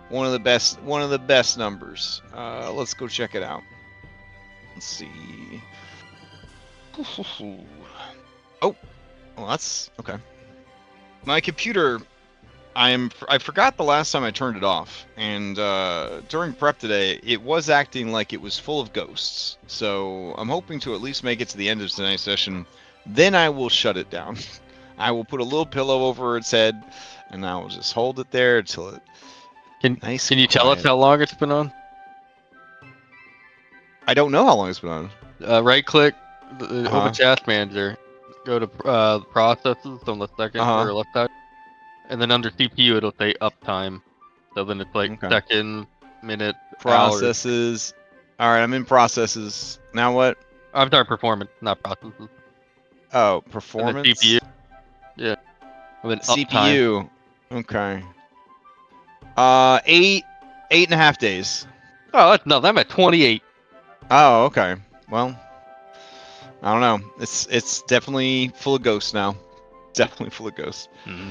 One of the best numbers. Let's go check it out. Let's see. Oh, well, that's okay. My computer, I forgot the last time I turned it off, and during prep today, it was acting like it was full of ghosts. So I'm hoping to at least make it to the end of tonight's session. Then I will shut it down. I will put a little pillow over its head, and I will just hold it there until it. Can you tell us quiet. how long it's been on? I don't know how long it's been on. Right click, open Task Manager, go to processes on the second or left side, and then under CPU it'll say uptime. So then it's like second, minute, processes. Hours. All right, I'm in processes. Now what? I'm sorry, performance, not processes. Oh, performance. And then CPU. Yeah. And then CPU. Uptime. Okay. 8.5 days. Oh, that's no. I'm at 28. Oh, okay. Well, I don't know. It's definitely full of ghosts now. Definitely full of ghosts. Mm-hmm.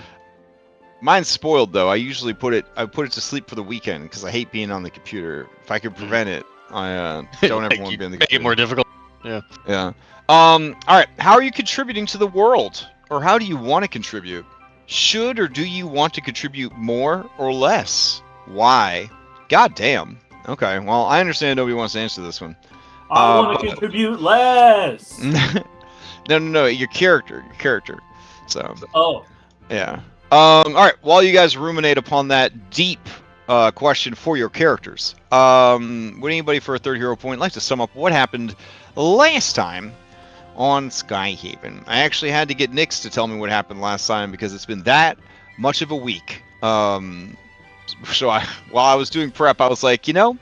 Mine's spoiled though. I put it to sleep for the weekend because I hate being on the computer. If I could prevent it, I don't ever want to be on the computer. Make it more difficult. Yeah. Yeah. All right. How are you contributing to the world, or how do you want to contribute? Should or do you want to contribute more or less? Why? God damn. Okay. Well, I understand nobody wants to answer this one. I want to contribute less. No. Your character. So. Oh. Yeah. All right. While you guys ruminate upon that deep question for your characters, would anybody for a third hero point like to sum up what happened last time on Skyhaven? I actually had to get Nix to tell me what happened last time because it's been that much of a week. So while I was doing prep, I was like, I don't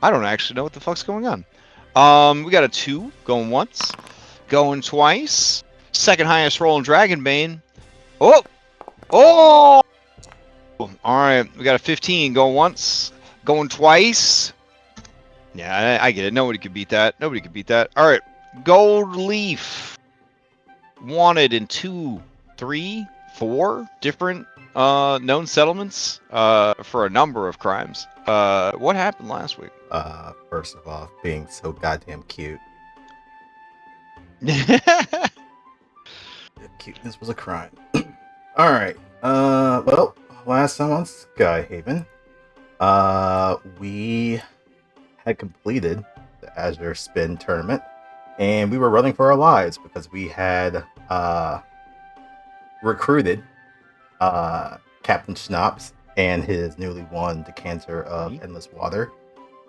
actually know what the fuck's going on. We got a 2 going once, going twice. Second highest roll in Dragonbane. Oh! All right, we got a 15 going once, going twice. Yeah, I get it. Nobody could beat that. All right, Gold Leaf. Wanted in 2, 3, 4 different known settlements for a number of crimes. What happened last week? First of all, being so goddamn cute. Cuteness was a crime. All right. Well, last time on Skyhaven, we had completed the Azure Spin tournament, and we were running for our lives because we had recruited Captain Schnapps and his newly won decanter of Endless Water,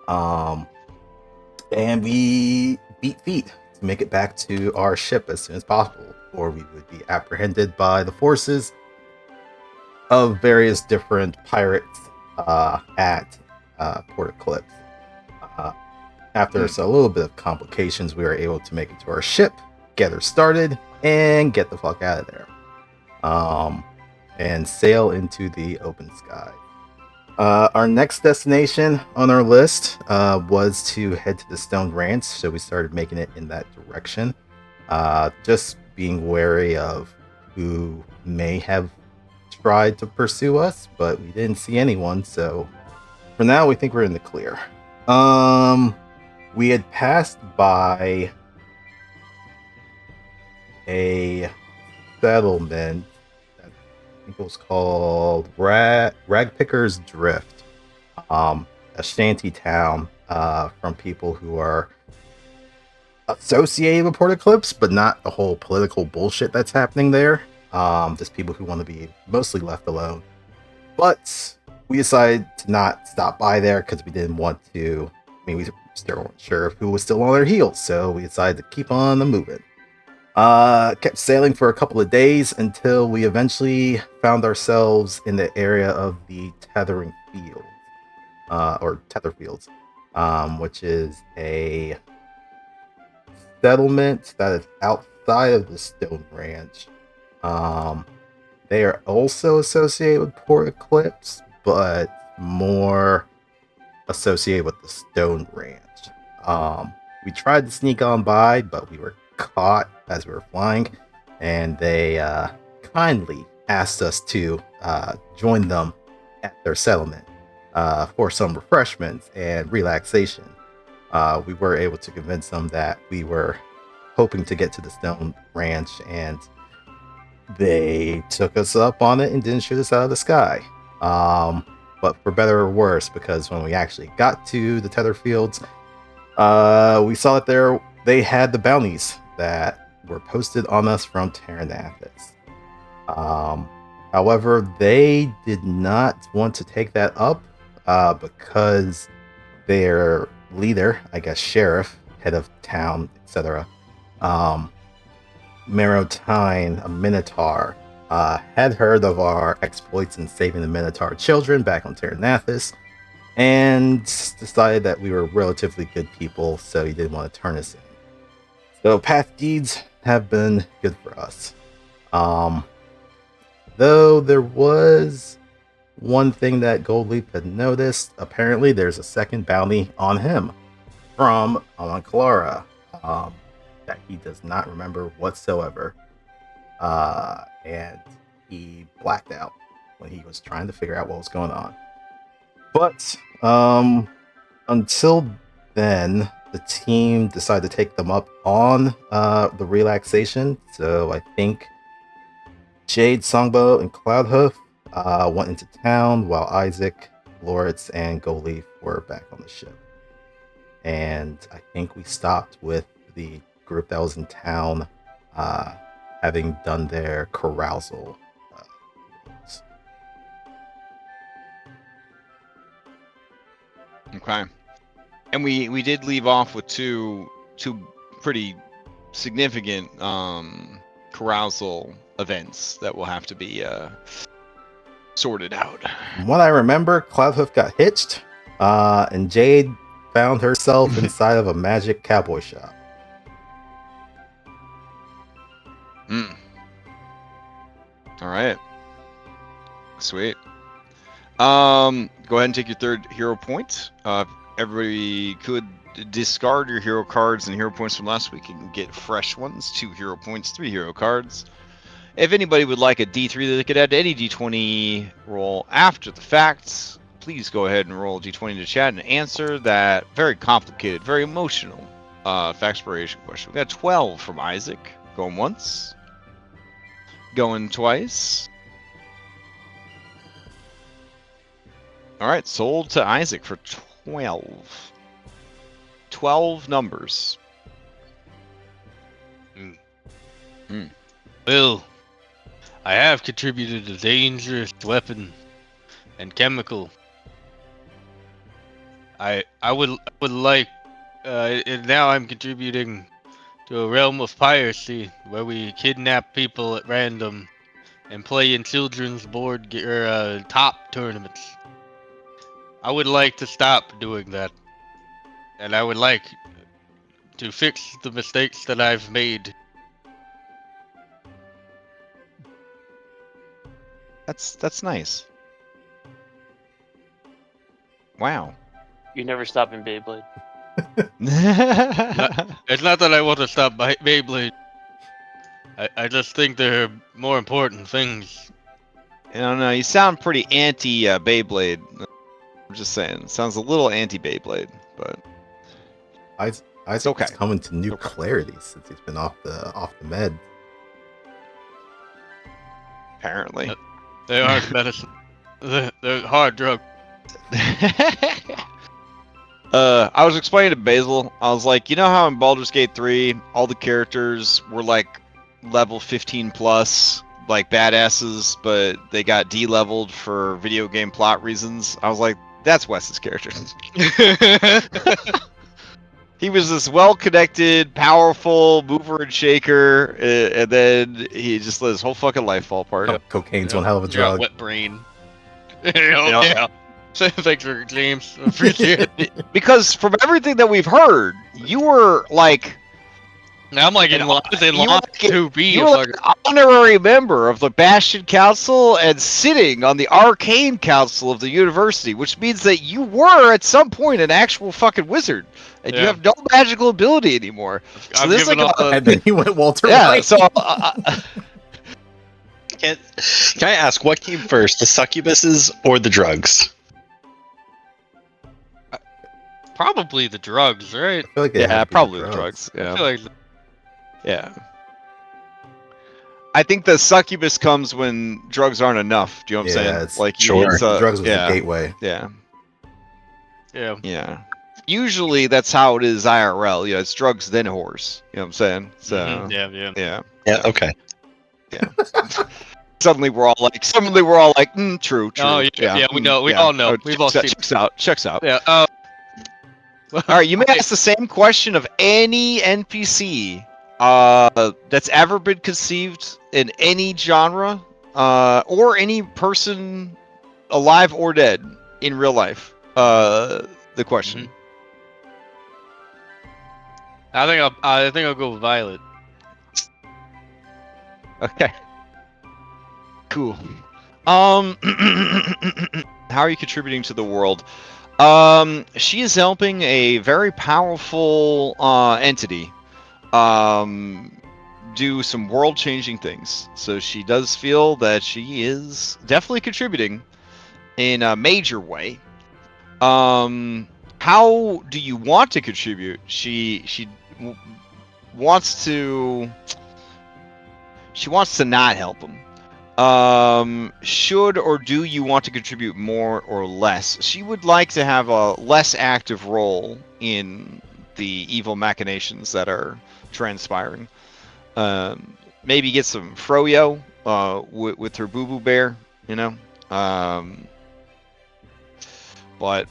and we beat feet to make it back to our ship as soon as possible, or we would be apprehended by the forces of various different pirates at Port Eclipse. After a little bit of complications, we were able to make it to our ship, get her started, and get the fuck out of there. And sail into the open sky. Our next destination on our list was to head to the Stone Ranch, so we started making it in that direction. Just being wary of who may have tried to pursue us, but we didn't see anyone, so for now we think we're in the clear. We had passed by a settlement that I think it was called Ragpicker's Drift, a shanty town from people who are associated with Port Eclipse, but not the whole political bullshit that's happening there. Just people who want to be mostly left alone. But we decided to not stop by there because we didn't want to. We still weren't sure who was still on their heels, so we decided to keep on the moving. Kept sailing for a couple of days until we eventually found ourselves in the area of the Tethering Fields, or Tether Fields, which is a settlement that is outside of the Stone Ranch. They are also associated with Port Eclipse, but more associated with the Stone Ranch. We tried to sneak on by, but we were caught as we were flying, and they kindly asked us to join them at their settlement. for some refreshments and relaxation. We were able to convince them that we were hoping to get to the Stone Ranch, and they took us up on it and didn't shoot us out of the sky. But for better or worse, because when we actually got to the tether fields, we saw that they had the bounties that were posted on us from Terranathus. However, they did not want to take that up because their leader, I guess sheriff, head of town, etc., Marotine, a Minotaur, had heard of our exploits in saving the Minotaur children back on Terranathus, and decided that we were relatively good people, so he didn't want to turn us in. So path deeds have been good for us. Though there was one thing that Goldleaf had noticed. Apparently there's a second bounty on him from Alankalara that he does not remember whatsoever. And he blacked out when he was trying to figure out what was going on. But until then, the team decided to take them up on the relaxation. So I think Jade, Songbow, and Cloudhoof went into town, while Isaac, Loritz, and Goldleaf were back on the ship. And I think we stopped with the group that was in town, having done their carousal. Okay. And we did leave off with two pretty significant carousal events that will have to be sorted out. From what I remember, Cloudhoof got hitched, and Jade found herself inside of a magic cowboy shop. All right. Sweet. Go ahead and take your third hero point. Everybody could discard your hero cards and hero points from last week and get fresh ones. 2 hero points, 3 hero cards. If anybody would like a D3 that they could add to any D20 roll after the fact, please go ahead and roll D20 to chat and answer that very complicated, very emotional Factspiration question. We got 12 from Isaac. Going once. Going twice. All right, sold to Isaac for 12. 12 numbers. Well, I have contributed a dangerous weapon and chemical. I would like, and now I'm contributing to a realm of piracy where we kidnap people at random and play in children's board top tournaments. I would like to stop doing that, and I would like to fix the mistakes that I've made. That's nice. Wow. You never stop in Beyblade. It's not that I want to stop Beyblade. I just think there are more important things. I don't know. You sound pretty anti Beyblade. I'm just saying. It sounds a little anti Beyblade, but Isaac's okay. coming to new clarity since he's been off the med. Apparently. They aren't medicine. They're hard drugs. I was explaining to Basil, I was like, you know how in Baldur's Gate 3, all the characters were like level 15 plus, like badasses, but they got de-leveled for video game plot reasons? I was like, that's Wes's character. He was this well-connected, powerful mover and shaker, and then he just let his whole fucking life fall apart. Oh, cocaine's one hell of a drug. Wet brain. Yeah. Thanks for James. Appreciate it. Because from everything that we've heard, you were like... Now I'm like in line to be you were like an honorary member of the Bastion Council and sitting on the Arcane Council of the university, which means that you were at some point an actual fucking wizard, and you have no magical ability anymore. So I'm this like and then he went Walter White. So can I ask what came first, the succubuses or the drugs? Probably the drugs, right? I feel like it had Yeah, to be probably the drugs. drugs. I Yeah. feel like Yeah. I think the succubus comes when drugs aren't enough. Do you know what I'm Yeah, saying? it's Like you Sure. need the drugs was the yeah, gateway. yeah, yeah. yeah. Usually that's how it is IRL. Yeah, it's drugs then whores. You know what I'm saying? So Mhm, yeah. yeah. Yeah. Okay. Suddenly we're all like, true. Oh, yeah, we know. We all know. We've all seen. Checks out. Checks out. Yeah. All right, you may ask the same question of any NPC that's ever been conceived in any genre, or any person alive or dead in real life. The question. I think I'll go with Violet. Okay. Cool. How are you contributing to the world? She is helping a very powerful entity do some world-changing things. So she does feel that she is definitely contributing in a major way. How do you want to contribute? She wants to not help him. Should or do you want to contribute more or less? She would like to have a less active role in the evil machinations that are transpiring. Maybe get some froyo with her boo boo bear, you know. But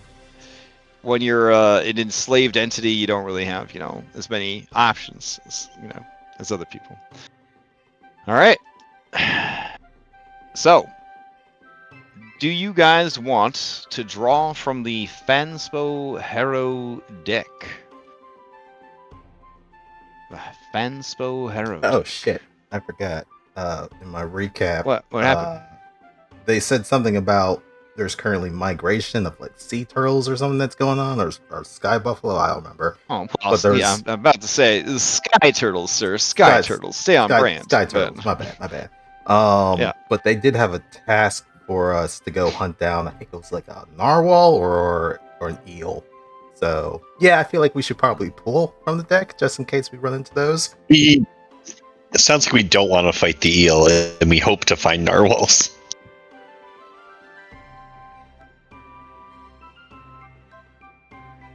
when you're an enslaved entity, you don't really have, as many options as other people. All right. So, do you guys want to draw from the Fanspo Hero deck? The Fanspo Hero. Oh deck. shit! I forgot. In my recap, What happened? They said something about there's currently migration of like sea turtles or something that's going on, or sky buffalo. I don't remember. Oh, well, But there's yeah, I'm about to say sky turtles, sir. Sky turtles. Stay on brand. Sky but- turtles. My bad. Yeah. But they did have a task for us to go hunt down. I think it was like a narwhal or an eel. So yeah, I feel like we should probably pull from the deck just in case we run into those. It sounds like we don't want to fight the eel, and we hope to find narwhals.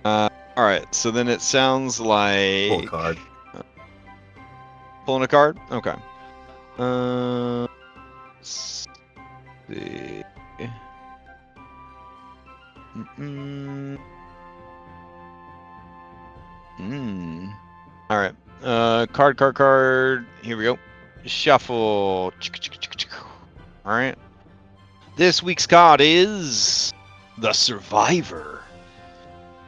All right. So then it sounds like Pull a card. Pulling a card. Okay. Let's see. All right. Card. Here we go. Shuffle. All right. This week's card is the Survivor.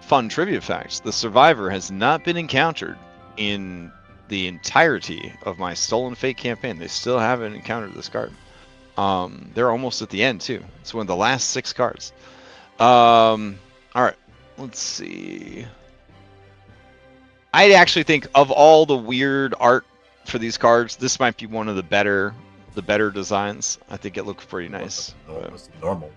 Fun trivia facts. The Survivor has not been encountered in the entirety of my Stolen Fate campaign. They still haven't encountered this card. They're almost at the end too. It's one of the last 6 cards. All right. Let's see. I actually think of all the weird art for these cards, this might be one of the better designs. I think it looks pretty nice. What's normal?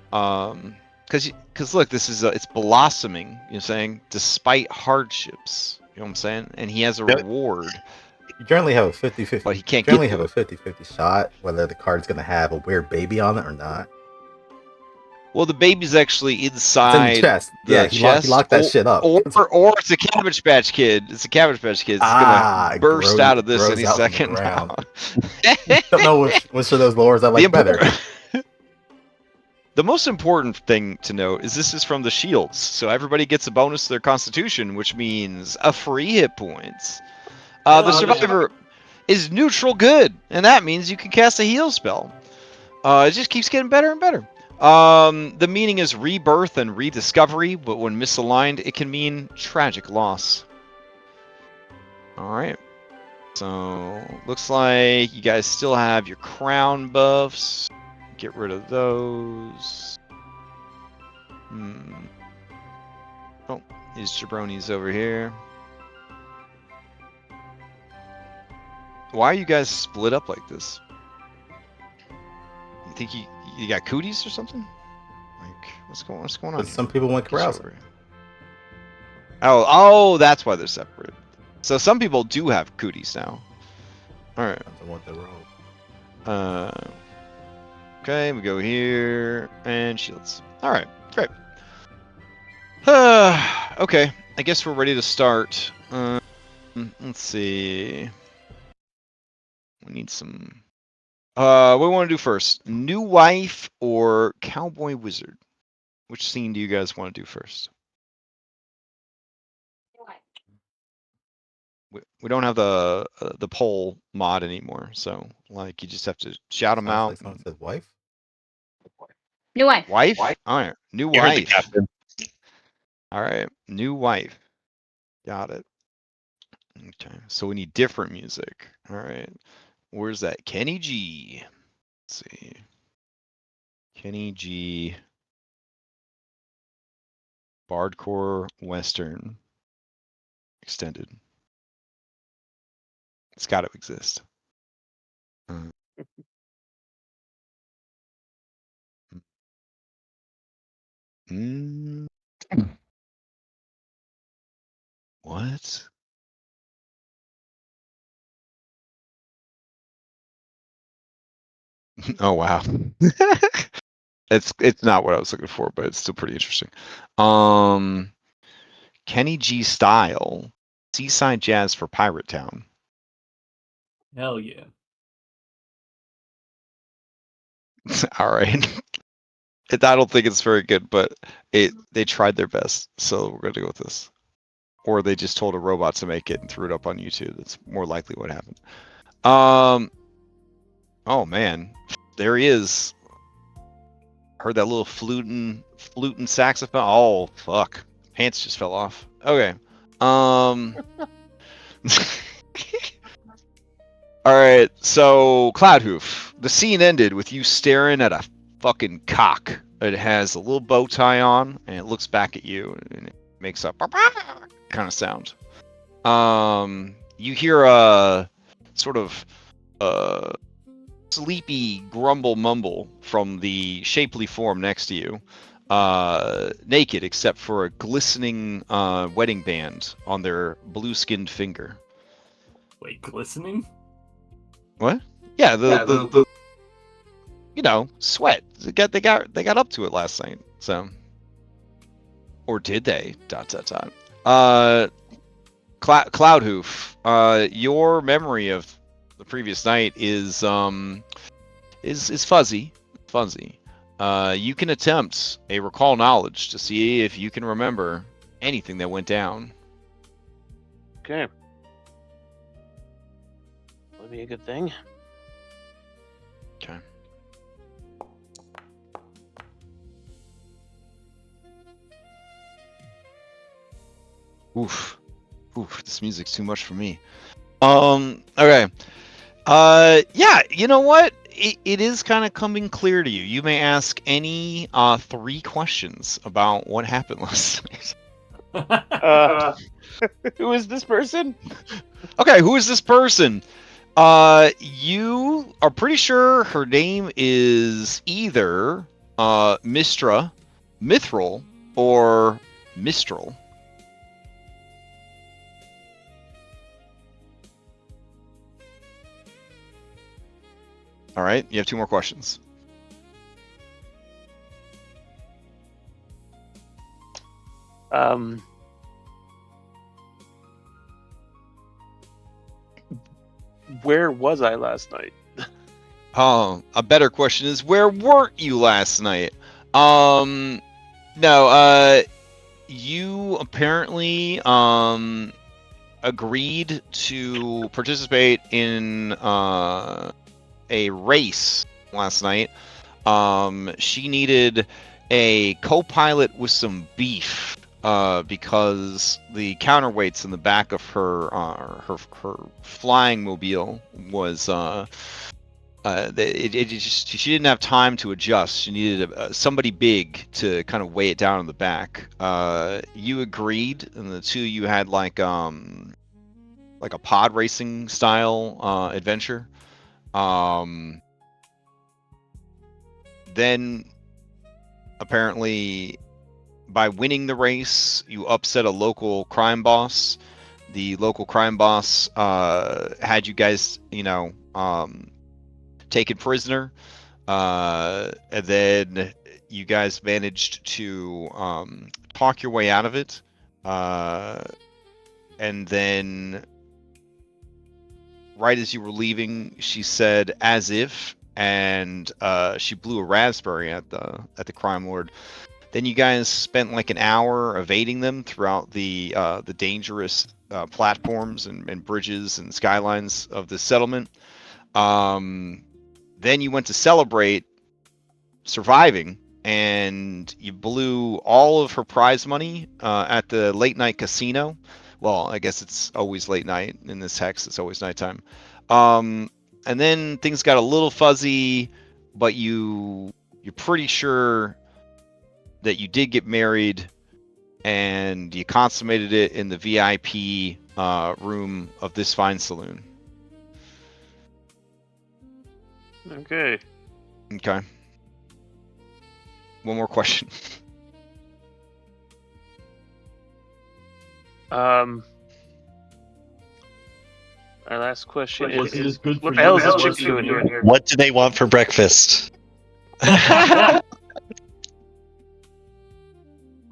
Because look, this is it's blossoming. You know what I'm saying? Despite hardships. You know what I'm saying? And he has a reward. You generally have a 50-50. But he can't generally get have to a 50-50 shot whether the card's going to have a weird baby on it or not. Well, the baby's actually It's in inside the chest. Yeah, he locked that shit up. Or it's a Cabbage Patch Kid. It's a Cabbage Patch Kid. It's gonna burst out of this any second now. Don't know which of those lures I like better. The most important thing to note is this is from the shields, so everybody gets a bonus to their Constitution, which means a free hit points. The Survivor is neutral good, and that means you can cast a heal spell. It just keeps getting better and better. The meaning is rebirth and rediscovery, but when misaligned, it can mean tragic loss. Alright. So, looks like you guys still have your crown buffs. Get rid of those. Oh, these jabronis over here. Why are you guys split up like this? You think you got cooties or something? Like what's going on? But some people went carousal. Oh, that's why they're separate. So some people do have cooties now. All right. I want the roll. Okay, we go here and shields. All right, great. Okay, I guess we're ready to start. Let's see. We need some. What do we want to do first? New wife or cowboy wizard? Which scene do you guys want to do first? We don't have the poll mod anymore, so like you just have to shout them Sounds out. like someone said wife. New wife. Wife? All right, new You heard the wife. captain. All right, new wife. Got it. Okay, so we need different music. All right, where's that? Kenny G. Let's see. Kenny G. Bardcore Western Extended. It's got to exist. Mm, what? Oh wow. It's not what I was looking for, but it's still pretty interesting. Kenny G style seaside jazz for Pirate Town. Hell yeah. All right. I don't think it's very good, but they tried their best, so we're gonna go with this. Or they just told a robot to make it and threw it up on YouTube. That's more likely what happened. Oh man, there he is. Heard that little fluting saxophone. Oh fuck, pants just fell off. Okay. All right. So Cloudhoof, the scene ended with you staring at a fucking cock. It has a little bow tie on, and it looks back at you, and it makes a kind of sound. You hear a sort of sleepy grumble mumble from the shapely form next to you, naked except for a glistening wedding band on their blue-skinned finger. Wait, glistening? What? Yeah, the you know, sweat. They got up to it last night. So, or did they? ... Cloudhoof, your memory of the previous night is fuzzy. You can attempt a recall knowledge to see if you can remember anything that went down. Okay. Would be a good thing. Okay. Oof, this music's too much for me. Okay. Yeah, you know what? It is kind of coming clear to you. You may ask any 3 questions about what happened last night. Who is this person? Okay, who is this person? You are pretty sure her name is either Mistra, Mithril, or Mistral. All right, you have 2 more questions. Where was I last night? A better question is, where weren't you last night? No, you apparently agreed to participate in a race last night. She needed a co-pilot with some beef because the counterweights in the back of her flying mobile was she didn't have time to adjust. She needed somebody big to kind of weigh it down in the back. You agreed, and the two of you had like a pod racing style adventure. Then apparently by winning the race, you upset a local crime boss. The local crime boss had you guys, taken prisoner, and then you guys managed to talk your way out of it, and then right as you were leaving, she said "as if," and she blew a raspberry at the crime lord. Then you guys spent like an hour evading them throughout the dangerous platforms and bridges and skylines of the settlement. Then you went to celebrate surviving, and you blew all of her prize money at the late night casino. Well, I guess it's always late night in this hex. It's always nighttime. And then things got a little fuzzy, but you're pretty sure that you did get married, and you consummated it in the VIP room of this fine saloon. Okay. Okay. One more question. Our last question Was is: this good what for the hell you? is this How was chicken doing it? here? What do they want for breakfast?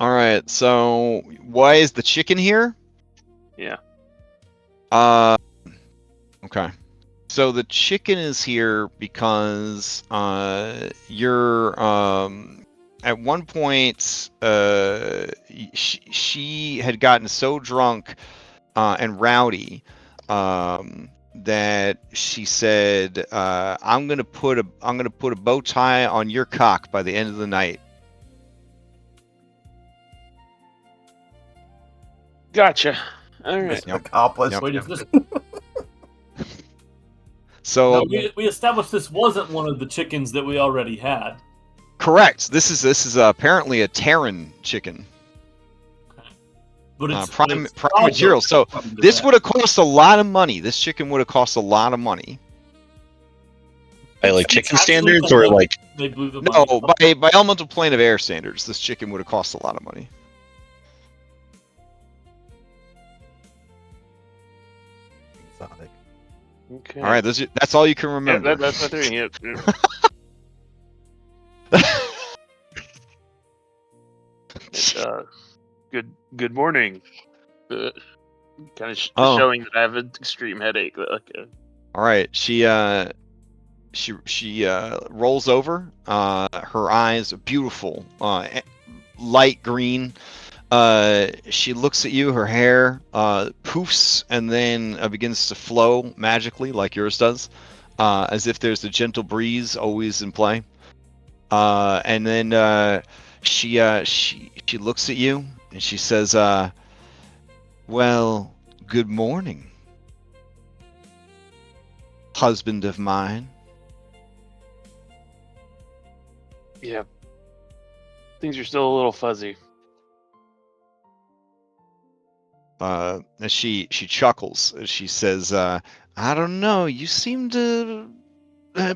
All right. So, why is the chicken here? Yeah. Okay. So the chicken is here because you're at one point she had gotten so drunk and rowdy that she said, I'm gonna put a bow tie on your cock by the end of the night. Gotcha. All right. Yep. Accomplished. Wait, is this? So No, we established this wasn't one of the chickens that we already had. correct. This is apparently a Terran chicken. But it's Prime it's material. So fragile. this would have cost a lot of money. This chicken would have cost a lot of money. By like It's chicken actually standards, the or one like they blew the No, money up. by elemental plane of air standards, this chicken would have cost a lot of money. Exotic. Okay. All right, that's all you can Yeah, remember. that's my theory. Yep. Good morning. Kind of Oh. showing that I have an extreme headache. Okay. All right, she rolls over. Her eyes are beautiful, light green. She looks at you. Her hair poofs and then begins to flow magically, like yours does, as if there's a gentle breeze always in play. And then she looks at you and she says, "Well, good morning, husband of mine." Yeah. Things are still a little fuzzy. And she chuckles as she says, "I don't know. You seemed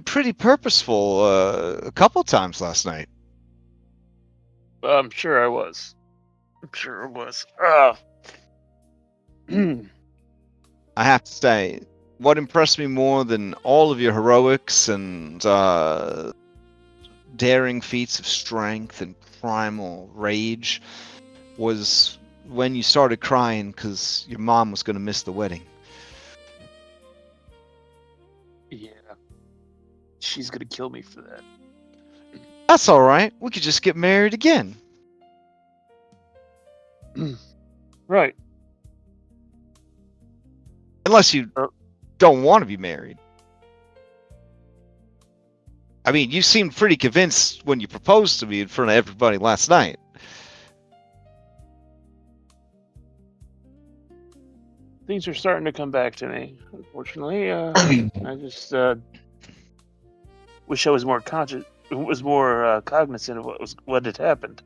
pretty purposeful a couple times last night." I'm sure I was. I'm sure it was. I have to say, what impressed me more than all of your heroics and daring feats of strength and primal rage was when you started crying because your mom was going to miss the wedding. Yeah. She's gonna kill me for that. That's all right. We could just get married again. Right. Unless you don't want to be married. I mean, you seemed pretty convinced when you proposed to me in front of everybody last night. Things are starting to come back to me. Unfortunately, I just wish I was more cognizant of what had happened.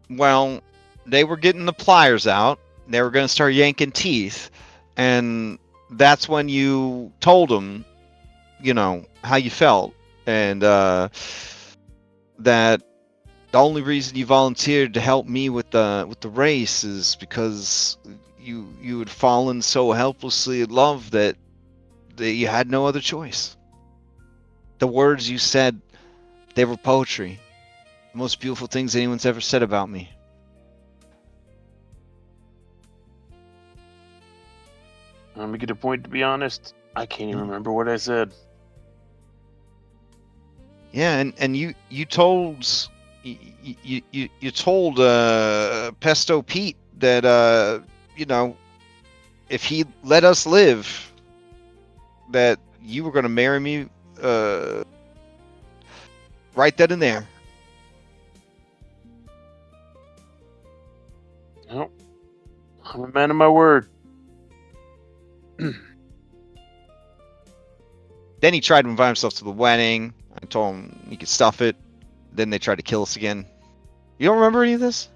Well, they were getting the pliers out. They were going to start yanking teeth. And that's when you told them, how you felt. And that the only reason you volunteered to help me with the race is because you had fallen so helplessly in love that you had no other choice. The words you said, they were poetry. The most beautiful things anyone's ever said about me. Let me get a point, to be honest. I can't even remember what I said. Yeah, and you told you told Pesto Pete that you know, if he let us live, that you were gonna marry me right then and there. Nope. I'm a man of my word. Then he tried to invite himself to the wedding. I told him he could stuff it. Then they tried to kill us again. You don't remember any of this?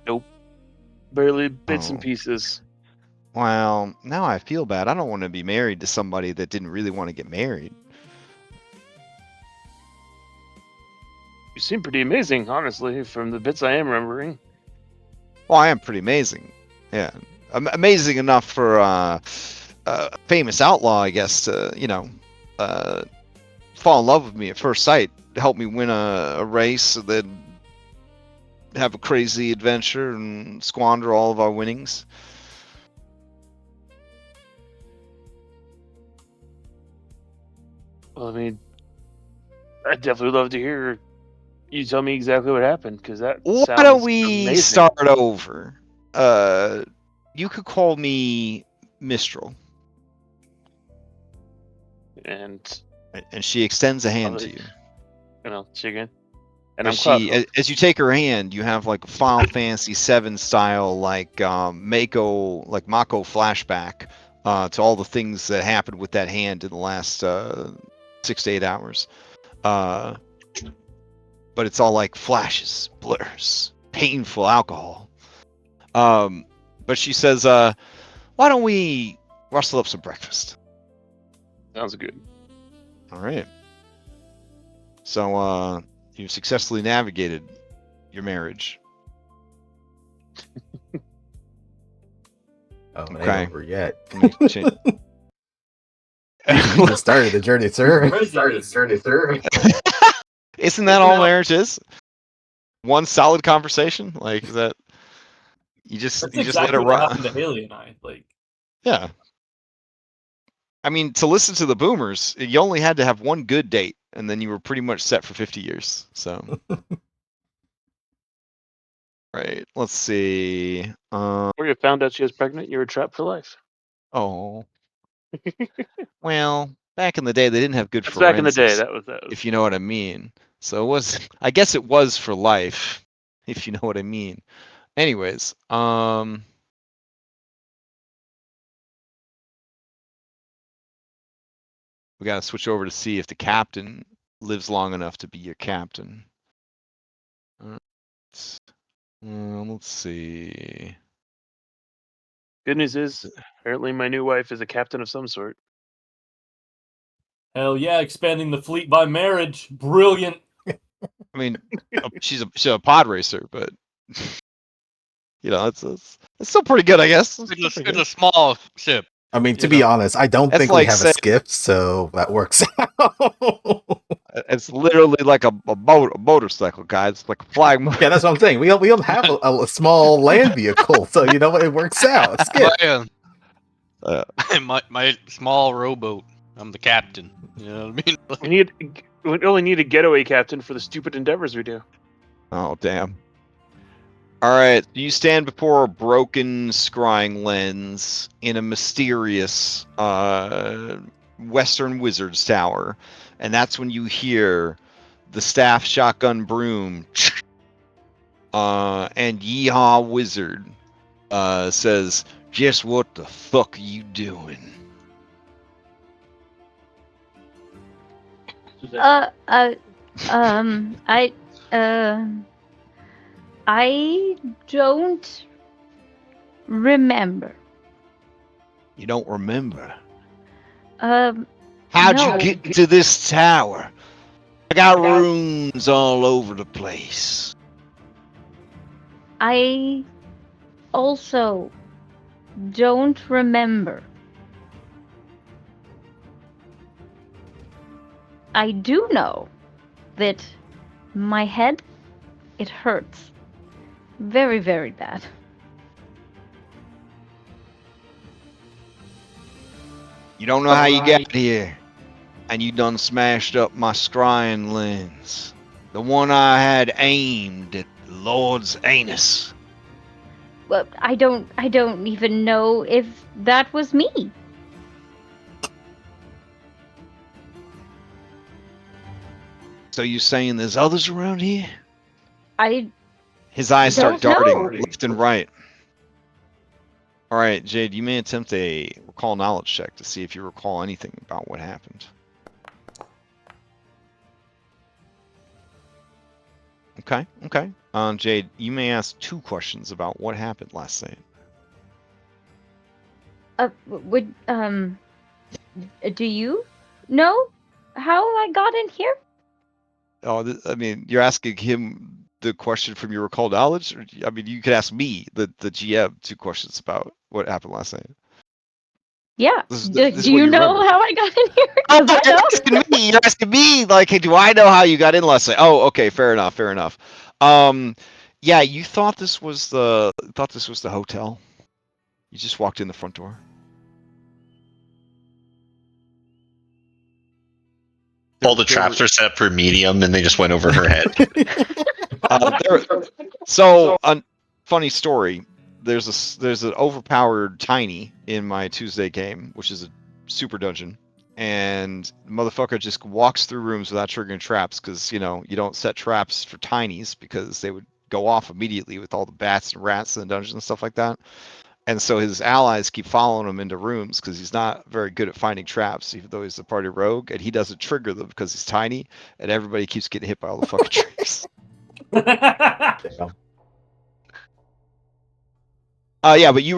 Nope. Barely bits and Oh. pieces. Well, now I feel bad. I don't want to be married to somebody that didn't really want to get married. You seem pretty amazing, honestly, from the bits I am remembering. Well, I am pretty amazing. Yeah. Amazing enough for a famous outlaw, I guess, to, you know, fall in love with me at first sight, to help me win a race, and then have a crazy adventure and squander all of our winnings. Well, I mean, I'd definitely love to hear you tell me exactly what happened, because that Why sounds don't we amazing. start over? You could call me Mistral. And, And she extends a hand to you. you know, chicken. And As I'm as you take her hand, you have like a Final Fantasy VII style, like Mako flashback to all the things that happened with that hand in the last 6 to 8 hours. But it's all like flashes, blurs, painful alcohol. But she says, "Why don't we rustle up some breakfast?" Sounds good. All right. So you've successfully navigated your marriage. Oh, it Okay. ain't over yet. Let me change- You just started the journey, sir. Isn't that all marriage is? One solid conversation? Like, is that you just That's let exactly it what run? happened to Haley and I. Like, Yeah. I mean, to listen to the boomers, you only had to have one good date, and then you were pretty much set for 50 years. So, right. Let's see. Or you found out she was pregnant, you were trapped for life. Oh. Well, back in the day, they didn't have good That's back in the day. forensics, That was. if you know what I mean. So it was, I guess it was for life, if you know what I mean. Anyways, we gotta switch over to see if the captain lives long enough to be your captain. Let's see. Good news is, apparently my new wife is a captain of some sort. hell yeah, expanding the fleet by marriage. Brilliant. I mean, she's a pod racer, but you know, it's still pretty good, I guess. It's a small ship. I mean, to You be know. honest, I don't That's think we like have saying- a skiff, so that works out. It's literally like a motorcycle, guys. It's like a flying motor. Yeah, that's what I'm saying. We don't have a small land vehicle, so you know what? It works out. A skiff. My small rowboat. I'm the captain. You know what I mean? We only need a getaway captain for the stupid endeavors we do. Oh, damn. All right, you stand before a broken scrying lens in a mysterious Western Wizard's Tower, and that's when you hear the staff shotgun broom, and Yeehaw Wizard says, "Just what the fuck are you doing?" I don't remember. You don't remember? Um, How'd no. you get to this tower? I got runes all over the place. I also don't remember. I do know that my head, it hurts. Very, very bad. You don't know how you got here. And you done smashed up my scrying lens. The one I had aimed at the Lord's anus. Well, I don't even know if that was me. So you saying there's others around here? I His eyes start Don't darting know. left and right. All right, Jade, you may attempt a recall knowledge check to see if you recall anything about what happened. Okay. Jade, you may ask 2 questions about what happened last night. would do you know how I got in here? Oh, I mean, you're asking him the question from your recall knowledge? Or, I mean, you could ask me, the GM, 2 questions about what happened last night. Yeah. This Do is what you you know remember. how I got in here? Oh, 'Cause I you're know. asking me. You're asking me. Like, hey, do I know how you got in last night? Oh, okay, fair enough. Yeah, you thought this was the hotel. You just walked in the front door. All the traps are set up for medium, and they just went over her head. Funny story. There's an overpowered tiny in my Tuesday game, which is a super dungeon, and the motherfucker just walks through rooms without triggering traps because you don't set traps for tinies because they would go off immediately with all the bats and rats in the dungeon and stuff like that. And so his allies keep following him into rooms because he's not very good at finding traps, even though he's the party rogue, and he doesn't trigger them because he's tiny, and everybody keeps getting hit by all the fucking traps. Yeah, but you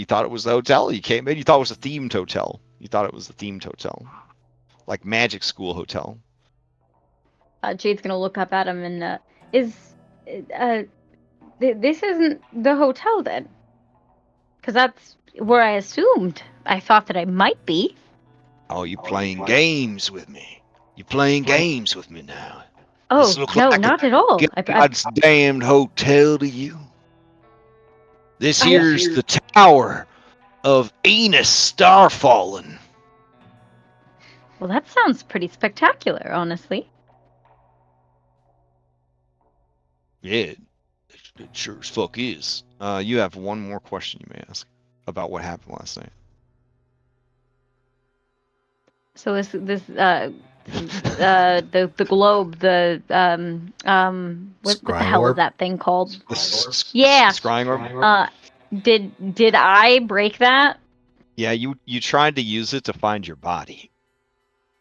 thought it was the hotel. You came in, you thought it was a themed hotel. You thought it was a themed hotel, like magic school hotel. Jade's gonna look up at him and this isn't the hotel then, because that's where I assumed. I thought that I might be. Oh, you playing games with me? You playing games with me now? Oh This look no, like not at all. God's damned hotel to you? This I- here's the tower of Eunice Starfallen. Well, that sounds pretty spectacular, honestly. Yeah, it sure as fuck is. You have one more question you may ask about what happened last night. So this the globe, what the Scrying hell orb? is that thing called? Yeah. Yeah. Scrying orb? Did I break that? Yeah, you tried to use it to find your body,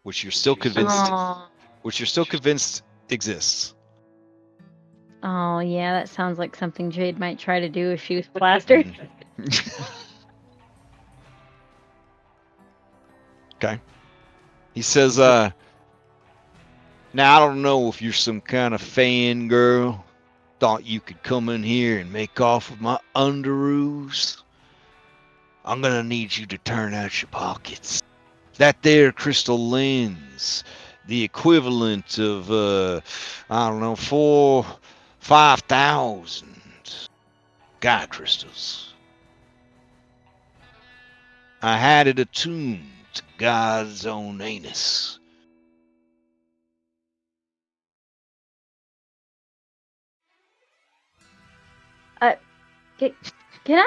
which you're still convinced exists. Oh yeah, that sounds like something Jade might try to do if she was plastered. Okay. He says, now I don't know if you're some kind of fangirl. Thought you could come in here and make off with my underoos. I'm gonna need you to turn out your pockets. That there crystal lens, the equivalent of, I don't know, 5,000 god crystals. I had it attuned to God's own anus. Can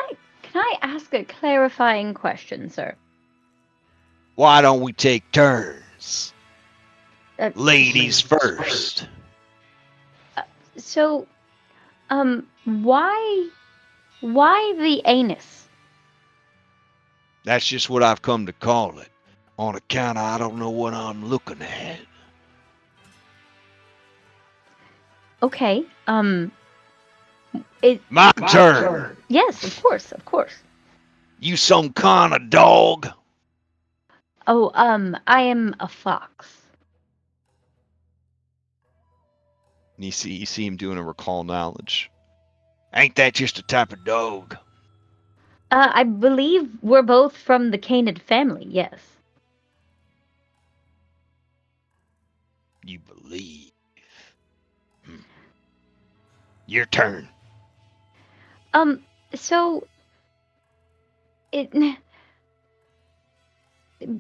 I ask a clarifying question, sir? Why don't we take turns? Uh, Ladies first. So, why the anus? That's just what I've come to call it. On account of I don't know what I'm looking at. Okay. My turn. Yes, of course. You some kind of dog? Oh, I am a fox. And you see him doing a recall knowledge. Ain't that just a type of dog? I believe we're both from the canid family, yes. You believe. Your turn. So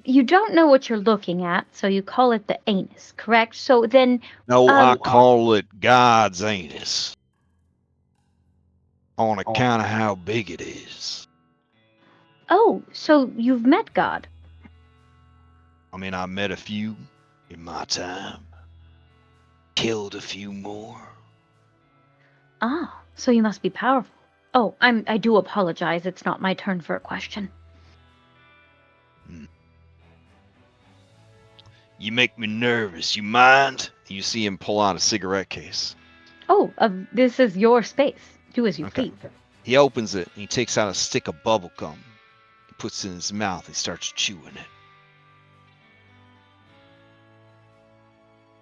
you don't know what you're looking at, so you call it the anus, correct? So then No, I call it God's anus. On account of how big it is. oh, so you've met God. I mean, I met a few in my time. Killed a few more. Ah, so you must be powerful. Oh, I do apologize. It's not my turn for a question. You make me nervous. You mind? You see him pull out a cigarette case. Oh, this is your space. Do as you Okay. please. He opens it and he takes out a stick of bubble gum. He puts it in his mouth. He starts chewing it.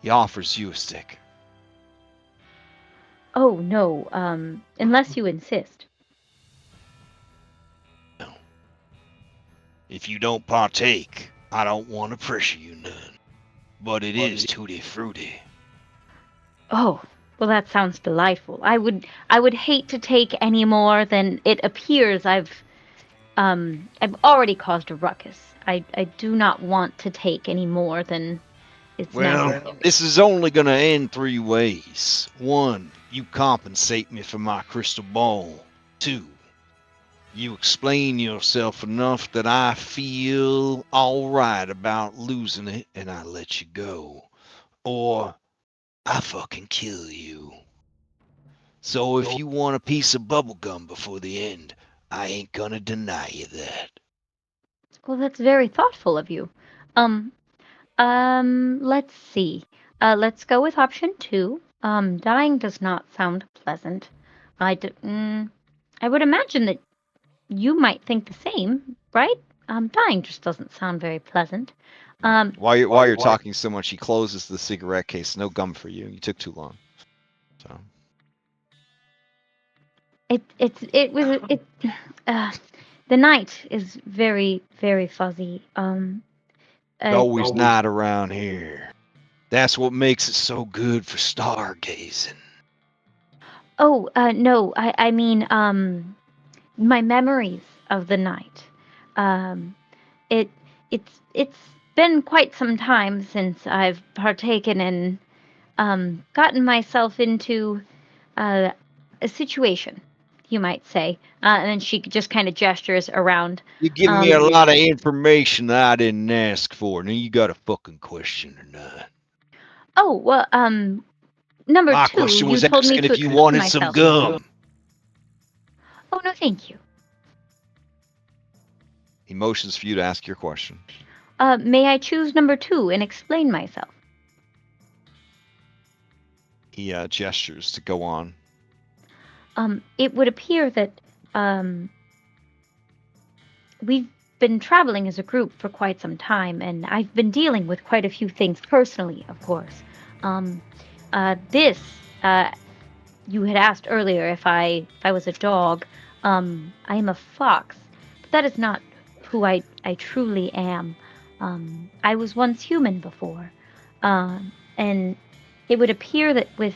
He offers you a stick. Oh, no, unless you insist. No. If you don't partake, I don't want to pressure you none. But it is tutti frutti. Oh, well, that sounds delightful. I would hate to take any more than it appears I've already caused a ruckus. I do not want to take any more than it's necessary. Well, this is only going to end 3 ways. 1, you compensate me for my crystal ball. 2, you explain yourself enough that I feel all right about losing it and I let you go. Or I fucking kill you. So if you want a piece of bubblegum before the end, I ain't gonna deny you that. Well, that's very thoughtful of you. Let's see. Let's go with option 2. Dying does not sound pleasant. I would imagine that you might think the same, right? Dying just doesn't sound very pleasant. While you're talking so much, he closes the cigarette case. No gum for you. You took too long. So the night is very, very fuzzy. always night around here. That's what makes it so good for stargazing. Oh, no, I mean, my memories of the night. It's been quite some time since I've partaken in, gotten myself into a situation, you might say. And then she just kind of gestures around. You give me a lot of information that I didn't ask for. Now you got a fucking question or not? Oh, well, number My 2, question was you told me asking to if you explain wanted some myself. gum. Oh, no, thank you. He motions for you to ask your question. May I choose number 2 and explain myself? He gestures to go on. It would appear that we've been traveling as a group for quite some time, and I've been dealing with quite a few things personally, of course. You had asked earlier if I was a dog. I am a fox, but that is not who I truly am. I was once human before, and it would appear that with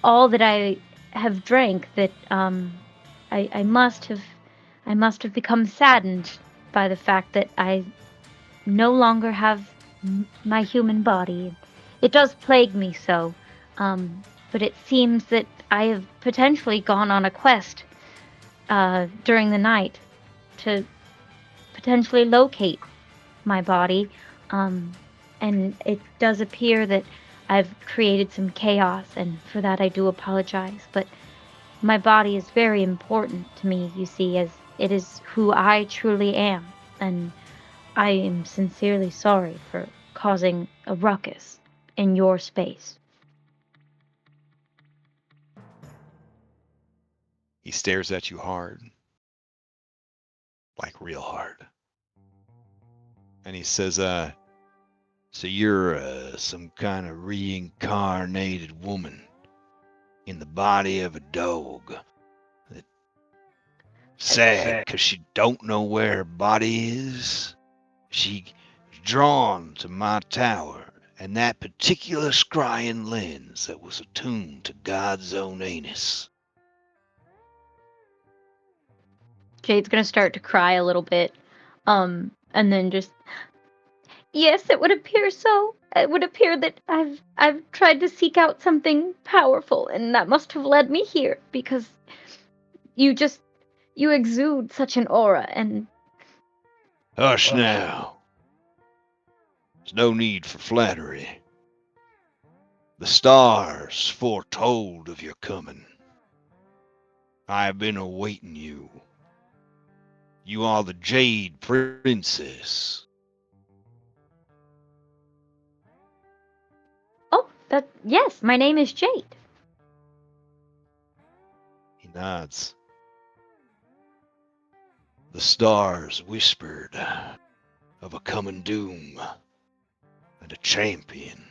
all that I have drank, that I must have become saddened by the fact that I no longer have my human body. It does plague me so, but it seems that I have potentially gone on a quest during the night to potentially locate my body, and it does appear that I've created some chaos, and for that I do apologize, but my body is very important to me, you see, as it is who I truly am, and I am sincerely sorry for causing a ruckus in your space. He stares at you hard. Like real hard. And he says, So you're some kind of reincarnated woman in the body of a dog. Sad, because she don't know where her body is. She's drawn to my tower and that particular scrying lens that was attuned to God's own anus. Jade's gonna start to cry a little bit, and then just, yes, it would appear so. It would appear that I've tried to seek out something powerful, and that must have led me here because you exude such an aura, and Hush now. There's no need for flattery. The stars foretold of your coming. I have been awaiting you. You are the Jade Princess. yes, my name is Jade. He nods. The stars whispered of a coming doom and a champion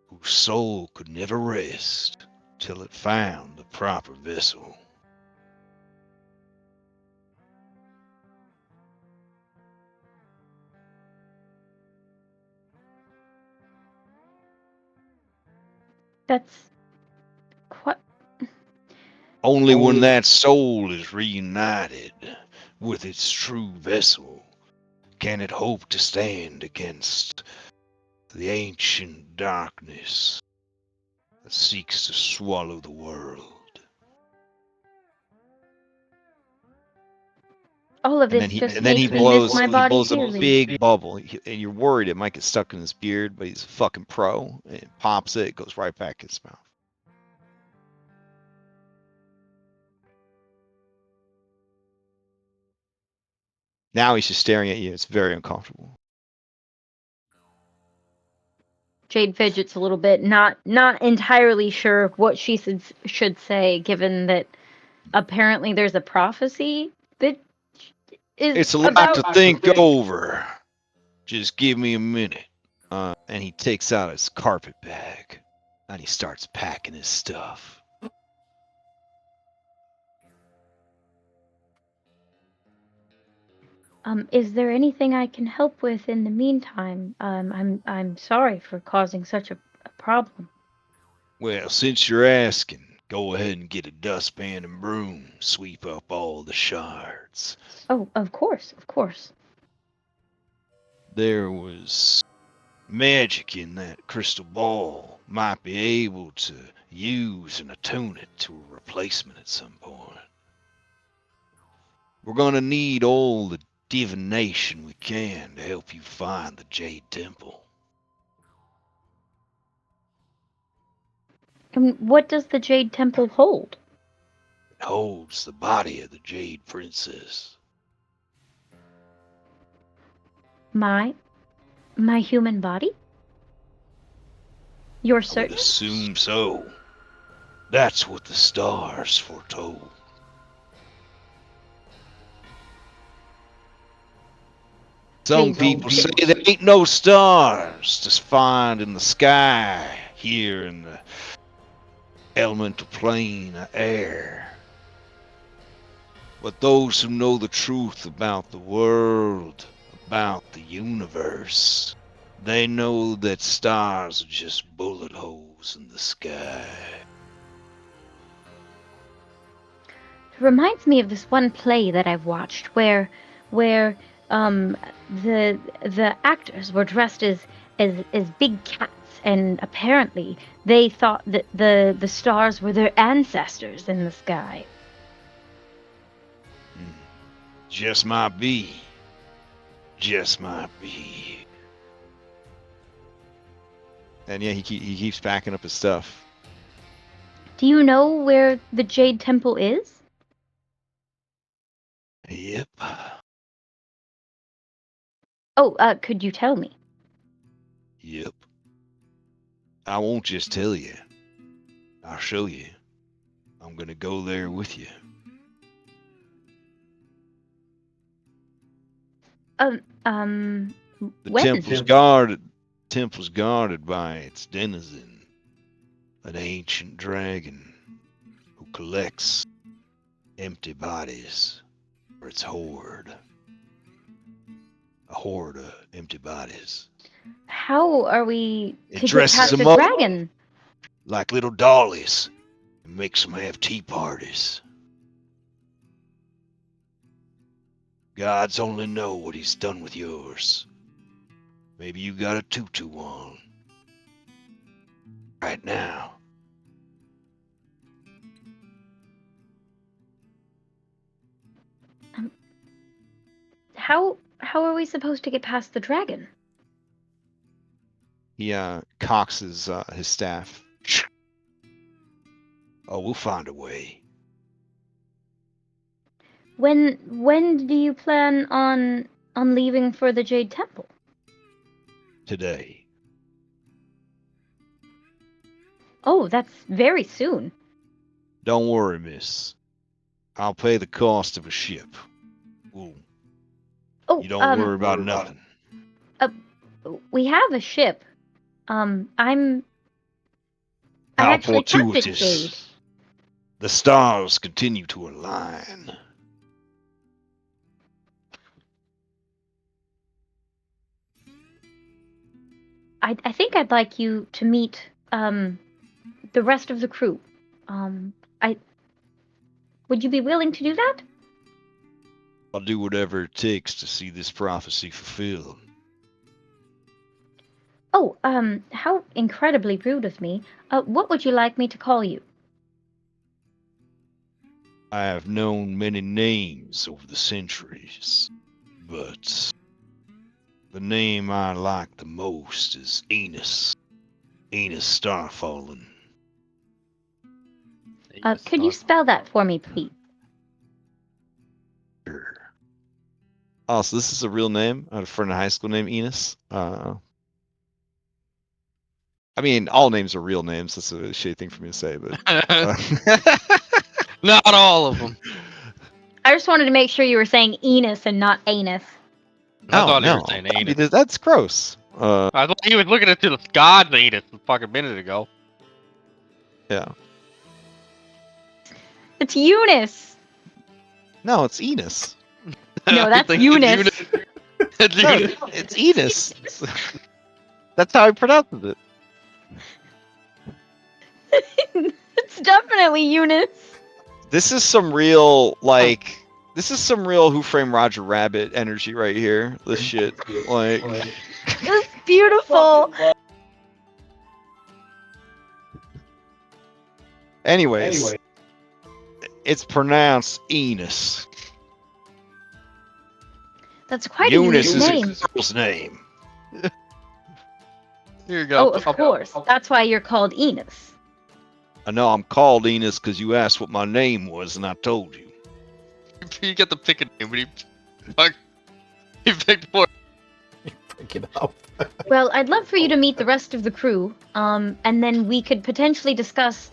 whose soul could never rest till it found the proper vessel. That's quite. Only when that soul is reunited with its true vessel can it hope to stand against the ancient darkness that seeks to swallow the world. All of And this then just and then makes he me miss blows my he body blows a dearly. big bubble, and you're worried it might get stuck in his beard, but he's a fucking pro. It pops it goes right back in his mouth. Now he's just staring at you. It's very uncomfortable. Jade fidgets a little bit, not entirely sure what she should say, given that apparently there's a prophecy that is It's a lot about to think over. Just give me a minute. And he takes out his carpet bag and he starts packing his stuff. Is there anything I can help with in the meantime? I'm sorry for causing such a problem. Well, since you're asking, go ahead and get a dustpan and broom. Sweep up all the shards. Oh, of course, of course. There was magic in that crystal ball. Might be able to use and attune it to a replacement at some point. We're gonna need all the divination we can to help you find the Jade Temple. And what does the Jade Temple hold? It holds the body of the Jade Princess. My human body? You're I would certain? assume so. That's what the stars foretold. Some people say there ain't no stars to find in the sky here in the elemental plane of air. But those who know the truth about the world, about the universe, they know that stars are just bullet holes in the sky. It reminds me of this one play that I've watched where the actors were dressed as big cats, and apparently they thought that the stars were their ancestors in the sky. Just might be. Just might be. And yeah, he keeps packing up his stuff. Do you know where the Jade Temple is? Yep. Oh, could you tell me? Yep. I won't just tell you. I'll show you. I'm gonna go there with you. The When? temple's guarded by its denizen, an ancient dragon who collects empty bodies for its horde. A horde of empty bodies. How are we It to get dresses past them the up dragon? like little dollies and makes them have tea parties. Gods only know what he's done with yours. Maybe you got a tutu on. Right now. How are we supposed to get past the dragon? He cocks his staff. Oh, we'll find a way. When do you plan on leaving for the Jade Temple? Today. Oh, that's very soon. Don't worry, miss. I'll pay the cost of a ship. Ooh, Oh, you don't worry about nothing. we have a ship. I'm How actually tempted Jade. fortuitous. The stars continue to align. I think I'd like you to meet the rest of the crew. Would you be willing to do that? I'll do whatever it takes to see this prophecy fulfilled. Oh, how incredibly rude of me. What would you like me to call you? I have known many names over the centuries, but the name I like the most is Eunice. Eunice Starfallen. Could you spell that for me, please? Sure. Oh, so this is a real name? I had a friend in high school named Eunice. I mean, all names are real names. That's a shitty thing for me to say, but Not all of them. I just wanted to make sure you were saying Eunice and not anus. I thought no, he was saying anus. that's gross. I thought he was looking at the god's anus a fucking minute ago. Yeah. It's Eunice. No, it's Eunice. No, I that's think Eunice. It's No, Eunice. it's Eunice. That's how I pronounces it. It's definitely Eunice. This is some real, like, this is some real Who Framed Roger Rabbit energy right here. This shit, like, It's beautiful. anyways, it's pronounced Eunice. That's quite Eunice a is unique name. a girl's name. Here you go. Oh, of course. That's why you're called Eunice. I know I'm called Eunice because you asked what my name was, and I told you. You get to pick a name, but he picked for. Break it up. Well, I'd love for you to meet the rest of the crew, and then we could potentially discuss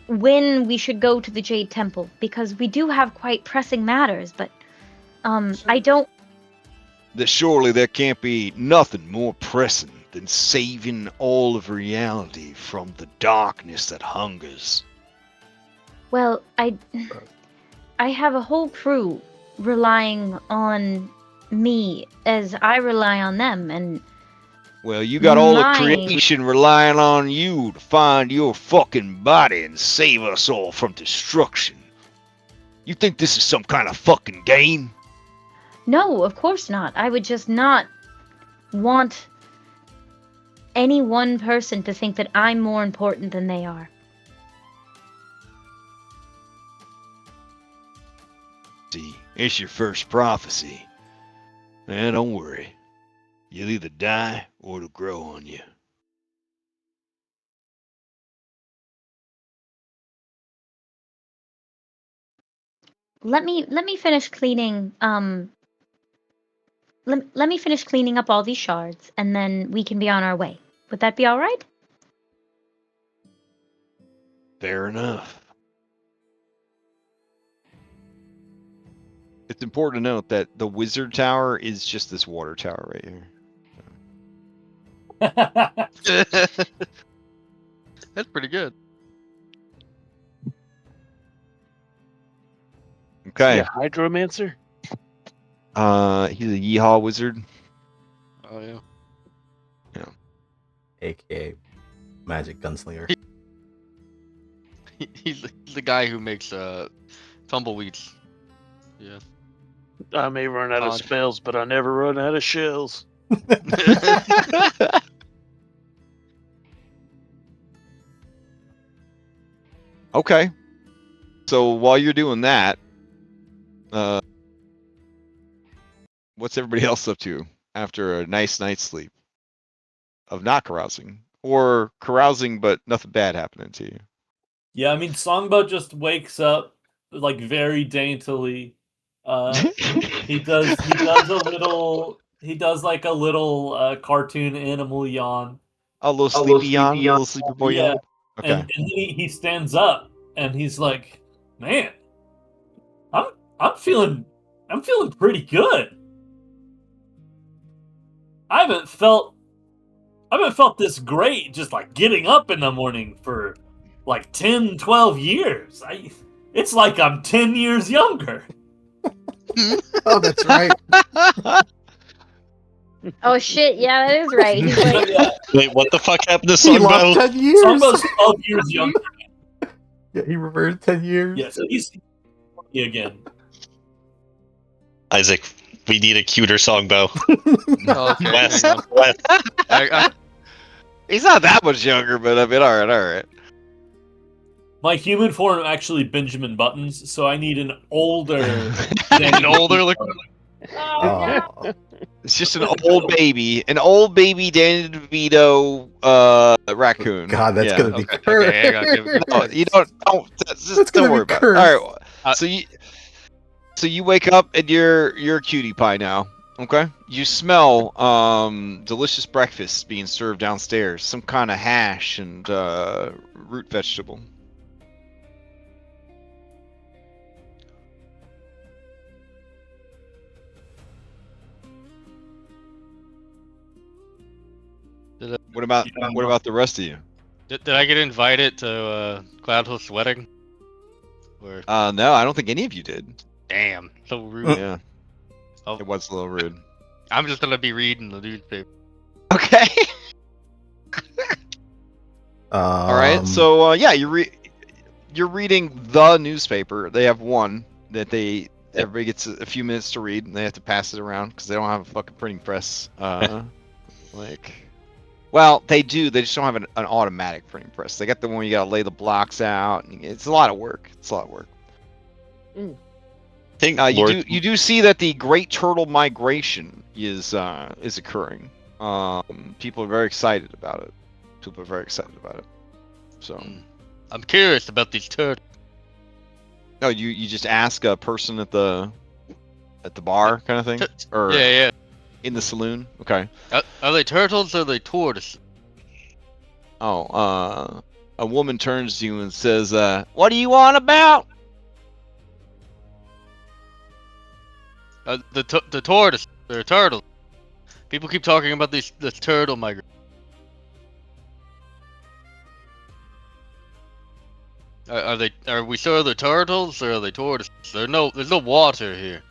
when we should go to the Jade Temple, because we do have quite pressing matters, but I don't... That surely there can't be nothing more pressing than saving all of reality from the darkness that hungers. Well, I have a whole crew relying on me as I rely on them, and Well, you got all My- of creation relying on you to find your fucking body and save us all from destruction. You think this is some kind of fucking game? no, of course not. I would just not want any one person to think that I'm more important than they are. See, it's your first prophecy. Don't worry. You'll either die or it'll grow on you. Let me finish cleaning let me finish cleaning up all these shards, and then we can be on our way. Would that be all right? Fair enough. It's important to note that the wizard tower is just this water tower right here. That's pretty good. Okay. Yeah, hydromancer. He's a yeehaw wizard. Oh yeah. aka Magic Gunslinger. He's the guy who makes tumbleweeds. Yeah. I may run out of Odd. spells, but I never run out of shells. Okay. So while you're doing that, what's everybody else up to after a nice night's sleep of not carousing, or carousing but nothing bad happening to you? Yeah, I mean, Songbo just wakes up like very daintily. He does like a little cartoon animal yawn. A little sleepy yawn, a little sleepy boy Yeah. yawn. Okay. And then he stands up and he's like, "Man, I'm feeling pretty good. I haven't felt this great just like getting up in the morning for like 10, 12 years. It's like I'm 10 years younger." Oh, that's right. Oh shit! Yeah, that is right. He's like, Yeah, Wait, what the fuck happened to He lost Songbow? 10 years. Songbo's 12 years younger. Yeah, he reversed 10 years. Yeah, so he's 40 again. Isaac, we need a cuter Songbow. Oh, okay. Wes, hang on. Wes. He's not that much younger, but I mean, all right. My human form actually Benjamin Buttons, so I need an older. An older look. Oh, It's just an old baby Danny DeVito raccoon. God, that's Yeah. gonna be Okay, Kurt. okay, hang on, give me- No, you don't just That's don't gonna be worry about it. cursed. All right. So you wake up and you're a cutie pie now. Okay. You smell delicious breakfast being served downstairs. Some kind of hash and root vegetable. What about the rest of you? Did I get invited to Cloudhost's wedding? Or No, I don't think any of you did. damn, so rude. Yeah. Oh. It was a little rude. I'm just gonna be reading the newspaper. Okay. All right. So yeah, you're reading the newspaper. They have one that everybody gets a few minutes to read, and they have to pass it around because they don't have a fucking printing press. Well, they do. They just don't have an automatic printing press. They got the one where you gotta lay the blocks out. It's a lot of work. I think You do see that the Great Turtle Migration is occurring. People are very excited about it. So, I'm curious about these turtles. no, you just ask a person at the bar kind of thing, or Yeah. in the saloon. Okay. Are they turtles or are they tortoises? Oh, a woman turns to you and says, "What do you want about?" The tortoise. They're turtles. People keep talking about this turtle migration. Are we sure they're turtles or are they tortoises? There's no water here.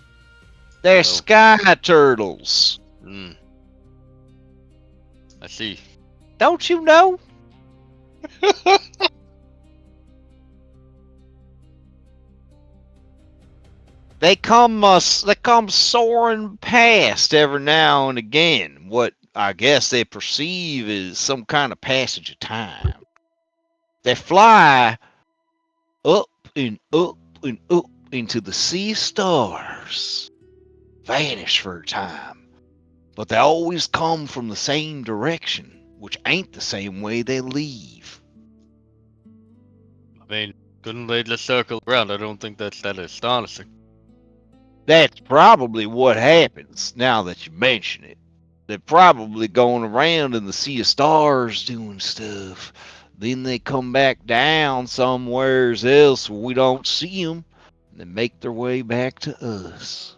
They're Oh. sky turtles. I see. Don't you know? They come soaring past every now and again. What I guess they perceive is some kind of passage of time. They fly up and up and up into the sea of stars, vanish for a time, but they always come from the same direction, which ain't the same way they leave. I mean, couldn't they just circle around? I don't think that's that astonishing. That's probably what happens now that you mention it. They're probably going around in the sea of stars doing stuff. Then they come back down somewheres else where we don't see them, and they make their way back to us.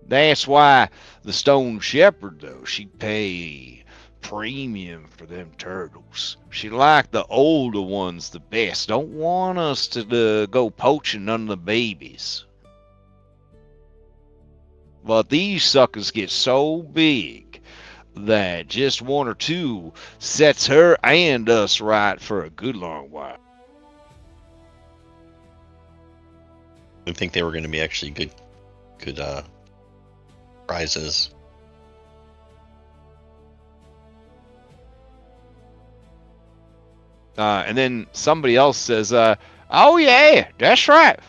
That's why the Stone Shepherd, though, she pay premium for them turtles. She like the older ones the best. Don't want us to go poaching none of the babies. But these suckers get so big that just one or two sets her and us right for a good long while. I think they were going to be actually good prizes. And then somebody else says, "Oh yeah, that's right.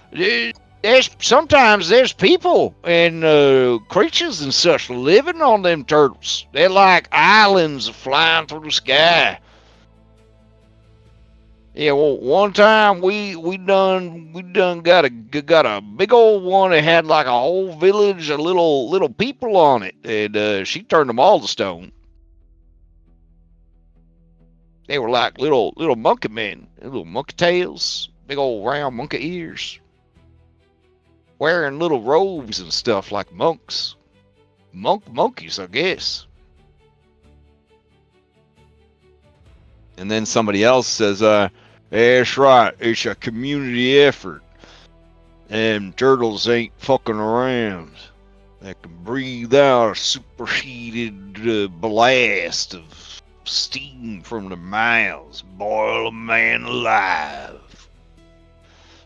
Sometimes there's people and creatures and such living on them turtles. They're like islands flying through the sky." Yeah, well, one time we done got a big old one that had like a whole village of little people on it, and she turned them all to stone. They were like little monkey men, little monkey tails, big old round monkey ears, wearing little robes and stuff like monks, monkeys, I guess. And then somebody else says, "That's right. It's a community effort, and turtles ain't fucking around. They can breathe out a superheated blast of steam from their mouths, boil a man alive.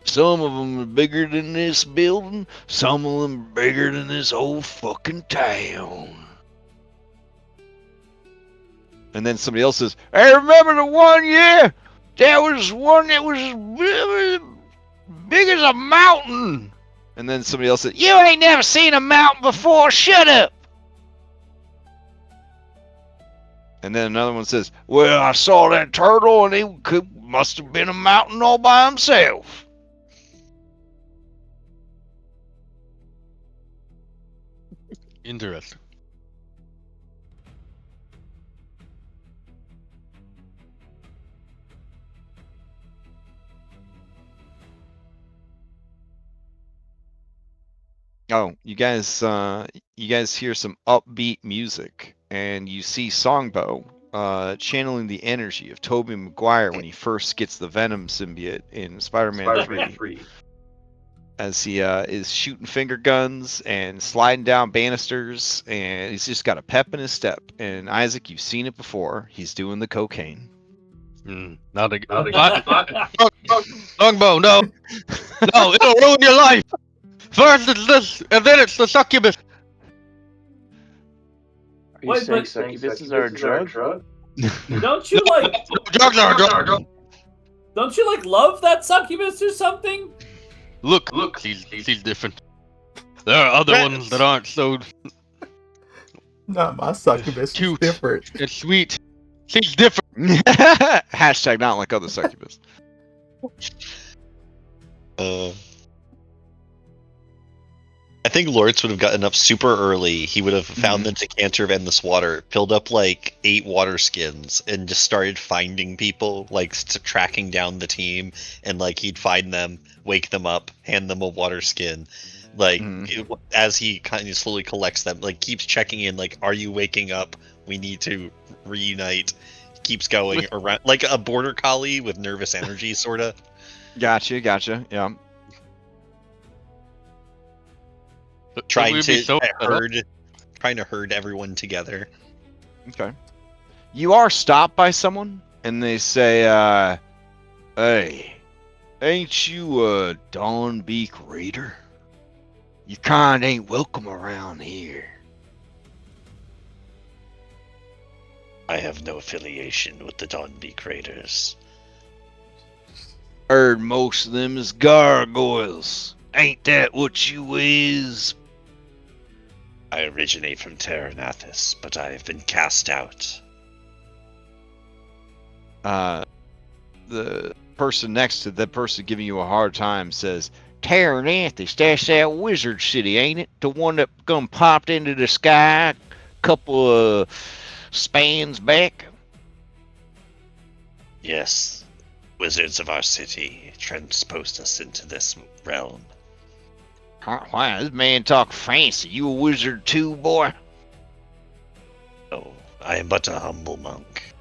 Some of them are bigger than this building, some of them are bigger than this whole fucking town." And then somebody else says, "Hey, remember the one year? That was one that was big as a mountain." And then somebody else said, "You ain't never seen a mountain before, shut up." And then another one says, "Well, I saw that turtle and he must have been a mountain all by himself." Interesting. Oh, you guys hear some upbeat music, and you see Songbow channeling the energy of Tobey Maguire when he first gets the Venom symbiote in Spider-Man 3. As he is shooting finger guns and sliding down banisters, and he's just got a pep in his step. And Isaac, you've seen it before. He's doing the cocaine. Not again. Longbow, no. No, it'll ruin your life. First it's this, and then it's the succubus. Are you saying succubuses are a drug? Don't you like? Drugs are a drug. Don't you like love that succubus or something? Look, she's different. There are other ones that aren't so Not my succubus. It's cute. different. It's sweet. She's different. Hashtag not like other succubus. I think Lawrence would have gotten up super early. He would have found the decanter of endless water, filled up like 8 water skins, and just started finding people, like tracking down the team. And like he'd find them, wake them up, hand them a water skin. Like as he kind of slowly collects them, like keeps checking in, like, "Are you waking up? We need to reunite." Keeps going around like a border collie with nervous energy, sort of. Gotcha. Yeah. Trying to herd everyone together. Okay. You are stopped by someone, and they say, "Hey, ain't you a Dawnbeak Raider? You kind ain't welcome around here." I have no affiliation with the Dawnbeak Raiders. Heard most of them is gargoyles. Ain't that what you is? I originate from Terranathus, but I have been cast out. The person next to the person giving you a hard time says, "Terranathus, that's that wizard city, ain't it? The one that popped into the sky a couple of spans back?" Yes, wizards of our city transposed us into this realm. Why this man talk fancy? You a wizard too, boy? Oh, I am but a humble monk.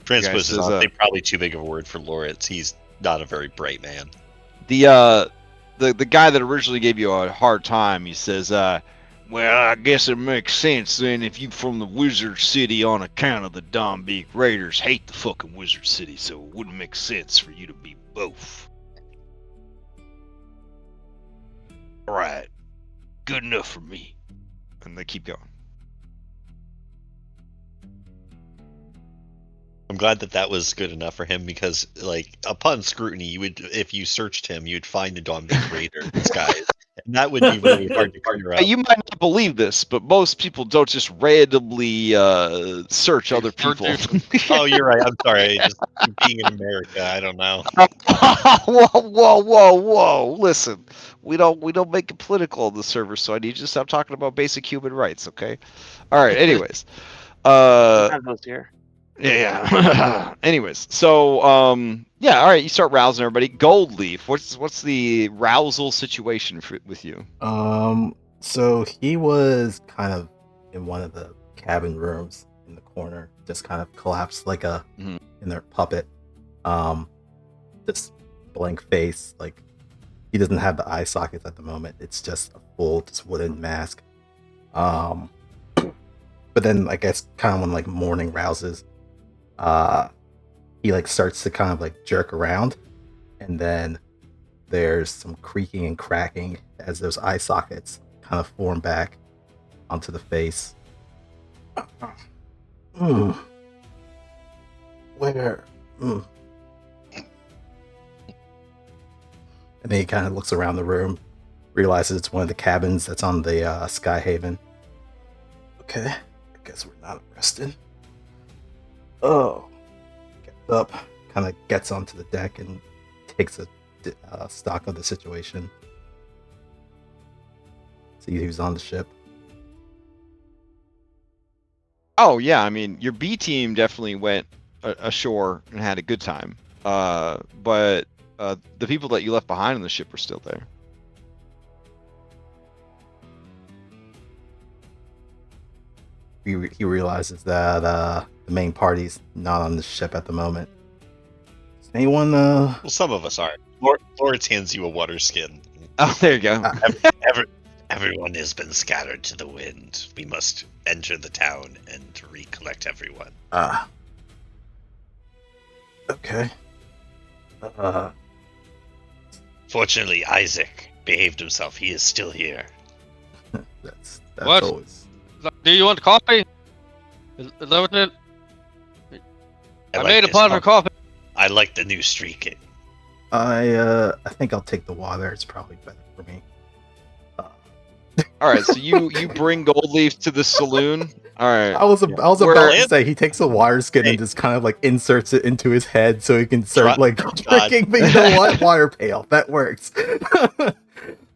Transpose is honestly probably too big of a word for Loritz. He's not a very bright man. The guy that originally gave you a hard time, he says, well, I guess it makes sense then if you from the Wizard City on account of the Dombeek Raiders hate the fucking Wizard City, so it wouldn't make sense for you to be both. Alright. Good enough for me. And they keep going. I'm glad that was good enough for him because, like, upon scrutiny, you would, if you searched him, you'd find a Dombeek Raider disguise, and that would be really hard to clear up. You might not believe this, but most people don't just randomly search other people. Oh, you're right. I'm sorry. Just being in America, I don't know. Whoa! Listen, we don't make it political on the server, so I need you to stop talking about basic human rights, okay? All right. Anyways, Have those here. Yeah. Anyways, so yeah, all right. You start rousing everybody. Gold Leaf, what's the rousal situation with you? So he was kind of in one of the cabin rooms in the corner, just kind of collapsed like a in their puppet. Just blank face, like he doesn't have the eye sockets at the moment. It's just a full, just wooden mask. But then I guess kind of when like morning rouses, he like starts to kind of like jerk around, and then there's some creaking and cracking as those eye sockets kind of form back onto the face. Where? And then he kind of looks around the room, realizes it's one of the cabins that's on the Skyhaven. Okay, I guess we're not arrested. Oh, gets up, kind of gets onto the deck and takes a stock of the situation. See who's on the ship. Oh yeah, I mean your B team definitely went ashore and had a good time, but the people that you left behind on the ship were still there. He realizes that the main party's not on the ship at the moment. Is anyone? Well, some of us are. Loritz hands you a water skin. Oh, there you go. Everyone has been scattered to the wind. We must enter the town and recollect everyone. Okay. Fortunately, Isaac behaved himself. He is still here. That's What? always. Do you want coffee? Is that what it? I like made a this pot for coffee. I like the new streaking. I think I'll take the water. It's probably better for me. All right, so you bring Gold Leaf to the saloon. All right. I was about to say he takes a water skin and just kind of like inserts it into his head so he can start like drinking. But you know what? Water pail. That works. By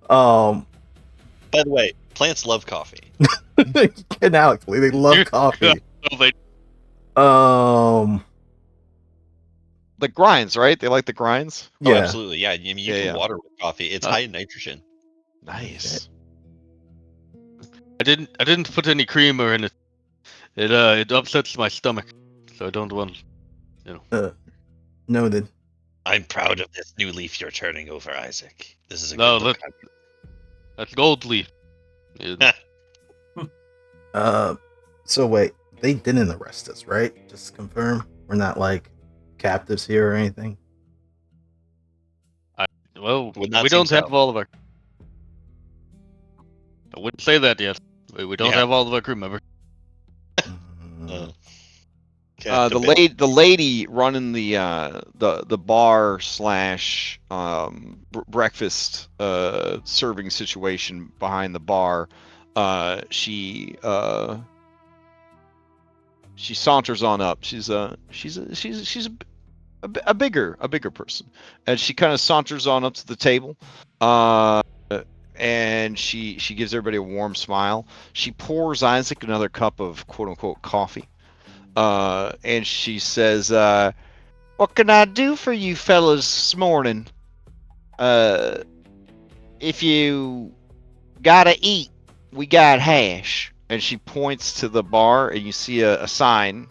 the way, plants love coffee. And Alex, they love coffee. The grinds, right? They like the grinds. Oh, Yeah. absolutely. Yeah, I mean, you can water with coffee. It's high in nitrogen. Nice. I didn't put any creamer in it. It upsets my stomach, so I don't want. Noted. I'm proud of this new leaf you're turning over, Isaac. This is a No, good book. that's Gold Leaf. It- So wait, they didn't arrest us, right? Just to confirm, we're not like captives here or anything. Well, Would not we seem don't have so. all of our. I wouldn't say that yet. We don't Yeah. have all of our crew members. The lady running the bar slash breakfast serving situation behind the bar, she saunters on up. She's a bigger person, and she kind of saunters on up to the table, and she gives everybody a warm smile. She pours Isaac another cup of quote unquote coffee. And she says, What can I do for you fellas this morning? If you gotta eat, we got hash. And she points to the bar, and you see a sign,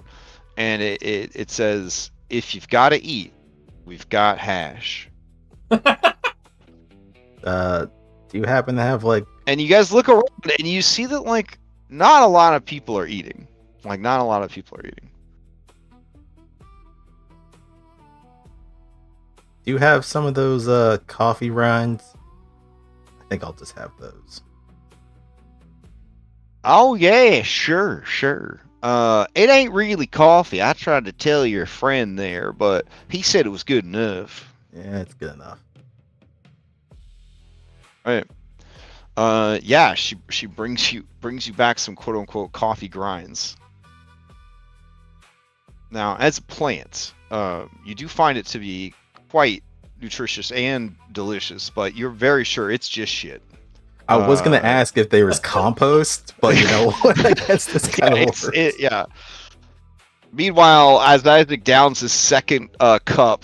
and it says, if you've gotta eat, we've got hash. Do you happen to have like? And you guys look around, and you see that, like, not a lot of people are eating. Like, not a lot of people are eating. Do you have some of those coffee rinds? I think I'll just have those. Oh yeah, sure. It ain't really coffee. I tried to tell your friend there, but he said it was good enough. Yeah, it's good enough. Right. Yeah, she brings you back some quote unquote coffee grinds. Now, as a plant, you do find it to be quite nutritious and delicious, but you're very sure it's just shit. I was gonna ask if there was compost, but you know what? I guess this kind of works. Yeah. Meanwhile, as Isaac downs his second cup,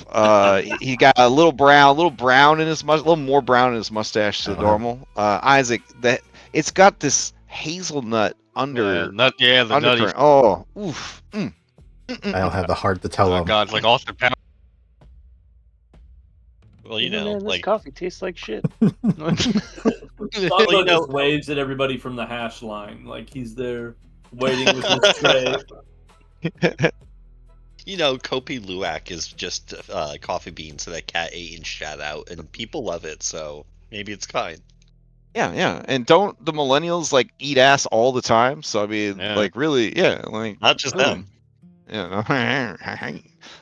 he got a little brown in his little more brown in his mustache than normal. Isaac, that it's got this hazelnut the undercurrent. nutty. Oh, oof. I don't have the heart to tell Oh him. god, like Austin Powers. Well, you Man, know, this like coffee tastes like shit. Songbo just waves at everybody from the hash line, like he's there waiting with his tray. you know, Kopi Luwak is just coffee beans that a cat ate and shat out, and people love it. So maybe it's fine. Yeah. And don't the millennials like eat ass all the time? So I mean, Yeah. like really, yeah, like Not just them. Yeah.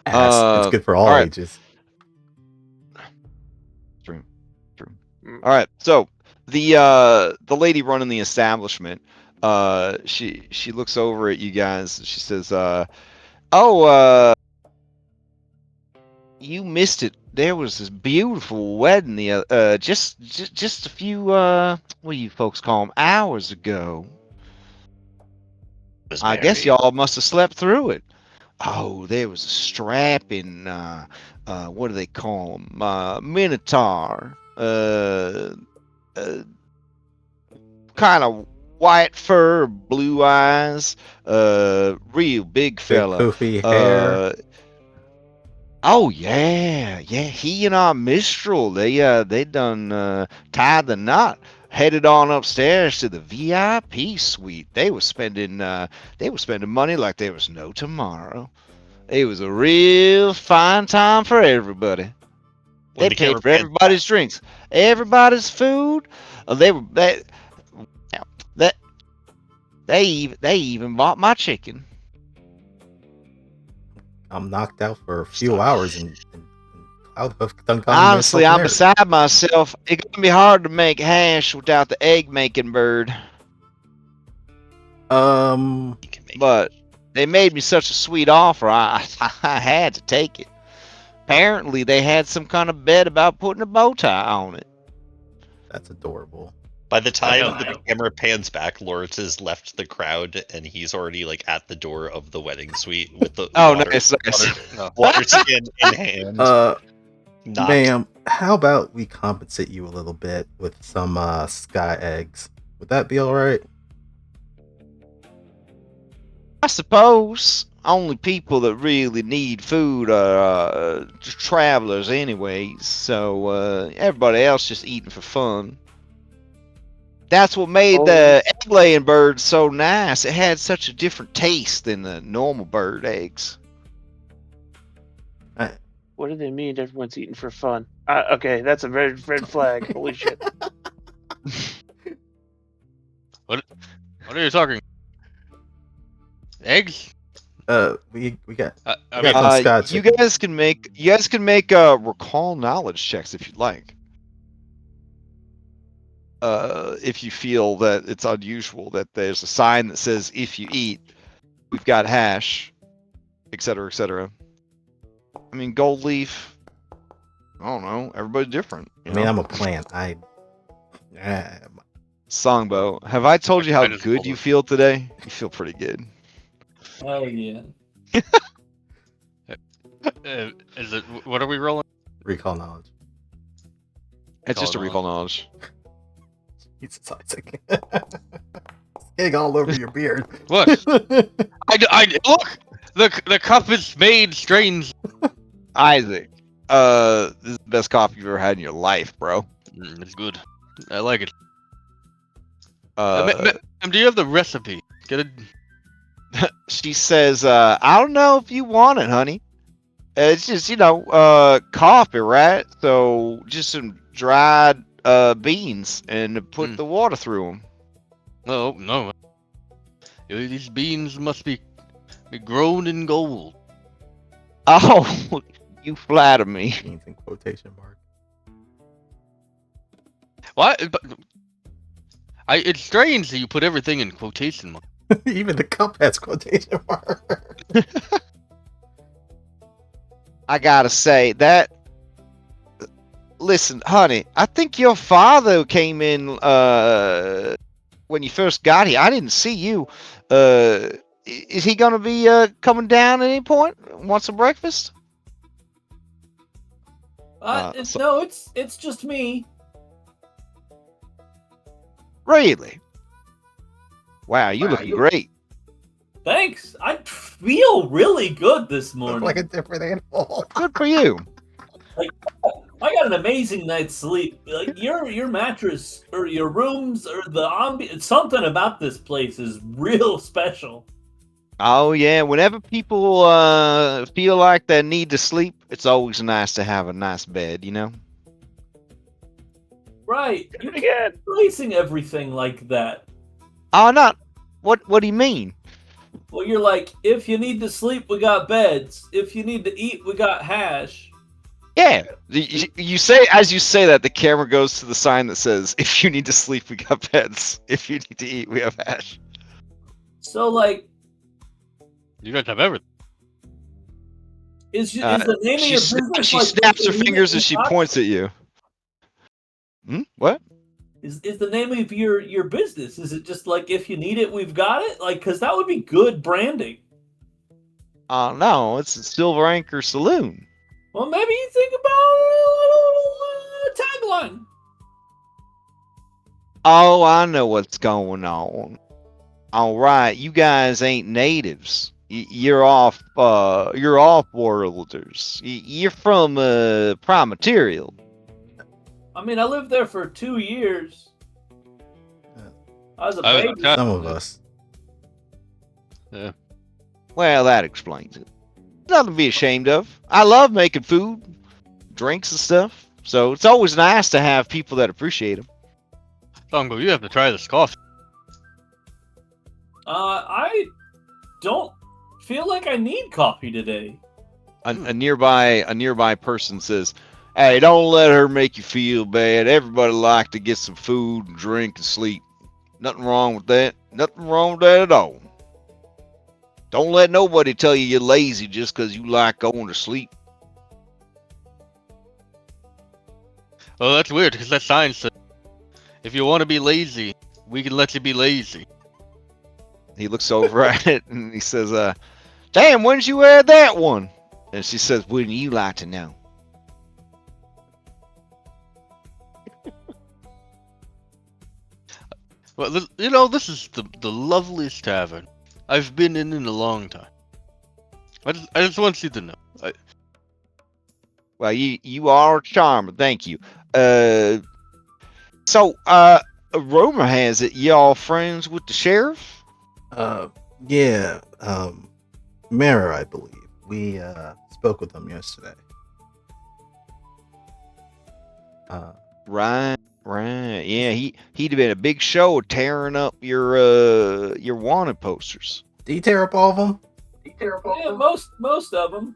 It's good for all ages. True. All right. So the lady running the establishment, she looks over at you guys. And she says, you missed it. There was this beautiful wedding just a few what do you folks call them, hours ago. Was I guess married. y'all must have slept through it. Oh, there was a strapping, what do they call them? Minotaur. Kind of white fur, blue eyes, real big fella. Big poofy hair. Oh yeah. He and our minstrel, they done tied the knot, headed on upstairs to the VIP suite. They were spending money like there was no tomorrow. It was a real fine time for everybody. When They the paid camera for pans everybody's drinks, everybody's food. They even bought my chicken. I'm knocked out for a few hours and I've done Honestly, I'm beside myself. It's gonna be hard to make hash without the egg-making bird. You can make But they made me such a sweet offer, I had to take it. Apparently, they had some kind of bet about putting a bow tie on it. That's adorable. By the time know. the camera pans back, Lawrence has left the crowd and he's already like at the door of the wedding suite with the Nice. water skin in hand. Not Ma'am, how about we compensate you a little bit with some sky eggs? Would that be all right? I suppose only people that really need food are travelers anyways, so everybody else just eating for fun. That's what made the egg-laying bird so nice. It had such a different taste than the normal bird eggs. What do they mean everyone's eating for fun? Okay, that's a red flag. Holy shit. What are you talking? Eggs? We got I we mean, got some sky you chicken. guys can make recall knowledge checks if you'd like. If you feel that it's unusual that there's a sign that says if you eat, we've got hash, etc., etc. I mean, gold leaf. I don't know. Everybody's different. I mean, I'm a plant. Songbo, have I told you how I just good pulled you it. feel today? You feel pretty good. Hell yeah. Is it? What are we rolling? Recall knowledge. It's just a Recall recall knowledge. Jesus, Isaac. Getting all over your beard. What? I look. The cup is made strange. Isaac, this is the best coffee you've ever had in your life, bro. It's good. I like it. Uh, Do you have the recipe? Get it. she says, I don't know if you want it, honey. It's just, coffee, right? So just some dried beans and put the water through them. Oh no. These beans must be grown in gold. Oh, you flatter me. Means in quotation mark. What? It's strange that you put everything in quotation marks. Even the cup has quotation mark. I gotta say that. Listen, honey, I think your father came in when you first got here. I didn't see you. Is he gonna be coming down at any point? Want some breakfast? No, it's just me. Really? Wow, you looking great. Thanks. I feel really good this Look morning. like a different animal. Good for you. I got an amazing night's sleep. Like your mattress or your rooms or the ambiance, something about this place is real special. Oh yeah, whenever people feel like they need to sleep, it's always nice to have a nice bed, you know? Right. You Again. keep placing everything like that. Oh, not. What do you mean? Well, you're like, if you need to sleep, we got beds. If you need to eat, we got hash. Yeah, you say, as you say that, the camera goes to the sign that says, "If you need to sleep, we got beds. If you need to eat, we have hash." So, like, You guys have everything. is the name of your business? She like, snaps her if you need fingers it, as we she got points at you. What? Is the name of your business? Is it just like if you need it, we've got it? Like, because that would be good branding. No, it's a Silver Anchor Saloon. Well, maybe you think about a little tagline. Oh, I know what's going on. All right, you guys ain't natives. You're off worlders. You're from Prime Material. I mean, I lived there for 2 years. I was a I was baby. cut. Some of us. Well, that explains it. Nothing to be ashamed of. I love making food, drinks and stuff. So it's always nice to have people that appreciate them. Songo, you have to try this coffee. I don't feel like I need coffee today. A nearby person says, "Hey, don't let her make you feel bad. Everybody like to get some food and drink and sleep. Nothing wrong with that. Nothing wrong with that at all. Don't let nobody tell you you're lazy just because you like going to sleep." Oh, that's weird because that sign said, "If you want to be lazy, we can let you be lazy." He looks over at it and he says, "Damn, when did you add that one?" And she says, "Wouldn't you like to know?" Well, this is the loveliest tavern I've been in a long time. I just want you to know. Well, you are a charmer. Thank you. So, rumor has it y'all friends with the sheriff? Yeah. Mara, I believe. We spoke with them yesterday. Right. Yeah, he'd have been a big show tearing up your wanted posters. Did you tear up all of them? Yeah, most of them.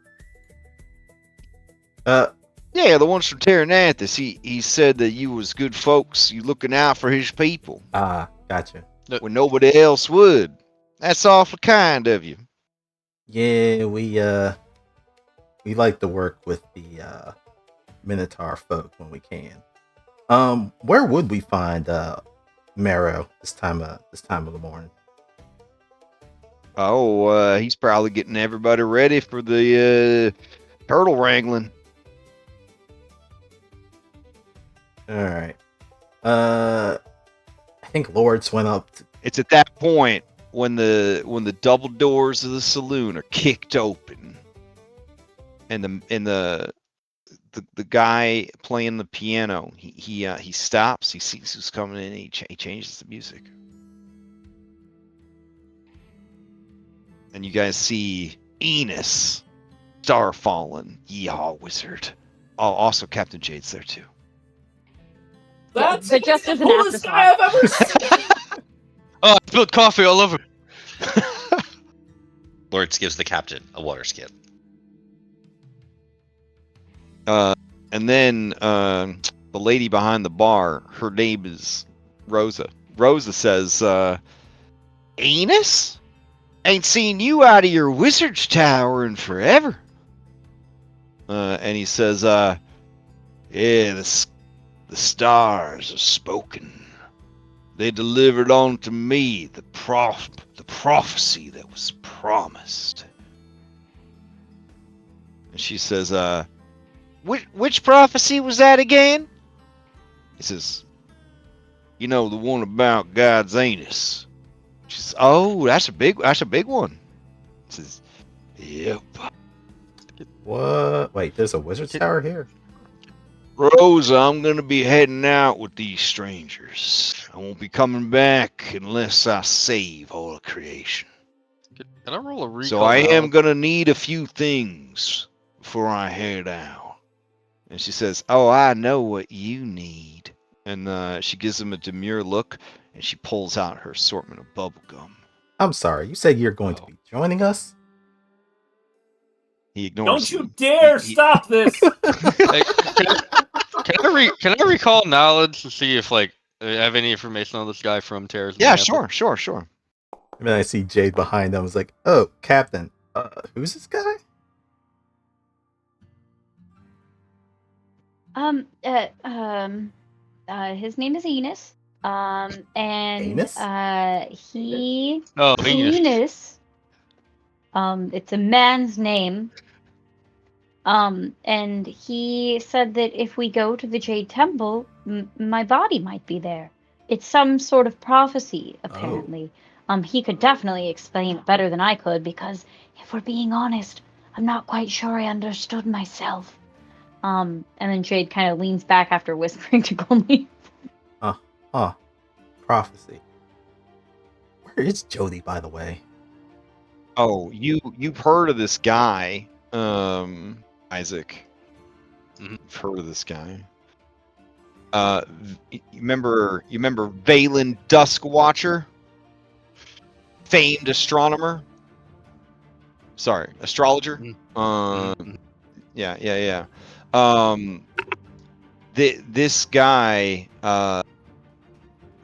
Yeah, the ones from Terranathus. He said that you was good folks. You looking out for his people Gotcha. when nobody else would. That's awful kind of you. Yeah, we like to work with the Minotaur folk when we can. Where would we find Marrow this time of the morning? Oh, he's probably getting everybody ready for the Turtle wrangling. All right. I think Lords went up. It's at that point when the double doors of the saloon are kicked open, and the guy playing the piano he stops. He sees who's coming in. And he changes the music, and you guys see Eunice, Starfallen, Yeehaw Wizard. Oh, also Captain Jade's there too. That's But just as the an coolest guy I've ever seen. Oh, I spilled coffee all over. Lords gives the captain a water skin. And then the lady behind the bar, her name is Rosa. Rosa says, Eunice? Ain't seen you out of your wizard's tower in forever. And he says, yeah, the stars have spoken. They delivered unto me the prophecy that was promised. And she says, which prophecy was that again? He says, the one about God's anus. She says, oh, that's a big one. He says, yep. What? Wait, there's a wizard's tower here. Rosa, I'm gonna be heading out with these strangers. I won't be coming back unless I save all of creation. Can I roll a recall? So I am now? gonna need a few things before I head out. And she says, oh, I know what you need. And she gives him a demure look, and she pulls out her assortment of bubble gum. I'm sorry, you said you're going to be joining us? He ignores Don't you them. dare He- stop this! Hey, can I recall knowledge to see if I have any information on this guy from Terra's Yeah, Map? sure. And then I see Jade behind them. I was like, oh, Captain. Who's this guy? His name is Eunice. And Eunice? he Oh, Eunice. Eunice. It's a man's name. And he said that if we go to the Jade Temple, my body might be there. It's some sort of prophecy, apparently. He could definitely explain it better than I could, because if we're being honest, I'm not quite sure I understood myself. And then Jade kind of leans back after whispering to Golmy. Prophecy. Where is Jody, by the way? Oh, you've heard of this guy, Isaac. Mhm. You've heard of this guy. You remember Valen Duskwatcher? Famed astronomer? Sorry, astrologer? Mhm. Yeah. This guy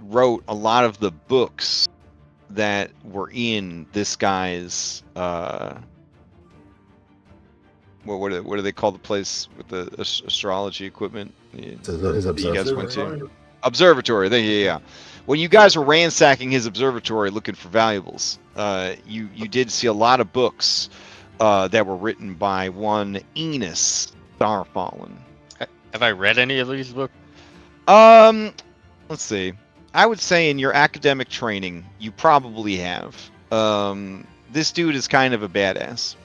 wrote a lot of the books that were in this guy's what do they call the place with the astrology equipment? His that you guys went to? Observatory. Observatory. Yeah. When you guys were ransacking his observatory looking for valuables, you did see a lot of books that were written by one Eunice Starfallen. Have I read any of these books? Let's see. I would say in your academic training, you probably have. This dude is kind of a badass.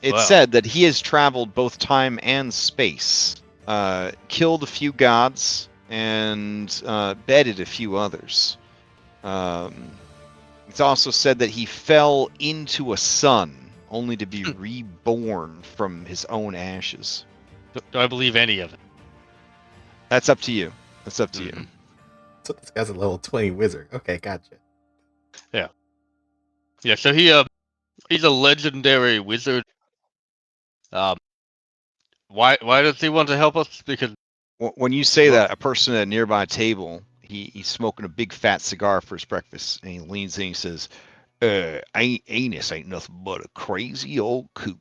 It's Wow. said that he has traveled both time and space, killed a few gods, and bedded a few others. It's also said that he fell into a sun, only to be reborn from his own ashes. Do I believe any of it? That's up to you. That's up to you. Mhm. So this guy's a level 20 wizard. Okay, gotcha. Yeah, so he's a legendary wizard. Why does he want to help us? Because When you say that, a person at a nearby table, he's smoking a big fat cigar for his breakfast, and he leans in and he says, Eunice ain't nothing but a crazy old coot.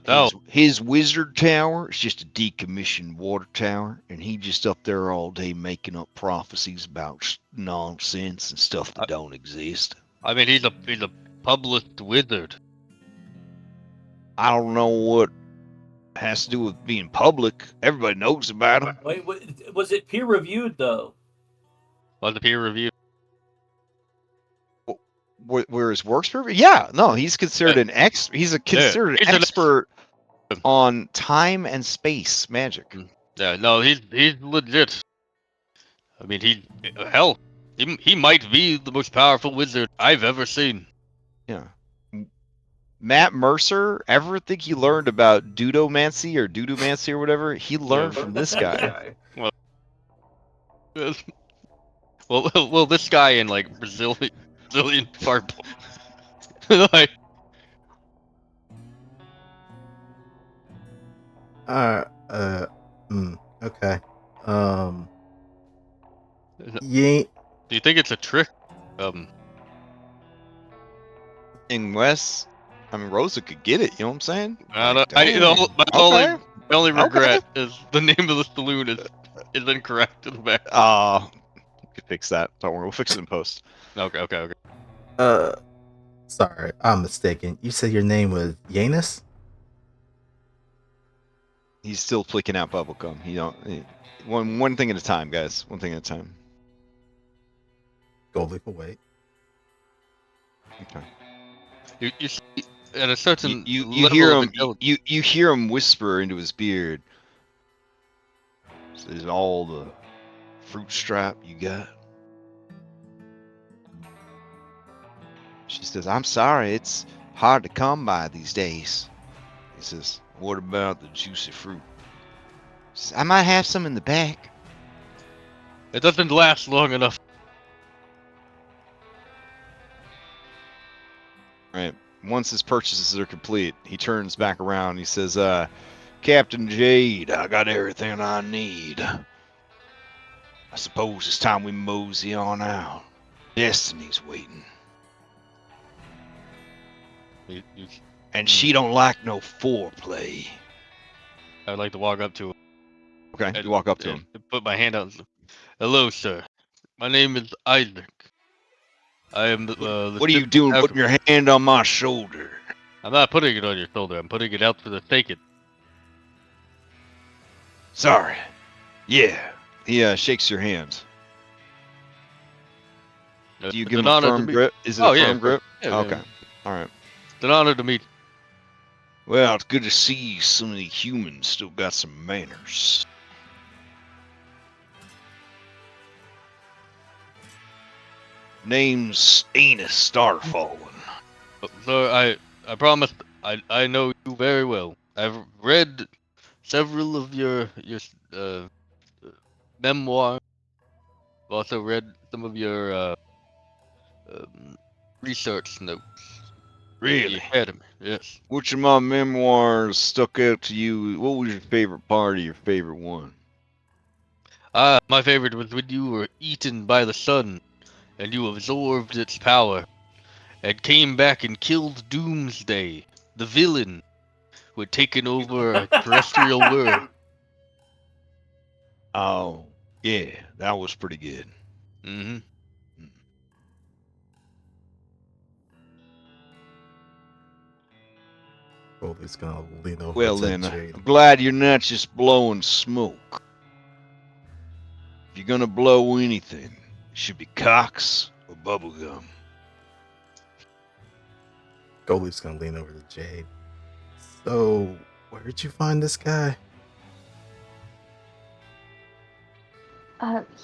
no, His wizard tower is just a decommissioned water tower, and he just up there all day making up prophecies about nonsense and stuff that don't exist. I mean, he's a published wizard. I don't know what has to do with being public. Everybody knows about him. Wait, was it peer reviewed though? Was the peer review? Where his works perfect? Yeah, no, he's considered an considered he's an expert on time and space magic. Yeah, no, he's legit. I mean, hell, he might be the most powerful wizard I've ever seen. Yeah. Matt Mercer, ever think he learned about dudomancy or dudomancy or whatever? He learned from this guy. Well, this guy in like Brazilian part. Like, Okay. Yeah. do you think it's a trick? In West, I mean, Rosa could get it. You know what I'm saying? My Okay. only regret is the name of the saloon is incorrect in the back. We could fix that. Don't worry, we'll fix it in post. Okay. Sorry, I'm mistaken. You said your name was Eunice? He's still flicking out bubblegum. One thing at a time, guys. One thing at a time. Gold leaf away. Okay. You see, at a certain You level hear of him. intelligence- You hear him whisper into his beard. Is all the fruit stripe you got? She says, "I'm sorry, it's hard to come by these days." He says, "What about the juicy fruit?" She says, "I might have some in the back." It doesn't last long enough. Right. Once his purchases are complete, he turns back around. He says, "Captain Jade, I got everything I need. I suppose it's time we mosey on out. Destiny's waiting. And she don't like no foreplay." I'd like to walk up to him. Okay, you walk up to him. And put my hand out. And say, "Hello, sir. My name is Isaac. I am the What are you doing putting your hand on my shoulder? I'm not putting it on your shoulder. I'm putting it out for the taking." Sorry. Yeah. He shakes your hand. Do you give him a firm grip? Is it a firm grip? Yeah, Okay. yeah. All right. It's an honor to meet. Well, it's good to see some of the humans still got some manners. Name's Eunice Starfallen. Sir, I promise I know you very well. I've read several of your memoirs. I've also read some of your research notes. Really? The academy, yes. Which of my memoirs stuck out to you? What was your favorite part of your favorite one? My favorite was when you were eaten by the sun, and you absorbed its power, and came back and killed Doomsday, the villain, who had taken over a terrestrial world. Oh, yeah, that was pretty good. Mm-hmm. Goldie's gonna lean over Well to then, Jade. I'm glad you're not just blowing smoke. If you're gonna blow anything, it should be cocks or bubblegum. Goldie's gonna lean over to Jade. So, where did you find this guy?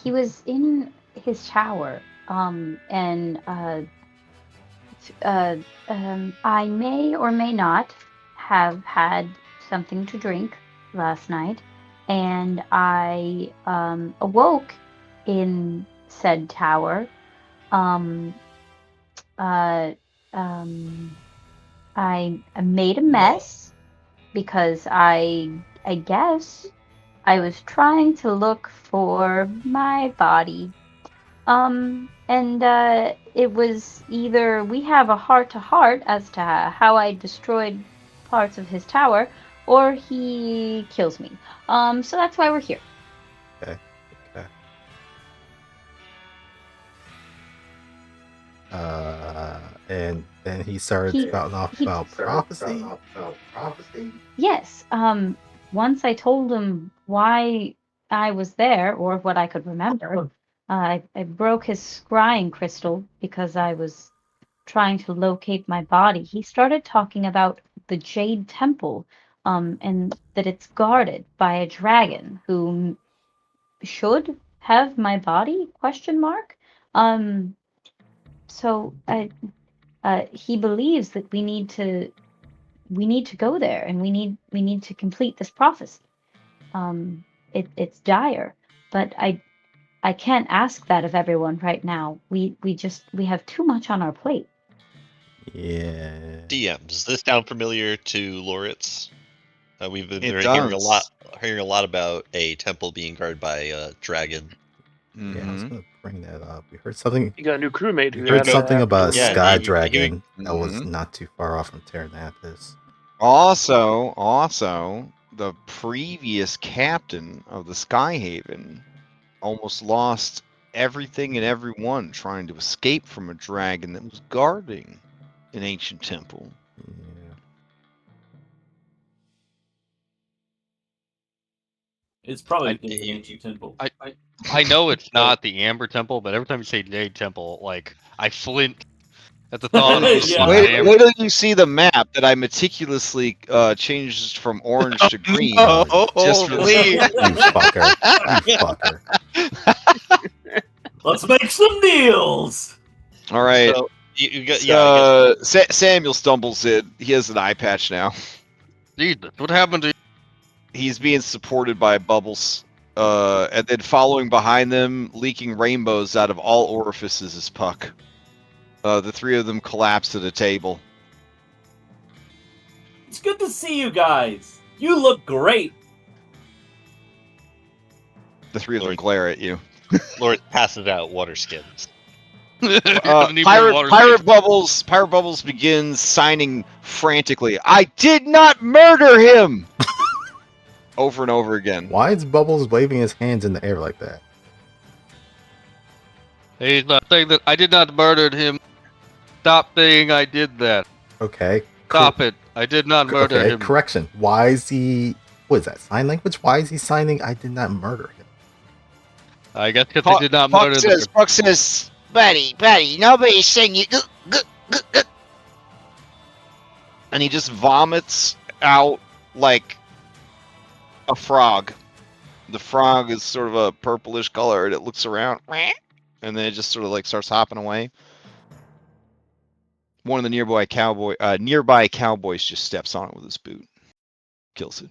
He was in his shower. I may or may not have had something to drink last night, and I awoke in said tower. I made a mess because I guess I was trying to look for my body. It was either we have a heart-to-heart as to how I destroyed parts of his tower, or he kills me. So that's why we're here. Okay. And then he started He- spouting off he- about prophecy. Yes. Once I told him why I was there, or what I could remember, I broke his scrying crystal because I was trying to locate my body. He started talking about the Jade Temple, and that it's guarded by a dragon who should have my body? Question mark. So he believes that we need to go there, and we need to complete this prophecy. It's dire, but I can't ask that of everyone right now. We have too much on our plate. Yeah. DM, does this sound familiar to Loritz? We've been It hearing does. a lot about a temple being guarded by a dragon. Yeah, I was Mhm. gonna bring that up. We heard something. You got a new crewmate who We heard had something about a Yeah, sky you- dragon that was Mhm. not too far off from Terranathus. Also, the previous captain of the Skyhaven almost lost everything and everyone trying to escape from a dragon that was guarding an ancient temple. Yeah. It's probably I- because of the ancient temple. I know it's not the Amber Temple, but every time you say Jade Temple, like I flint at the thought of Yeah. Wait, Amber. wait till you see the map that I meticulously changed from orange to green. Just for please. You fucker. You fucker. Let's make some deals. All right. So you got I guess Samuel stumbles in. He has an eye patch now. Jesus, what happened to you? He's being supported by Bubbles. And then following behind them, leaking rainbows out of all orifices, is Puck. The three of them collapse at a table. It's good to see you guys. You look great. The three of them Lord. glare at you. Loritz passes out water skins. Pirate Bubbles begins signing frantically. I did not murder him. Over and over again. Why is Bubbles waving his hands in the air like that? He's not saying that I did not murder him. Stop saying I did that. Okay. Stop it. I did not murder Okay, him. correction. Why is he... What is that, sign language? Why is he signing I did not murder him? I guess because I did not murder the... Puck says, buddy, nobody's saying you. And he just vomits out like a frog. The frog is sort of a purplish color, and it looks around, and then it just sort of like starts hopping away. One of the nearby cowboys just steps on it with his boot, kills it.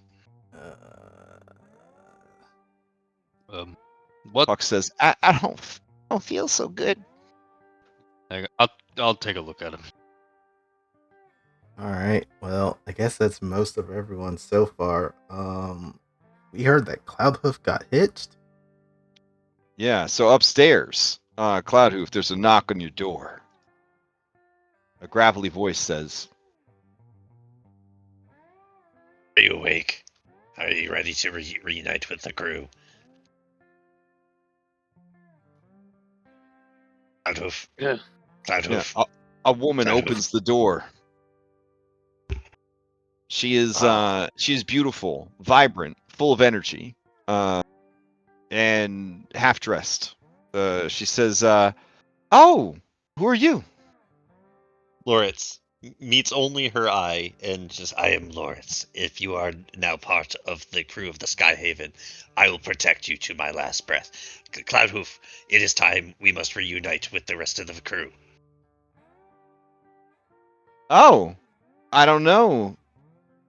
What? Puck says, I don't feel so good. I'll take a look at him. Alright, well, I guess that's most of everyone so far. We heard that Cloudhoof got hitched. Yeah, so upstairs, Cloudhoof, there's a knock on your door. A gravelly voice says, Are you awake? Are you ready to reunite with the crew? Cloudhoof. Yeah. Cloudhoof. yeah, a woman Cloudhoof. opens the door. She is beautiful, vibrant, full of energy, and half dressed. She says, "Oh, who are you?" Loritz meets only her eye and just, I am Loritz. If you are now part of the crew of the Skyhaven, I will protect you to my last breath. Cloudhoof, it is time we must reunite with the rest of the crew. Oh, I don't know,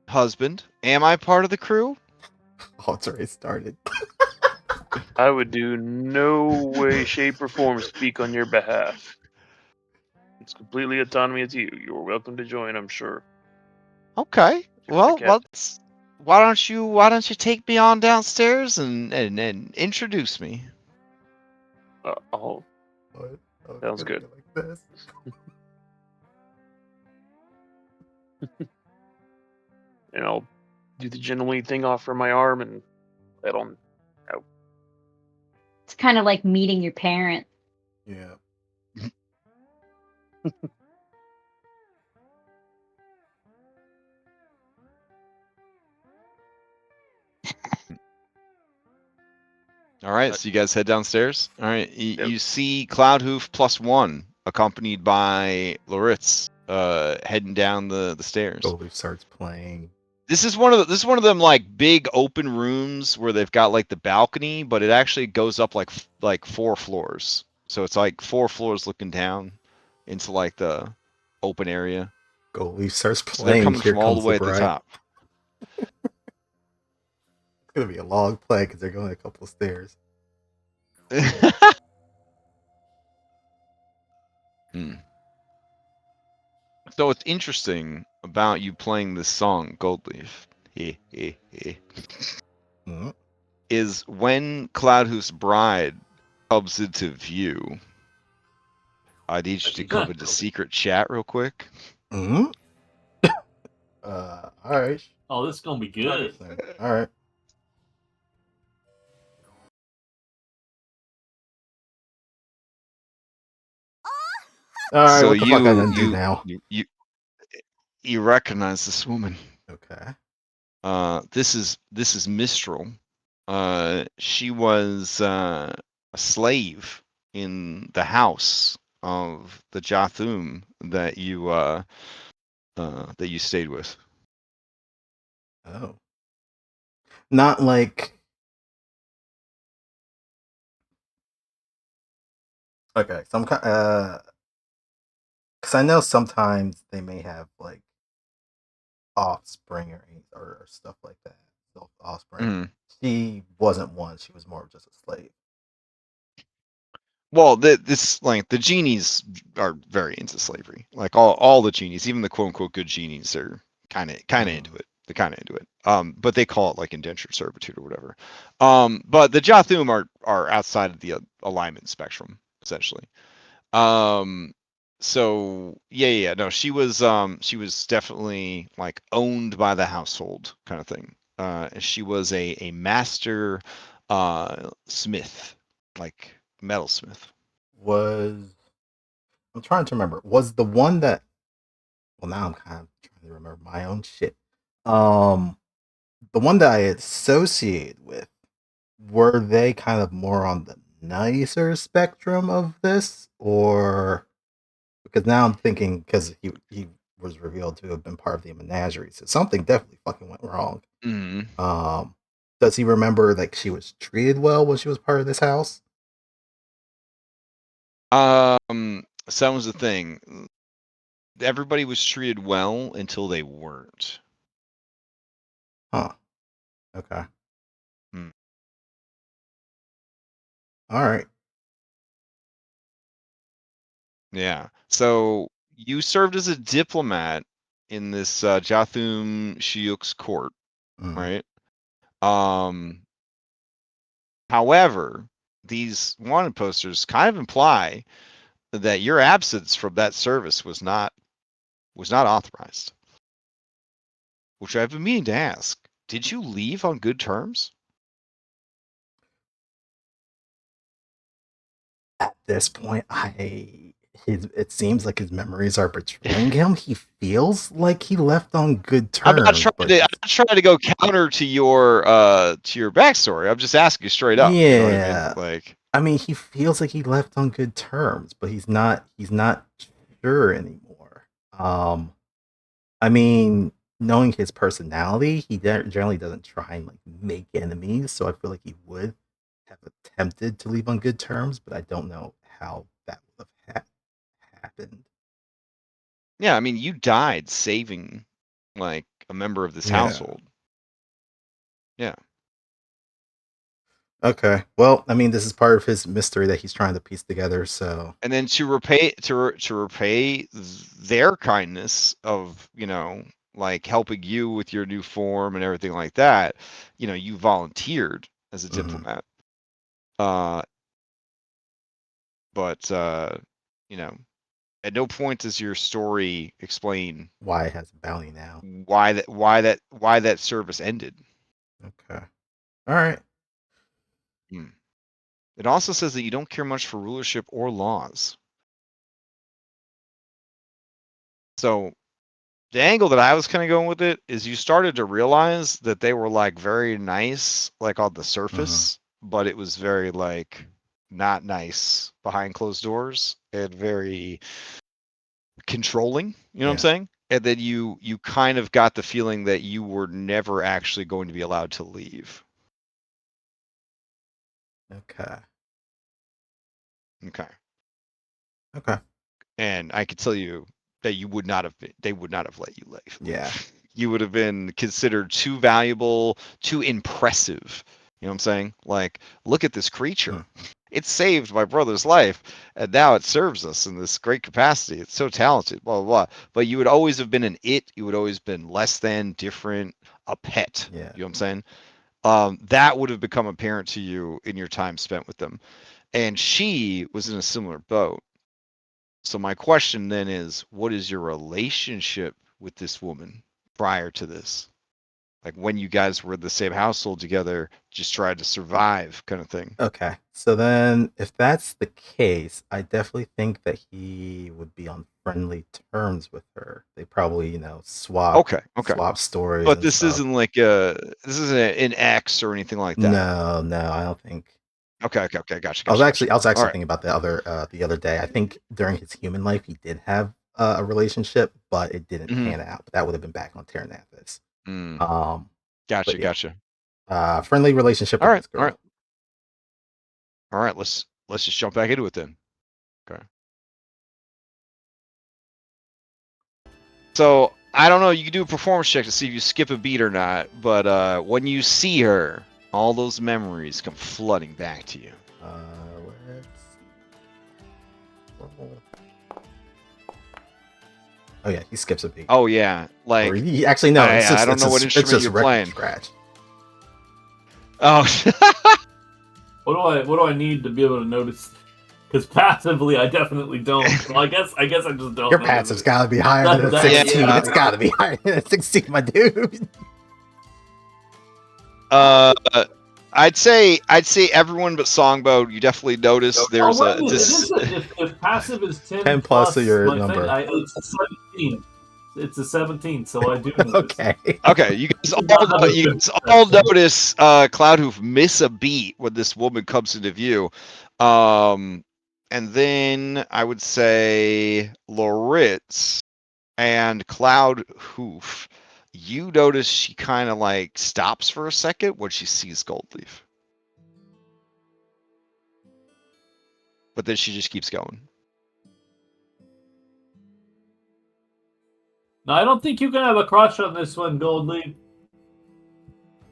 husband. Am I part of the crew? Oh, it's already started. I would do no way, shape, or form speak on your behalf. It's completely autonomy to you. You're welcome to join, I'm sure. Okay. Well, Captain. why don't you take me on downstairs and introduce me? Oh, What? Oh, Sounds it's good. gonna be like this. and I'll do the gentlemanly thing off from my arm and head on out. It's kind of like meeting your parent. Yeah. All right, so you guys head downstairs. All right, Yep. you see Cloudhoof +1, accompanied by Loritz, heading down the stairs. Goldie starts playing. This is one of them like big open rooms where they've got like the balcony, but it actually goes up like 4 floors. So it's like 4 floors looking down into like the open area. Goldie starts So they're playing. coming Here from all comes the way the at the bride. top. It's gonna be a long play because they're going a couple of stairs. Hmm. So what's interesting about you playing this song, Goldleaf, Mhm. is when Cloudhoof's bride comes into view. I need you to come into secret chat real quick. Mhm. All right. Oh, this is gonna be good. All right. All right. So What the fuck I gonna do now? you recognize this woman. Okay. This is Mistral. She was a slave in the house of the Jathum that you stayed with. Oh. Not like. Okay. Some kind. Because I know sometimes they may have like offspring or stuff like that. Offspring. Mhm. She wasn't one. She was more of just a slave. Well, this like the genies are very into slavery. Like all the genies, even the quote unquote good genies, are kind of into it. They're kind of into it. But they call it like indentured servitude or whatever. But the Jathum are outside of the alignment spectrum essentially. So yeah. No, she was definitely like owned by the household kind of thing. She was a master smith, like metalsmith. I'm trying to remember. Was the one that? Well, now I'm kind of trying to remember my own shit. The one that I associated with, were they kind of more on the nicer spectrum of this, or because now I'm thinking because he was revealed to have been part of the menagerie, so something definitely fucking went wrong. Mm-hmm. Does he remember like she was treated well when she was part of this house? So that was the thing. Everybody was treated well until they weren't. Huh. Okay. Hmm. All right. Yeah. So you served as a diplomat in this Jathum Shiuk's court, Mm. right? However, these wanted posters kind of imply that your absence from that service was not authorized. Which I've been meaning to ask. Did you leave on good terms? At this point, it seems like his memories are betraying him. He feels like he left on good I'm not terms, trying to go counter to your backstory. I'm just asking you straight up. You know what I mean? yeah. Like, I mean, he feels like he left on good terms, but he's not sure anymore. I mean, knowing his personality, he generally doesn't try and like make enemies, so I feel like he would have attempted to leave on good terms, but I don't know how that would have happened. yeah, I mean, you died saving like a member of this Yeah. household. Yeah. Okay. Well, I mean, this is part of his mystery that he's trying to piece together. So, And then to repay their kindness of, like helping you with your new form and everything like that, you volunteered as a diplomat. But at no point does your story explain why it has a bounty now? why that service ended. Okay. All right. It also says that you don't care much for rulership or laws. So the angle that I was kind of going with it is you started to realize that they were like very nice, like on the surface, but it was very like not nice behind closed doors and very controlling. You know what I'm Yeah. saying? And then you kind of got the feeling that you were never actually going to be allowed to leave. Okay. Okay. Okay. And I could tell you that you would not have been, they would not have let you leave. Yeah. You would have been considered too valuable, too impressive. You know what I'm saying? Like, look at this creature. It saved my brother's life, and now it serves us in this great capacity. It's so talented, blah, blah, blah. But you would always have been an it. You would always been less than, different, a pet. Yeah. You know what I'm saying? That would have become apparent to you in your time spent with them. And she was in a similar boat. So my question then is, what is your relationship with this woman prior to this? Like when you guys were in the same household together, just tried to survive kind of thing. Okay. So then, if that's the case, I definitely think that he would be on friendly terms with her. They probably, swap stories. But and this stuff. isn't like this isn't an X or anything like that. No, I don't think. Okay, gotcha. I was actually All right. thinking about the other day. I think during his human life, he did have a relationship, but it didn't pan out. But that would have been back on Terranathus. Gotcha. Friendly relationship with this girl. All right. Let's just jump back into it then. Okay. So I don't know. You can do a performance check to see if you skip a beat or not. But when you see her, all those memories come flooding back to you. Let's see. Oh yeah, he skips a beat. Oh yeah, like he actually no. I don't know what instrument you're playing. Scratch. Oh. What do I need to be able to notice? Because passively, I definitely don't. Well, I guess I just don't. Your passive's got to be higher than a 16. Yeah. It's got to be higher than a 16, my dude. I'd say everyone but Songbow. You definitely notice there's if passive is 10 plus of your number. It's a 17. It's a 17, so I do notice. Okay, you guys all notice Cloudhoof miss a beat when this woman comes into view. And then I would say Loritz and Cloudhoof. You notice she kind of like stops for a second when she sees Goldleaf. But then she just keeps going. No, I don't think you can have a crush on this one, Goldleaf.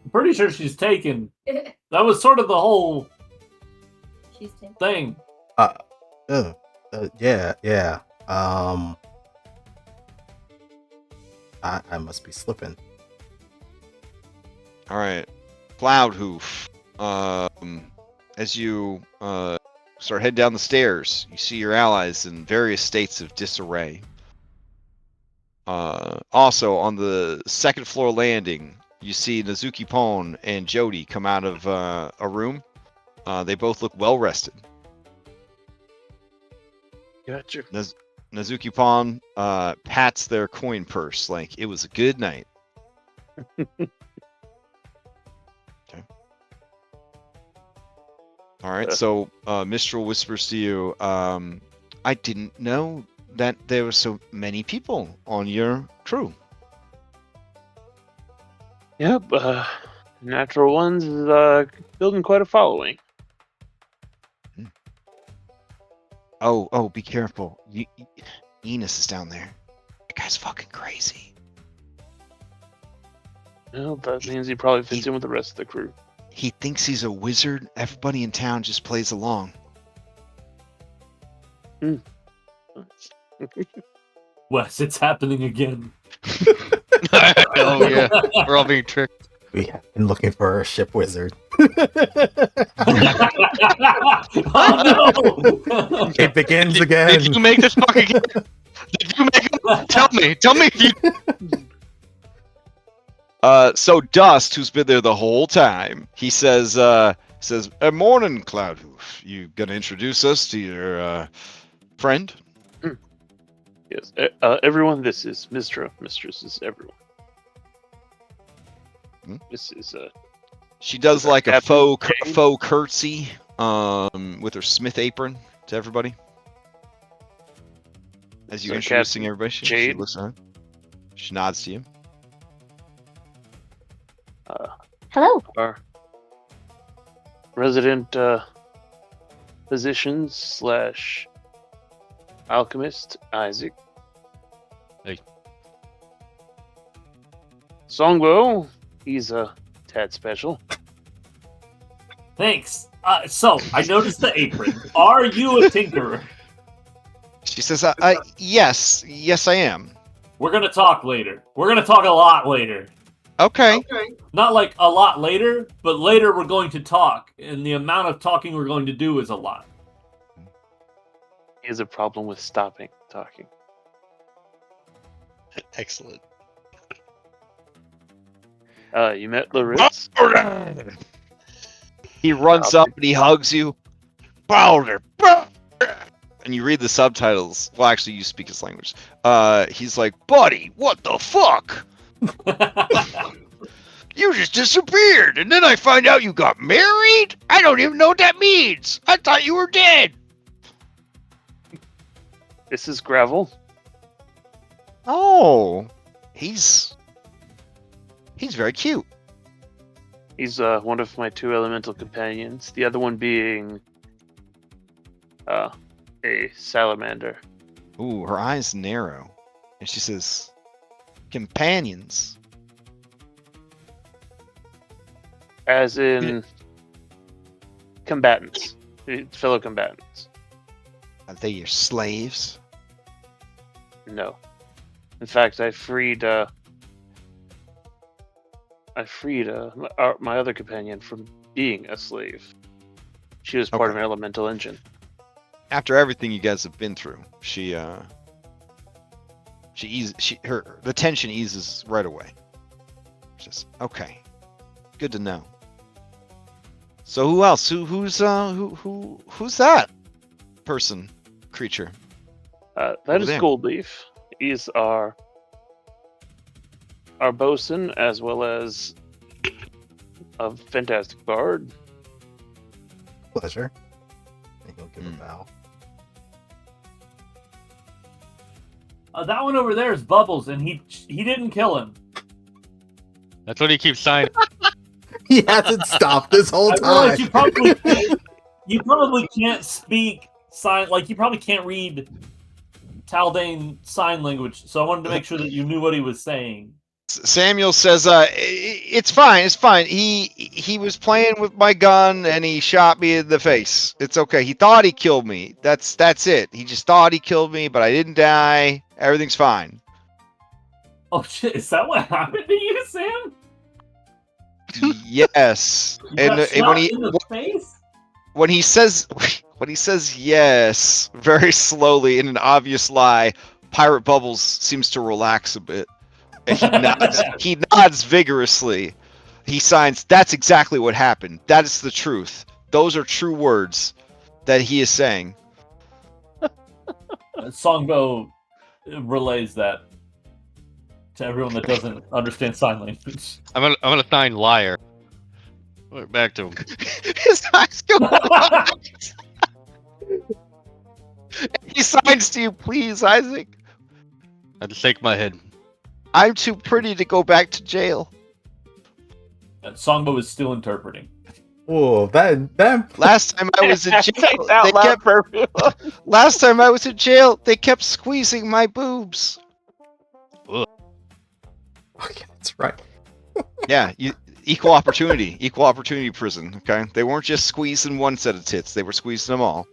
I'm pretty sure she's taken. That was sort of the whole thing. Yeah. I must be slipping. All right, Cloudhoof. As you start heading down the stairs, you see your allies in various states of disarray. Also, on the second floor landing, you see Nazuki Pon and Jody come out of a room. They both look well rested. Gotcha. Nazuki Pon pats their coin purse like it was a good night. Okay. All right, so Mistral whispers to you, I didn't know that there were so many people on your crew. Yep, Natural Ones is building quite a following. Oh, be careful. Eunice is down there. That guy's fucking crazy. Well, that means he probably fits in with the rest of the crew. He thinks he's a wizard. Everybody in town just plays along. Wes, it's happening again. Oh yeah, we're all being tricked. We have been looking for a ship wizard. Oh no! It begins again. Did you make this fucking game? Did you make it? Tell me if you... So Dust, who's been there the whole time, he says, morning, Cloudhoof. You gonna introduce us to your friend? Yes, everyone, this is Mistra. Mistress is everyone. This is She does With her like a captain's faux shade? faux curtsy with her Smith apron to everybody. As you So introducing Captain everybody, she Jade? looks at her. She nods to you. Hello. Our resident physician / alchemist, Isaac. Hey. Songbo, he's a tad special. Thanks. So, I noticed the apron. Are you a tinkerer? She says, yes, I am. We're gonna talk later. We're gonna talk a lot later. Okay. Not like a lot later, but later we're going to talk, and the amount of talking we're going to do is a lot. He has a problem with stopping talking. Excellent. You met Loritz? He runs up and he hugs you. Boulder, and you read the subtitles. Well, actually, you speak his language. He's like, buddy, what the fuck? You just disappeared, and then I find out you got married? I don't even know what that means. I thought you were dead. This is Gravel. Oh, he's very cute. He's one of my 2 elemental companions. The other one being a salamander. Ooh, her eyes narrow, and she says, companions. As in combatants. Fellow combatants. Are they your slaves? No. In fact, I freed my other companion from being a slave. She was part of Okay. an elemental engine. After everything you guys have been through, the tension eases right away. Just okay, good to know. So who else? Who's that person, creature? That Over is there. Goldleaf. He's our bosun, as well as a fantastic bard. Pleasure. And he'll give a Mm. bow. That one over there is Bubbles, and he didn't kill him. That's what he keeps signing. He hasn't stopped this whole I time. realize you probably can't speak sign, like you probably can't read Taldane sign language. So I wanted to make sure that you knew what he was saying. Samuel says, "It's fine. It's fine. He was playing with my gun and he shot me in the face. It's okay. He thought he killed me. That's it. He just thought he killed me, but I didn't die. Everything's fine." Oh shit! Is that what happened to you, Sam? Yes. You And got shot when in the face? when he says yes very slowly in an obvious lie, Pirate Bubbles seems to relax a bit. And he nods vigorously. He signs, "That's exactly what happened. That is the truth. Those are true words that he is saying." Songbo relays that to everyone that doesn't understand sign language. I'm gonna sign liar. Right, back to him. His eyes go wide. He signs to you, "Please, Isaac. I just shake my head. I'm too pretty to go back to jail." Songbo is still interpreting. Whoa, that Last time I was in jail, Say out they loud kept, for everyone. last time I was in jail, they kept squeezing my boobs. okay, that's right. Yeah, equal opportunity prison. Okay, they weren't just squeezing one set of tits; they were squeezing them all.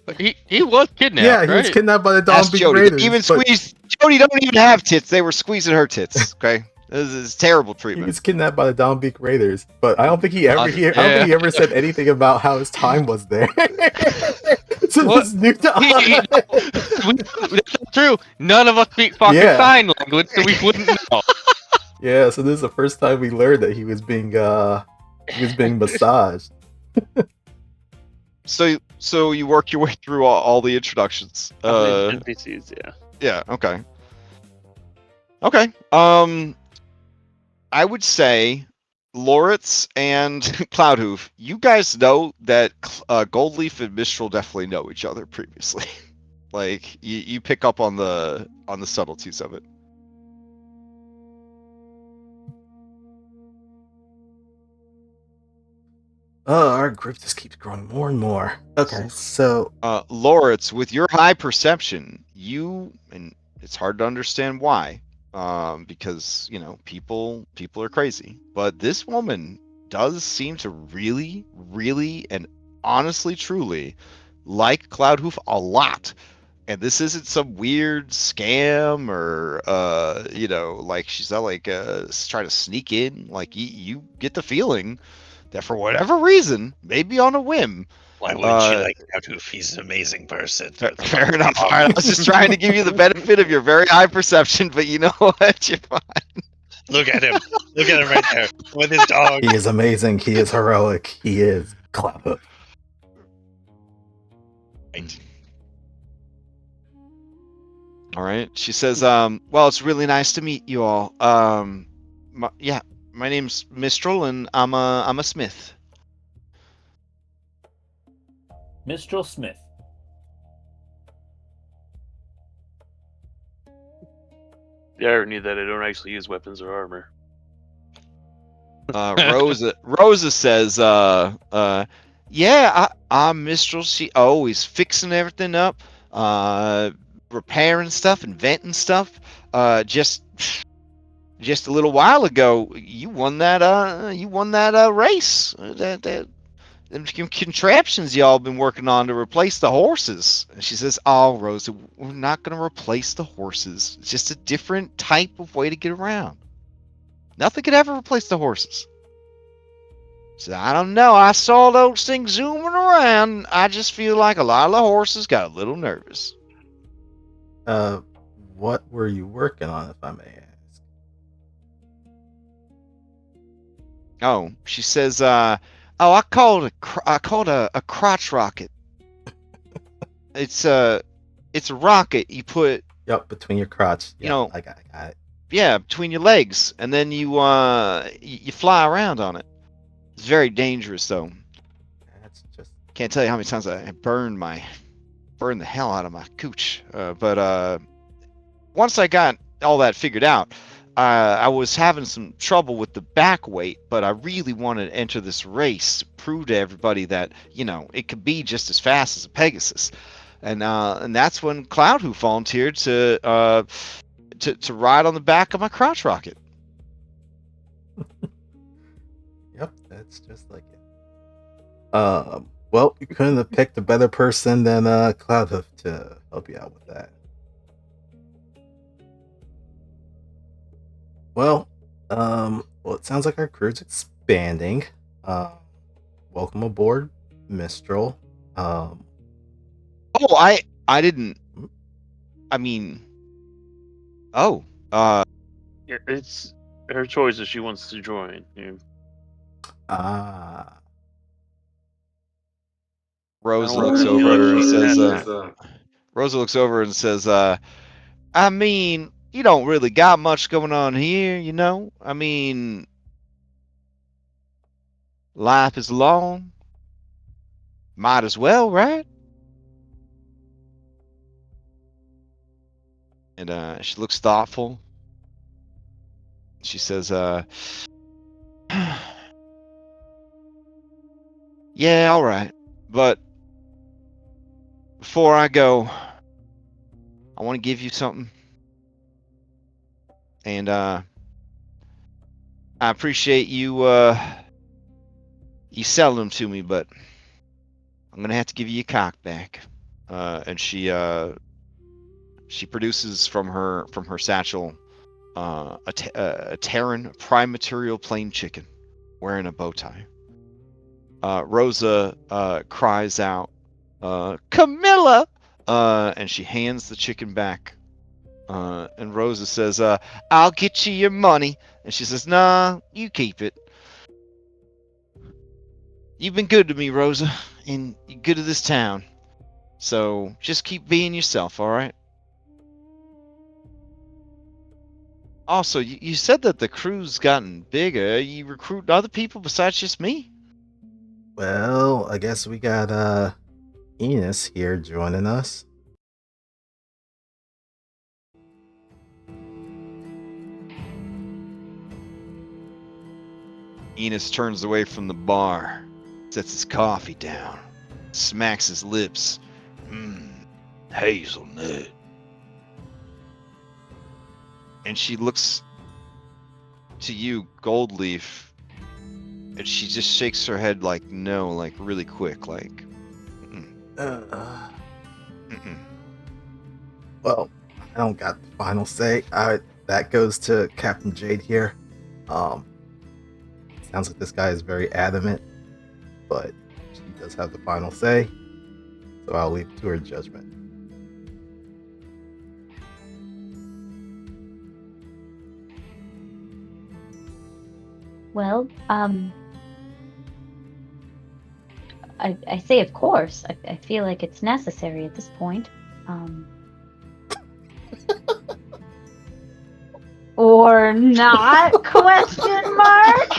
But he was kidnapped, Yeah, he right? was kidnapped by the Ask Dombey Jody. Raiders. Even but squeezed. Jody don't even have tits; they were squeezing her tits. Okay, this is terrible he treatment. was kidnapped by the Downbeak Raiders, but I don't think he ever I don't think he ever said anything about how his time was there. So What? this new That's not true. None of us speak fucking Yeah. sign language, so we wouldn't know. Yeah, so this is the first time we learned that he was being massaged. So you work your way through all the introductions. NPCs, yeah. Yeah. Okay. I would say Loritz and Cloudhoof, you guys know that Goldleaf and Mistral definitely know each other previously. Like you pick up on the subtleties of it. Our group just keeps growing more and more. Okay, so Loritz, with your high perception, and it's hard to understand why, because people are crazy, but this woman does seem to really, really, and honestly, truly like Cloudhoof a lot. And this isn't some weird scam or like she's not like trying to sneak in. Like you get the feeling that for whatever reason, maybe on a whim. Why wouldn't she like Cloudhoof? He's an amazing person. Fair enough. All right, I was just trying to give you the benefit of your very high perception, but you know what? You're fine. Look at him. Look at him right there with his dog. he is amazing. He is heroic. He is Cloudhoof. Right. All right. She says, well, it's really nice to meet you all. My name's Mistral, and I'm a smith. Mistral Smith. The irony that I don't actually use weapons or armor. Rosa says, yeah, I'm Mistral. She always fixing everything up, repairing stuff, inventing stuff. Just a little while ago, you won that race. Them contraptions y'all been working on to replace the horses. And she says, oh, Rosa, we're not going to replace the horses. It's just a different type of way to get around. Nothing could ever replace the horses. So I don't know. I saw those things zooming around. I just feel like a lot of the horses got a little nervous. What were you working on, if I may ask? Oh, she says, I called a crotch rocket. It's a rocket you put. Yep, between your crotch. Yep, I got it. Yeah, between your legs, and then you fly around on it. It's very dangerous, though. That's just. Can't tell you how many times I burned the hell out of my cooch. But once I got all that figured out, I was having some trouble with the back weight, but I really wanted to enter this race to prove to everybody that it could be just as fast as a Pegasus, and that's when Cloudhoof volunteered to ride on the back of my crotch rocket. Yep, that's just like it. Well, you couldn't have picked a better person than Cloudhoof to help you out with that. Well, it sounds like our crew's expanding. Welcome aboard, Mistral. Oh, I didn't. I mean, Yeah, it's her choice if she wants to join. Rosa don't looks really over feel and like says, Rosa looks over and says, I mean, you don't really got much going on here, I mean, life is long. Might as well, right? And she looks thoughtful. She says, yeah, all right. But before I go, I want to give you something. And I appreciate you selling them to me, but I'm gonna have to give you a cock back. And she produces from her satchel a Terran prime material plain chicken wearing a bow tie. Rosa cries out, Camilla! And she hands the chicken back. And Rosa says, I'll get you your money. And she says, nah, you keep it. You've been good to me, Rosa, and you're good to this town. So just keep being yourself, all right? Also, you said that the crew's gotten bigger. You recruit other people besides just me? Well, I guess we got Eunice here joining us. Eunice turns away from the bar, sets his coffee down, smacks his lips. Hazelnut. And she looks to you, Goldleaf, and she just shakes her head like no, like really quick, like. Well, I don't got the final say. That goes to Captain Jade here. Sounds like this guy is very adamant, but she does have the final say, so I'll leave it to her judgment. Well, I say of course. I feel like it's necessary at this point. Or not? Question mark.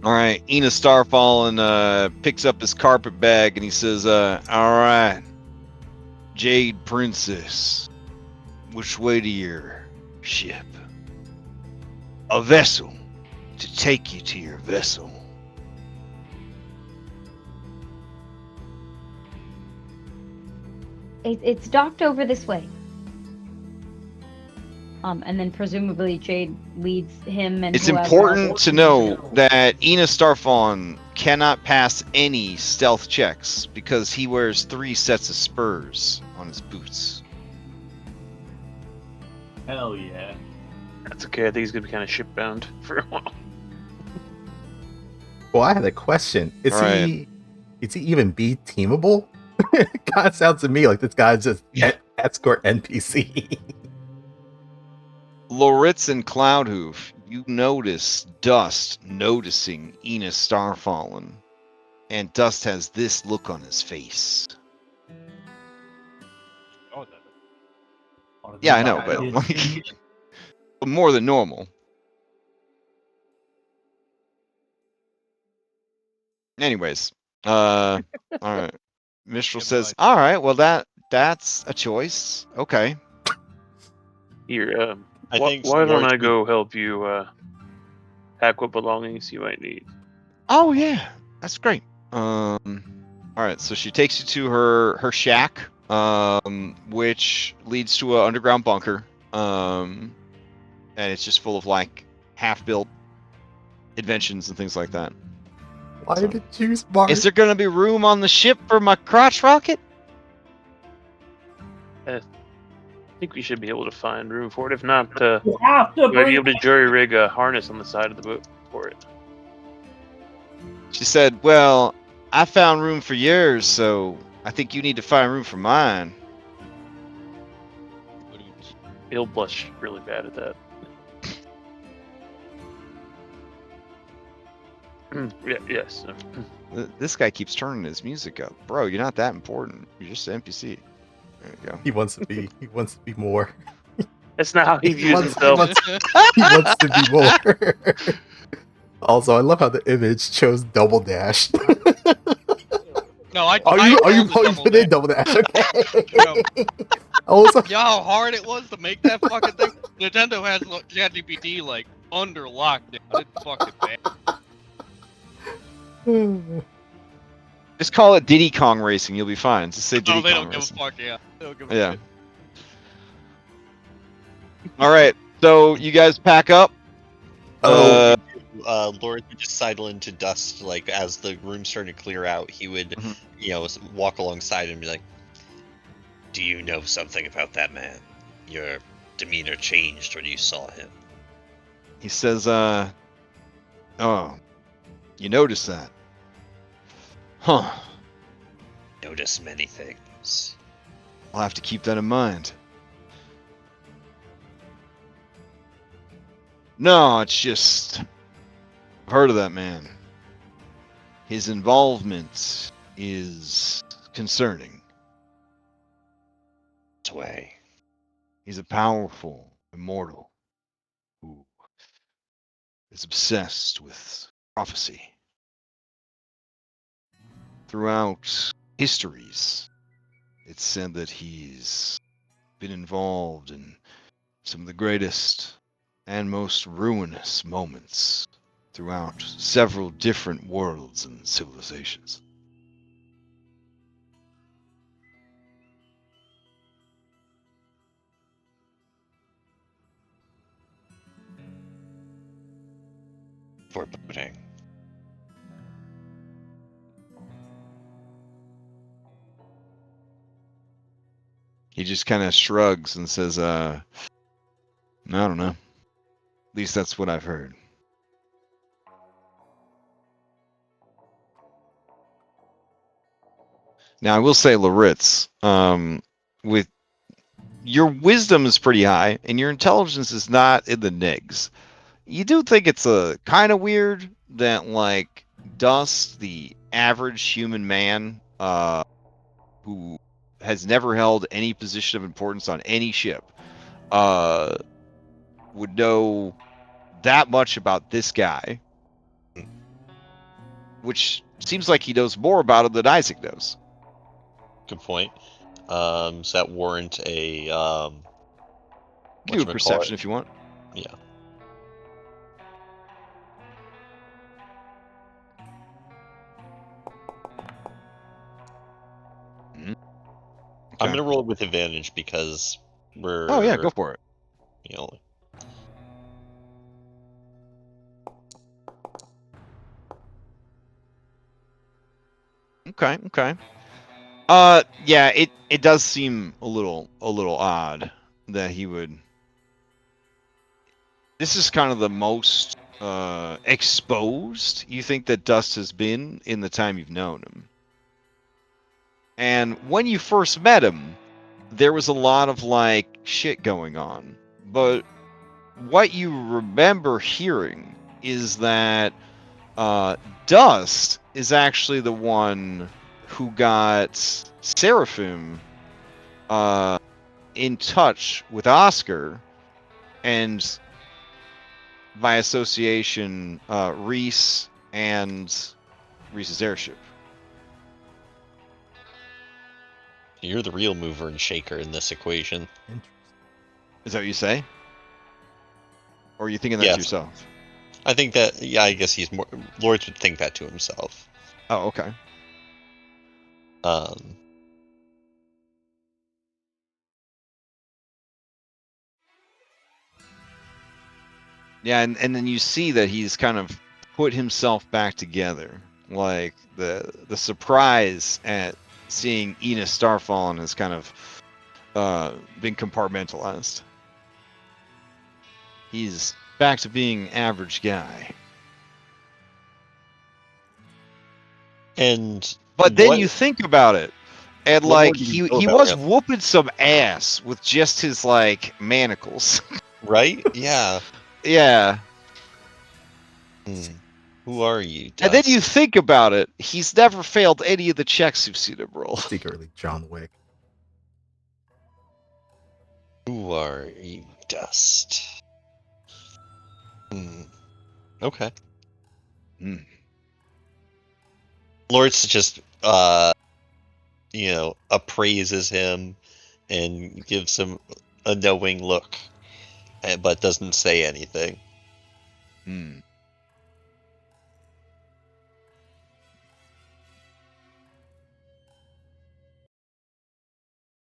All right, Eunice Starfallen picks up his carpet bag and he says, "All right, Jade Princess, which way to your ship? A vessel to take you to your vessel." It's docked over this way. And then presumably Jade leads him and It's whoever important else. to know that Eunice Starfallen cannot pass any stealth checks because he wears 3 sets of spurs on his boots. Hell yeah. That's okay. I think he's gonna be kind of shipbound for a while. Well, I had a question. Is Right. he even be teamable? It kind of sounds to me like this guy's just escort NPC. Loritz and Cloudhoof, you notice Dust noticing Eunice Starfallen, and Dust has this look on his face. Yeah, I know, but like, more than normal. Anyways, all right. Mistral says, "All right, well that's a choice. Okay." Here, I why think don't Lord I would- go help you pack what belongings you might need? Oh yeah, that's great. All right, so she takes you to her shack, which leads to an underground bunker, and it's just full of like half-built inventions and things like that. Why So- did it choose Mark? Is there gonna be room on the ship for my crotch rocket? I think we should be able to find room for it. If not, You have to we might be bring able to jury rig a harness on the side of the boat for it. She said, "Well, I found room for yours, so I think you need to find room for mine." He'll blush really bad at that. Yes. This guy keeps turning his music up. Bro, you're not that important. You're just an NPC. There you go. He wants to be. He wants to be more. That's not how he views wants- himself. He wants to be more. Also, I love how the image chose double dash. No, I Are I you chose the double put in dash. double dash? Okay. No. Also, You know how hard it was to make that fucking thing? Nintendo has ChatGPT like under lockdown. It's fucking bad. Just call it Diddy Kong Racing. You'll be fine. Just say Diddy No, they Kong don't give a Racing. fuck. Yeah, they don't give a Yeah. shit. All right. So you guys pack up. Lord would just sidle into Dust, like as the room's starting to clear out. He would, Mhm. walk alongside and be like, "Do you know something about that man? Your demeanor changed when you saw him." He says, "Oh, you noticed that? Huh? Notice many things. I'll have to keep that in mind." No, it's just I've heard of that man. His involvement is concerning. Way. He's a powerful immortal who is obsessed with prophecy. Throughout histories, it's said that he's been involved in some of the greatest and most ruinous moments throughout several different worlds and civilizations. Foreboding. He just kind of shrugs and says, I don't know. At least that's what I've heard. Now, I will say, Laritz, with your wisdom is pretty high, and your intelligence is not in the nigs. You do think it's a kind of weird that, like, Dust, the average human man, who has never held any position of importance on any ship, would know that much about this guy, which seems like he knows more about him than Isaac knows. Good point. Does that warrant a You can do a perception if you want. Yeah. Okay. I'm gonna roll with advantage because we're. Oh yeah, go for it. You know. Okay. Yeah, it does seem a little odd that he would. This is kind of the most exposed you think that Dust has been in the time you've known him. And when you first met him, there was a lot of like shit going on. But what you remember hearing is that Dust is actually the one who got Seraphim in touch with Oscar, and by association, Reese and Reese's airship. You're the real mover and shaker in this equation. Is that what you say? Or are you thinking that Yes. to yourself? I think that, yeah, I guess he's more. Lords would think that to himself. Oh, okay. Yeah, and then you see that he's kind of put himself back together. Like the surprise at seeing Eunice Starfallen has kind of been compartmentalized. He's back to being average guy. But then you think about it, and like he was whooping some ass with just his like manacles. Right? Yeah. Yeah. Who are you, Dust? And then you think about it, he's never failed any of the checks you've seen him roll. Secretly John Wick. Who are you, Dust? Okay. Lords just, appraises him and gives him a knowing look, but doesn't say anything.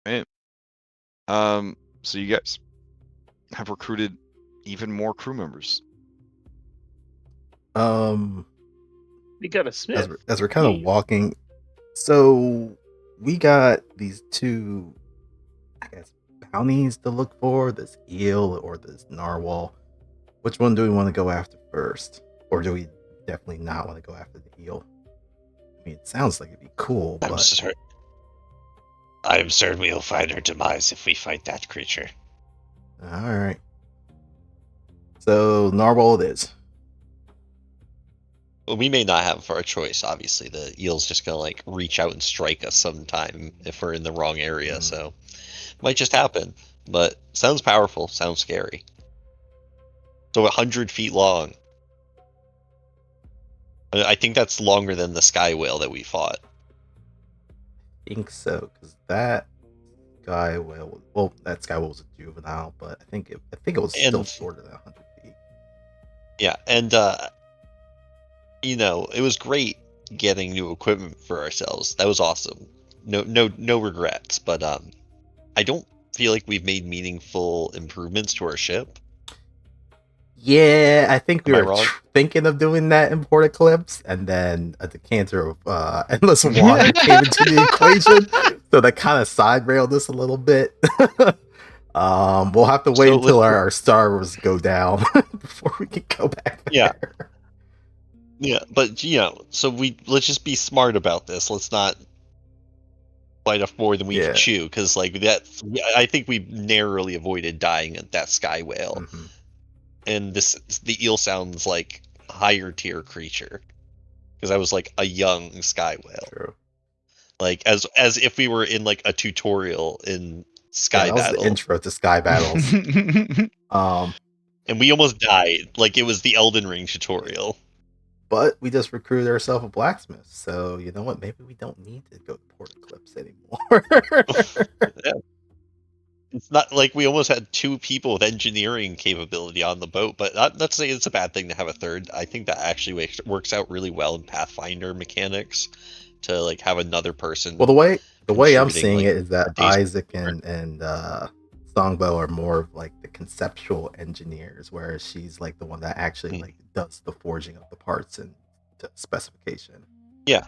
Right. So you guys have recruited even more crew members. We got a smith. As we're kind of walking, so we got these two, I guess, bounties to look for, this eel or this narwhal. Which one do we want to go after first? Or do we definitely not want to go after the eel? I mean, it sounds like it'd be cool, but... I'm certain we'll find our demise if we fight that creature. Alright. So, narwhal it is. Well, we may not have our choice. Obviously, the eel's just gonna like reach out and strike us sometime if we're in the wrong area. So might just happen. But sounds powerful. Sounds scary. So 100 feet long. I think that's longer than the sky whale that we fought. I think so, because that sky whale, well, that sky whale was a juvenile, but I think it was still And- shorter than 100 feet. Yeah, and it was great getting new equipment for ourselves. That was awesome. No regrets. But I don't feel like we've made meaningful improvements to our ship. Yeah, I think we Am I were wrong? thinking of doing that in Port Eclipse, and then a decanter of endless water came into the equation, so that kind of side railed us a little bit. We'll have to wait So until let's- our stars go down before we can go back there. Yeah. Yeah, but so let's just be smart about this. Let's not bite off more than we Yeah. can chew, because like I think we narrowly avoided dying at that sky whale. Mhm. And the eel sounds like a higher tier creature, because I was like a young sky whale, True. like as if we were in like a tutorial in Sky That was Battle, the intro to Sky Battles. and we almost died. Like it was the Elden Ring tutorial. But we just recruited ourselves a blacksmith, so you know what? Maybe we don't need to go to Port Eclipse anymore. It's not like we almost had 2 people with engineering capability on the boat, but not to say it's a bad thing to have a third. I think that actually works out really well in Pathfinder mechanics to like have another person. Well, the way I'm contributing, seeing like, it is that a day's Isaac work. and Songbo are more of like the conceptual engineers, whereas she's like the one that actually like does the forging of the parts and to specification. Yeah,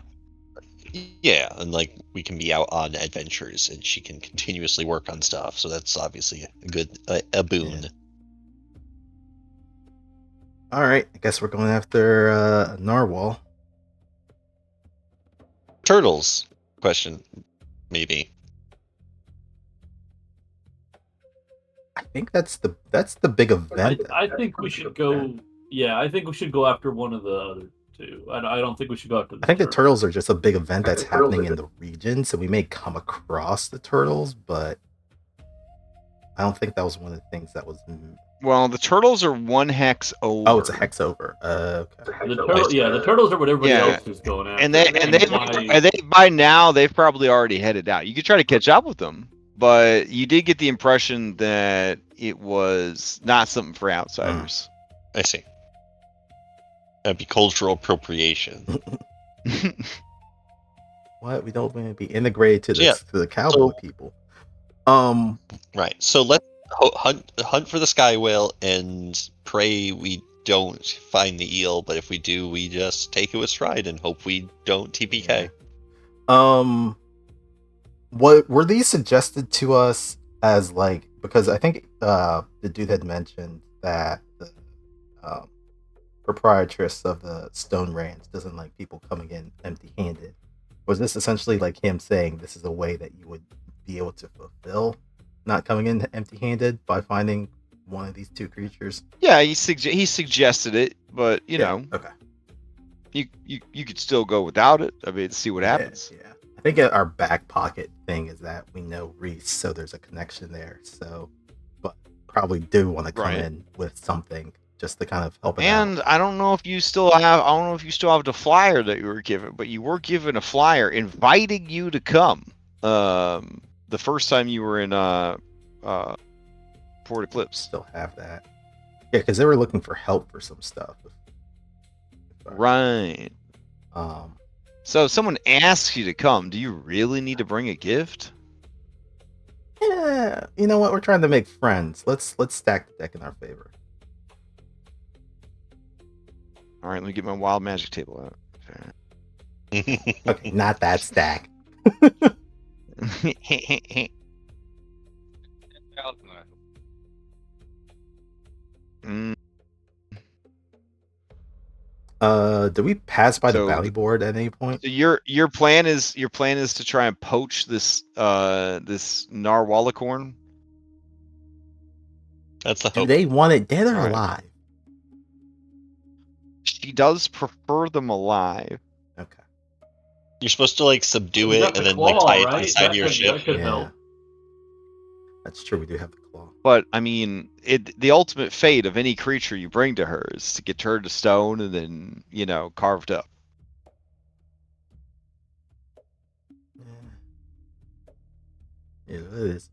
and like we can be out on adventures, and she can continuously work on stuff. So that's obviously a good a boon. Yeah. All right, I guess we're going after Narwhal. Turtles? Question, maybe. I think that's the big event. I think we should go. Yeah, I think we should go after one of the other two. I don't think we should go after. I think the turtles are just a big event that's happening in the region, so we may come across the turtles, but I don't think that was one of the things that was. Well, the turtles are 1 hex over. Oh, it's a hex over. Okay. The turtles are what everybody Yeah. else is going after. And they by now they've probably already headed out. You could try to catch up with them, but you did get the impression that it was not something for outsiders. I see. That'd be cultural appropriation. What? We don't want to be integrated to the Yeah, to the cowboy people. Right. So let's hunt for the sky whale and pray we don't find the eel. But if we do, we just take it with stride and hope we don't TPK. What were these suggested to us as like, because I think the dude had mentioned that the proprietress of the Stone Ranch doesn't like people coming in empty-handed. Was this essentially like him saying this is a way that you would be able to fulfill not coming in empty-handed by finding one of these 2 creatures? Yeah, he suggested it, but you know, Okay. you could still go without it. I mean, see what happens. Yeah. I think our back pocket thing is that we know Reese, so there's a connection there. So, but probably do want to come Right. in with something just to kind of help it And out. I don't know if you still have the flyer that you were given, but you were given a flyer inviting you to come. The first time you were in Port Eclipse. Still have that. Yeah, because they were looking for help for some stuff. Right. Um, So if someone asks you to come, do you really need to bring a gift? yeah, you know what? We're trying to make friends. Let's stack the deck in our favor. All right, let me get my wild magic table out. Okay, not that stack. Mm, Did we pass by the So- bounty board at any point? so your plan is to try and poach this narwhalicorn. That's the Do hope. they want it dead or Alright. alive? She does prefer them alive. Okay. You're supposed to like subdue We got it and the then like claw, tie it to right? the side of your ship. That could help. That's true. We do have the claw. But I mean, the ultimate fate of any creature you bring to her is to get turned to stone and then, you know, carved up. Yeah, it is.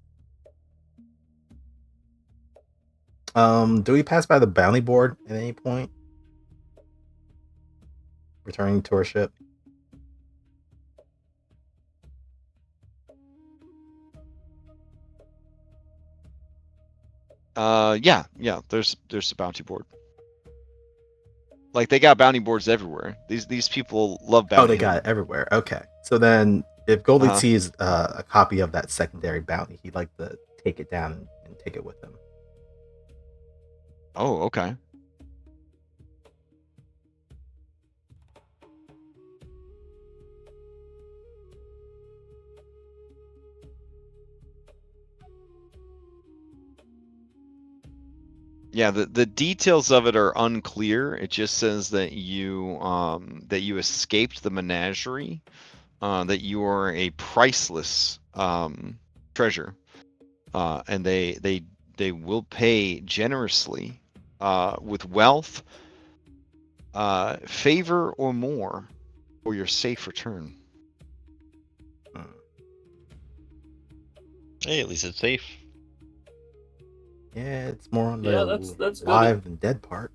Do we pass by the bounty board at any point? Returning to our ship. Yeah, there's a bounty board. Like they got bounty boards everywhere. These people love bounty. Oh, they got it everywhere. Okay. So then, if Goldie Uh-huh. sees a copy of that secondary bounty, he'd like to take it down and take it with him. Oh, okay. Yeah, the details of it are unclear. It just says that you escaped the menagerie, that you are a priceless treasure, and they will pay generously with wealth, favor, or more for your safe return. Hey, at least it's safe. Yeah, it's more on Yeah, the that's good. live and dead part.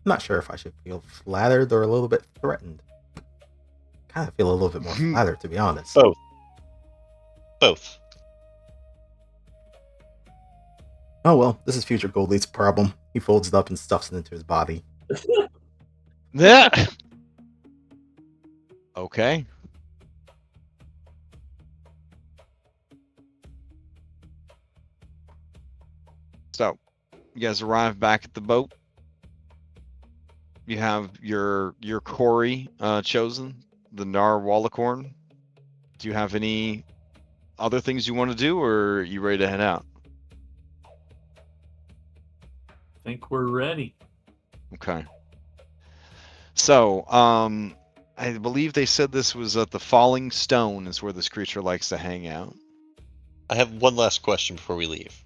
I'm not sure if I should feel flattered or a little bit threatened. Kind of feel a little bit more flattered, to be honest. Both. Both. Oh well, this is future Goldie's problem. He folds it up and stuffs it into his body. Yeah. Okay. So, you guys arrive back at the boat. You have your quarry chosen, the Narwhalicorn. Do you have any other things you want to do, or are you ready to head out? I think we're ready. Okay. So, I believe they said this was at the Falling Stone is where this creature likes to hang out. I have one last question before we leave.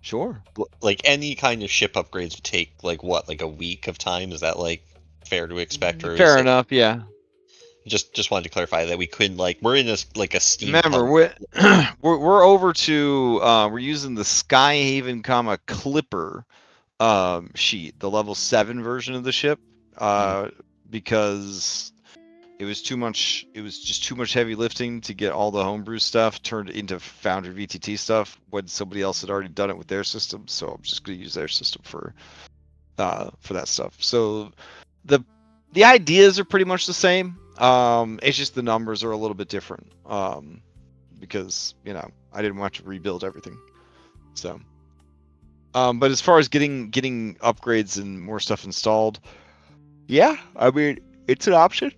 Sure. Like any kind of ship upgrades would take like what, like a week of time? Is that like fair to expect, or Fair is enough, yeah. Just wanted to clarify that we couldn't like we're in this like a Remember, steampunk. we're over to we're using the Skyhaven, Clipper sheet, the level 7 version of the ship, because it was just too much heavy lifting to get all the homebrew stuff turned into Foundry VTT stuff when somebody else had already done it with their system. So I'm just going to use their system for that stuff. So the ideas are pretty much the same. It's just the numbers are a little bit different. Because, you know, I didn't want to rebuild everything. So but as far as getting upgrades and more stuff installed, yeah, I mean, it's an option.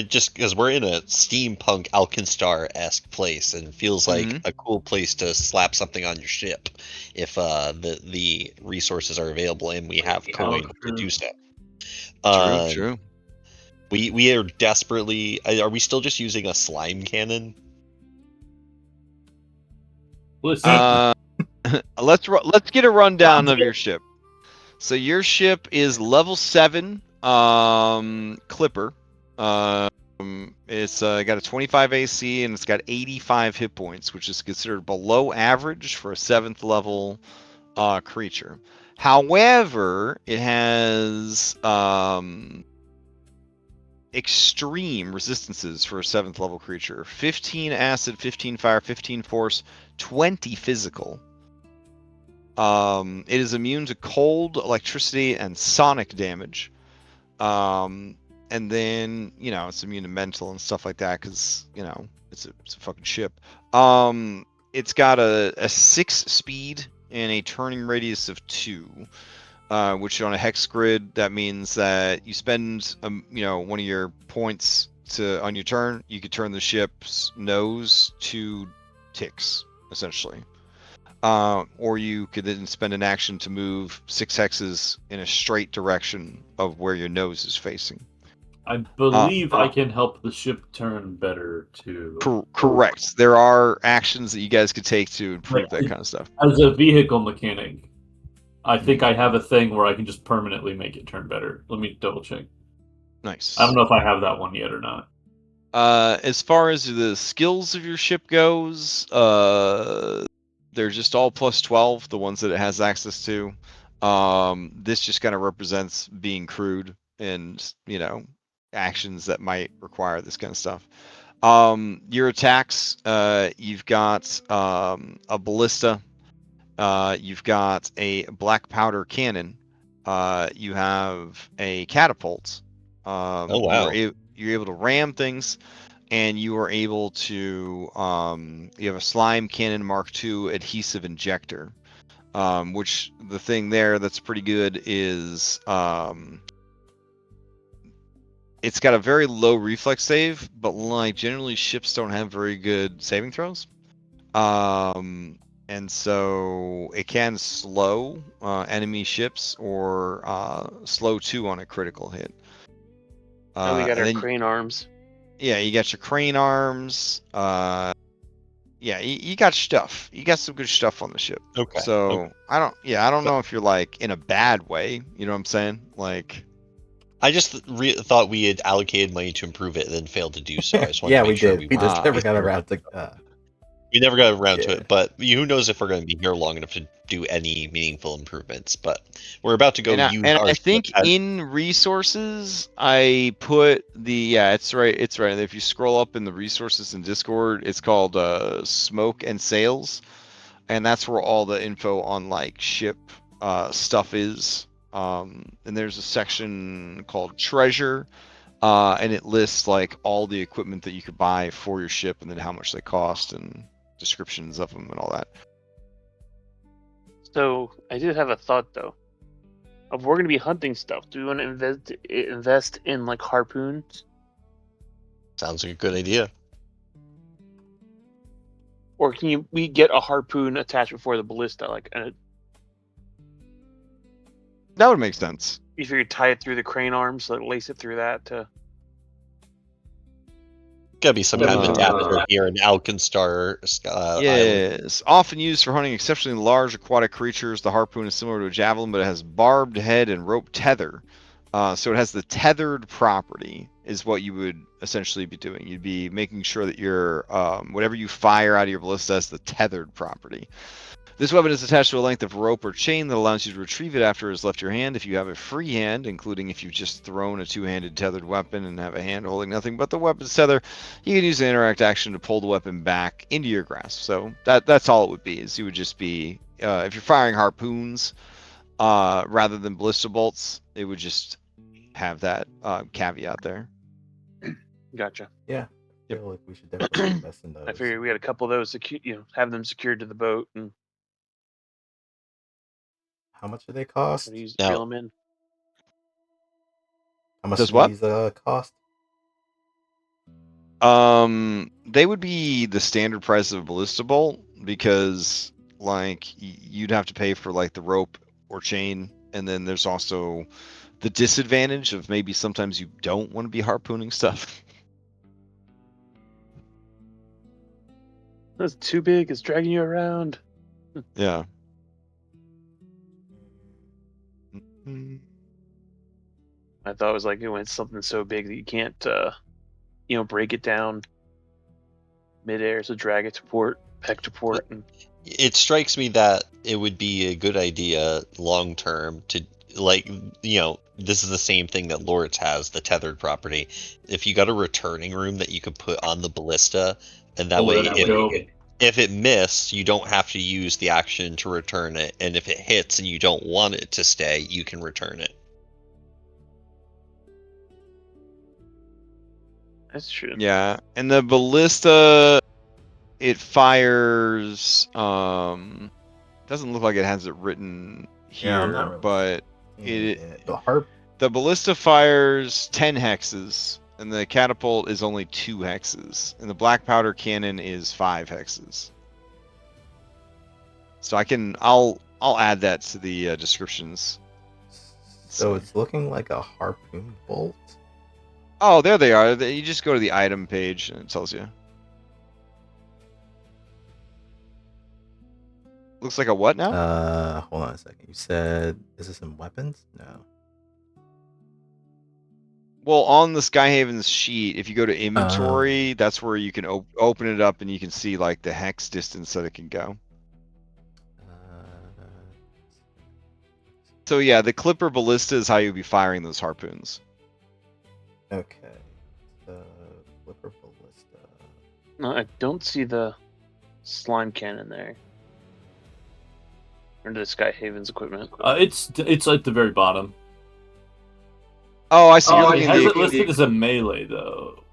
Just because we're in a steampunk Alkenstar-esque place and it feels like a cool place to slap something on your ship if the resources are available and we have coin to do so. True. We are desperately. Are we still just using a slime cannon? Listen, Let's get a rundown of your ship. So your ship is level 7 Clipper. It's got a 25 AC and it's got 85 hit points, which is considered below average for a 7th level creature. However, it has extreme resistances for a 7th level creature: 15 acid, 15 fire, 15 force, 20 physical. It is immune to cold, electricity, and sonic damage. And then, you know, it's immune to mental and stuff like that because, you know, it's a fucking ship. It's got a 6 speed and a turning radius of 2, which on a hex grid, that means that you spend, you know, one of your points on your turn, you could turn the ship's nose to ticks, essentially. or you could then spend an action to move 6 hexes in a straight direction of where your nose is facing. I believe I can help the ship turn better too. Correct. There are actions that you guys could take to improve that kind of stuff. As a vehicle mechanic, I think I have a thing where I can just permanently make it turn better. Let me double check. Nice. I don't know if I have that one yet or not. As far as the skills of your ship goes, they're just all plus 12, the ones that it has access to. This just kind of represents being crude and, actions that might require this kind of stuff. Your attacks, you've got a ballista, you've got a black powder cannon, you have a catapult. Oh, wow. You're able to ram things, and you are able to you have a slime cannon Mark II adhesive injector, which the thing there that's pretty good is it's got a very low reflex save, but like generally ships don't have very good saving throws, and so it can slow enemy ships or slow 2 on a critical hit. And we got our then, crane arms. Yeah, you got your crane arms. Yeah, you got stuff. You got some good stuff on the ship. Okay. So I don't know if you're like in a bad way. You know what I'm saying? Like, I just thought we had allocated money to improve it and then failed to do so. I just wanted Yeah, to we make sure did. We just never got around to. We never got around to Yeah. it, but who knows if we're going to be here long enough to do any meaningful improvements. But we're about to go use our I think ship as- in resources I put it's right. If you scroll up in the resources in Discord, it's called smoke and sails, and that's where all the info on like ship stuff is. And there's a section called treasure, and it lists like all the equipment that you could buy for your ship and then how much they cost and descriptions of them and all that. So I did have a thought though. If we're gonna be hunting stuff, do we want to invest in like harpoons, Sounds like a good idea. or can we get a harpoon attached before the ballista? Like, That would make sense. you figure tie it through the crane arms, like lace it through that to. Gotta be some kind of adapter here in Alkenstar Island. Yes, often used for hunting exceptionally large aquatic creatures. The harpoon is similar to a javelin, but it has barbed head and rope tether. So it has the tethered property, is what you would essentially be doing. You'd be making sure that your whatever you fire out of your ballista has the tethered property. This weapon is attached to a length of rope or chain that allows you to retrieve it after it has left your hand. If you have a free hand, including if you've just thrown a two-handed tethered weapon and have a hand holding nothing but the weapon's tether, you can use an interact action to pull the weapon back into your grasp. So that's all it would be. Is you would just be if you're firing harpoons rather than ballista bolts, it would just have that caveat there. Gotcha. Yeah, I feel like we should definitely invest in those. I figured we had a couple of those, have them secured to the boat and How much do they cost? reel them in. How much Does do what? these cost? They would be the standard price of a ballista bolt because like you'd have to pay for like the rope or chain, and then there's also the disadvantage of maybe sometimes you don't want to be harpooning stuff. That's too big. It's dragging you around. Yeah. I thought it was like it went something so big that you can't, break it down midair, so drag it to port, peck to port, and It strikes me that it would be a good idea long term to this is the same thing that Lords has, the tethered property. If you got a returning room that you could put on the ballista, and that way if it missed, you don't have to use the action to return it, and if it hits and you don't want it to stay, you can return it. that's true. Yeah, and the ballista, it fires. Doesn't look like it has it written here, Yeah, I'm not really but the ballista fires 10 hexes, and the catapult is only 2 hexes, and the black powder cannon is 5 hexes. So I'll add that to the descriptions. So it's looking like a harpoon bolt. Oh, there they are. You just go to the item page and it tells you. Looks like a what now? Hold on a second. You said, is this in weapons? No. Well, on the Skyhaven's sheet, if you go to inventory, that's where you can open it up and you can see like the hex distance that it can go. So yeah, the Clipper Ballista is how you'll be firing those harpoons. Okay. The Flipper Ballista. No, I don't see the slime cannon there. Under the Skyhaven's equipment. It's at the very bottom. Oh, I see. You're It looking has at it listed as a melee though.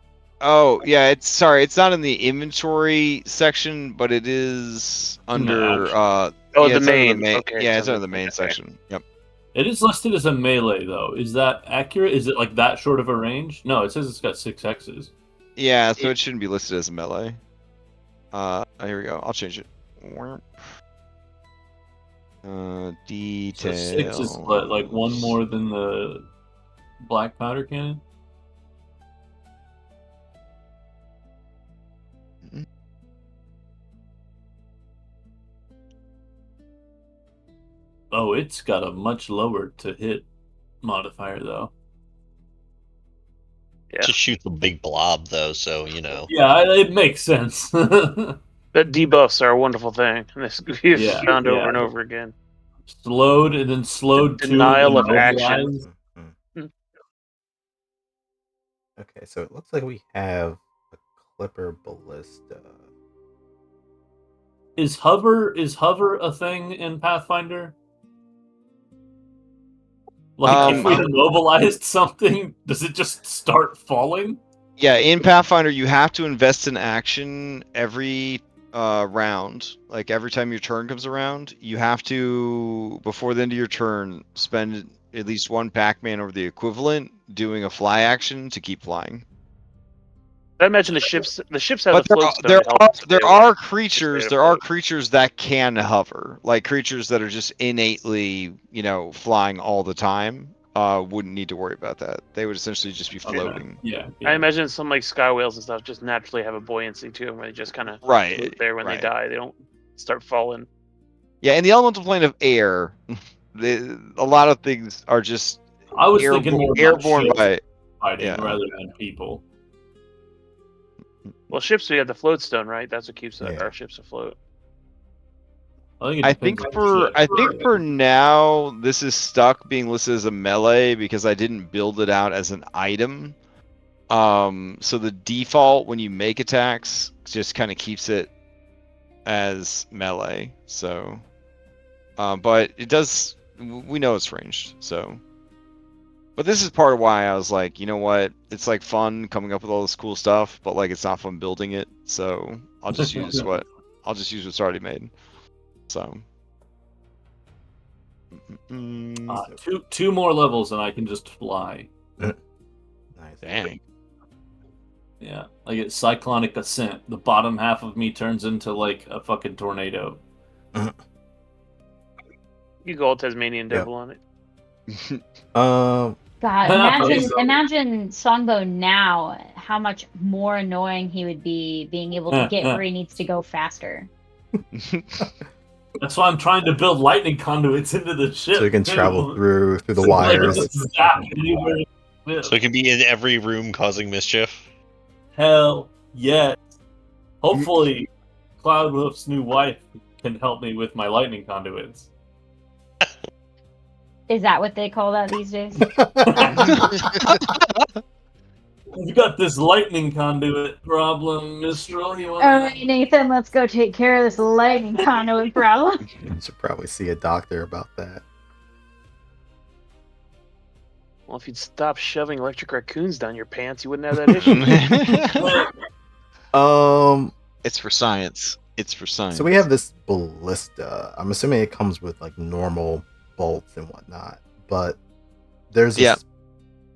Oh, yeah, it's not in the inventory section, but it is under Oh, yeah, the it's under main. Okay, yeah, so it's under the- the main okay. section. Yep. It is listed as a melee though. Is that accurate? Is it like that short of a range? No, it says it's got 6 hexes. Yeah, so it shouldn't be listed as a melee. Here we go. I'll change it. So Details. 6 is what, like one more than the black powder cannon? Mhm. Oh, it's got a much lower to hit modifier though. Yeah. Just shoot the big blob though, so you know. Yeah, it makes sense. That debuffs are a wonderful thing. And this we've Yeah, found over yeah. and over again. Slowed and then slowed to Denial and then of action. mobilized. Mhm. Okay, so it looks like we have a Clipper Ballista. Is hover a thing in Pathfinder? Like if we immobilized something, does it just start falling? Yeah, in Pathfinder, you have to invest in action every round. Like every time your turn comes around, you have to, before the end of your turn, spend at least one Pac-Man or the equivalent doing a fly action to keep flying. I imagine the ships have But the float stone. to help us there too. are creatures Just there stay are afloat. creatures that can hover, like creatures that are just innately, flying all the time. Wouldn't need to worry about that. They would essentially just be floating. Yeah. I imagine some like sky whales and stuff just naturally have a buoyancy to them where they just kind of Right. float there when they right. die. They don't start falling. Yeah, in the elemental plane of air, a lot of things are just I was thinking more about airborne ships by. fighting yeah. rather than people. Well, ships, we have the float stone, right? That's what keeps Yeah. our ships afloat. I think For now, this is stuck being listed as a melee because I didn't build it out as an item. So the default when you make attacks just kind of keeps it as melee. So, but it does. We know it's ranged. So, but this is part of why I was like, you know what? It's like fun coming up with all this cool stuff, but like it's not fun building it. So I'll just use what's already made. So. two more levels and I can just fly. Nice. Dang. Yeah, I get cyclonic ascent. The bottom half of me turns into like a fucking tornado. You go all Tasmanian devil on it. God, Please. imagine Songbo now, how much more annoying he would be being able to get where he needs to go faster. That's why I'm trying to build lightning conduits into the ship. So you can travel through the Like, wires. just zap anywhere you live. So it can be in every room causing mischief. Hell yes. Hopefully, Cloudhoof's new wife can help me with my lightning conduits. Is that what they call that these days? You got this lightning conduit problem, Mistral. You want All right, Nathan, let's go take care of this lightning conduit problem. You should probably see a doctor about that. Well, if you'd stop shoving electric raccoons down your pants, you wouldn't have that issue. It's for science. It's for science. So we have this ballista. I'm assuming it comes with like normal bolts and whatnot, but there's this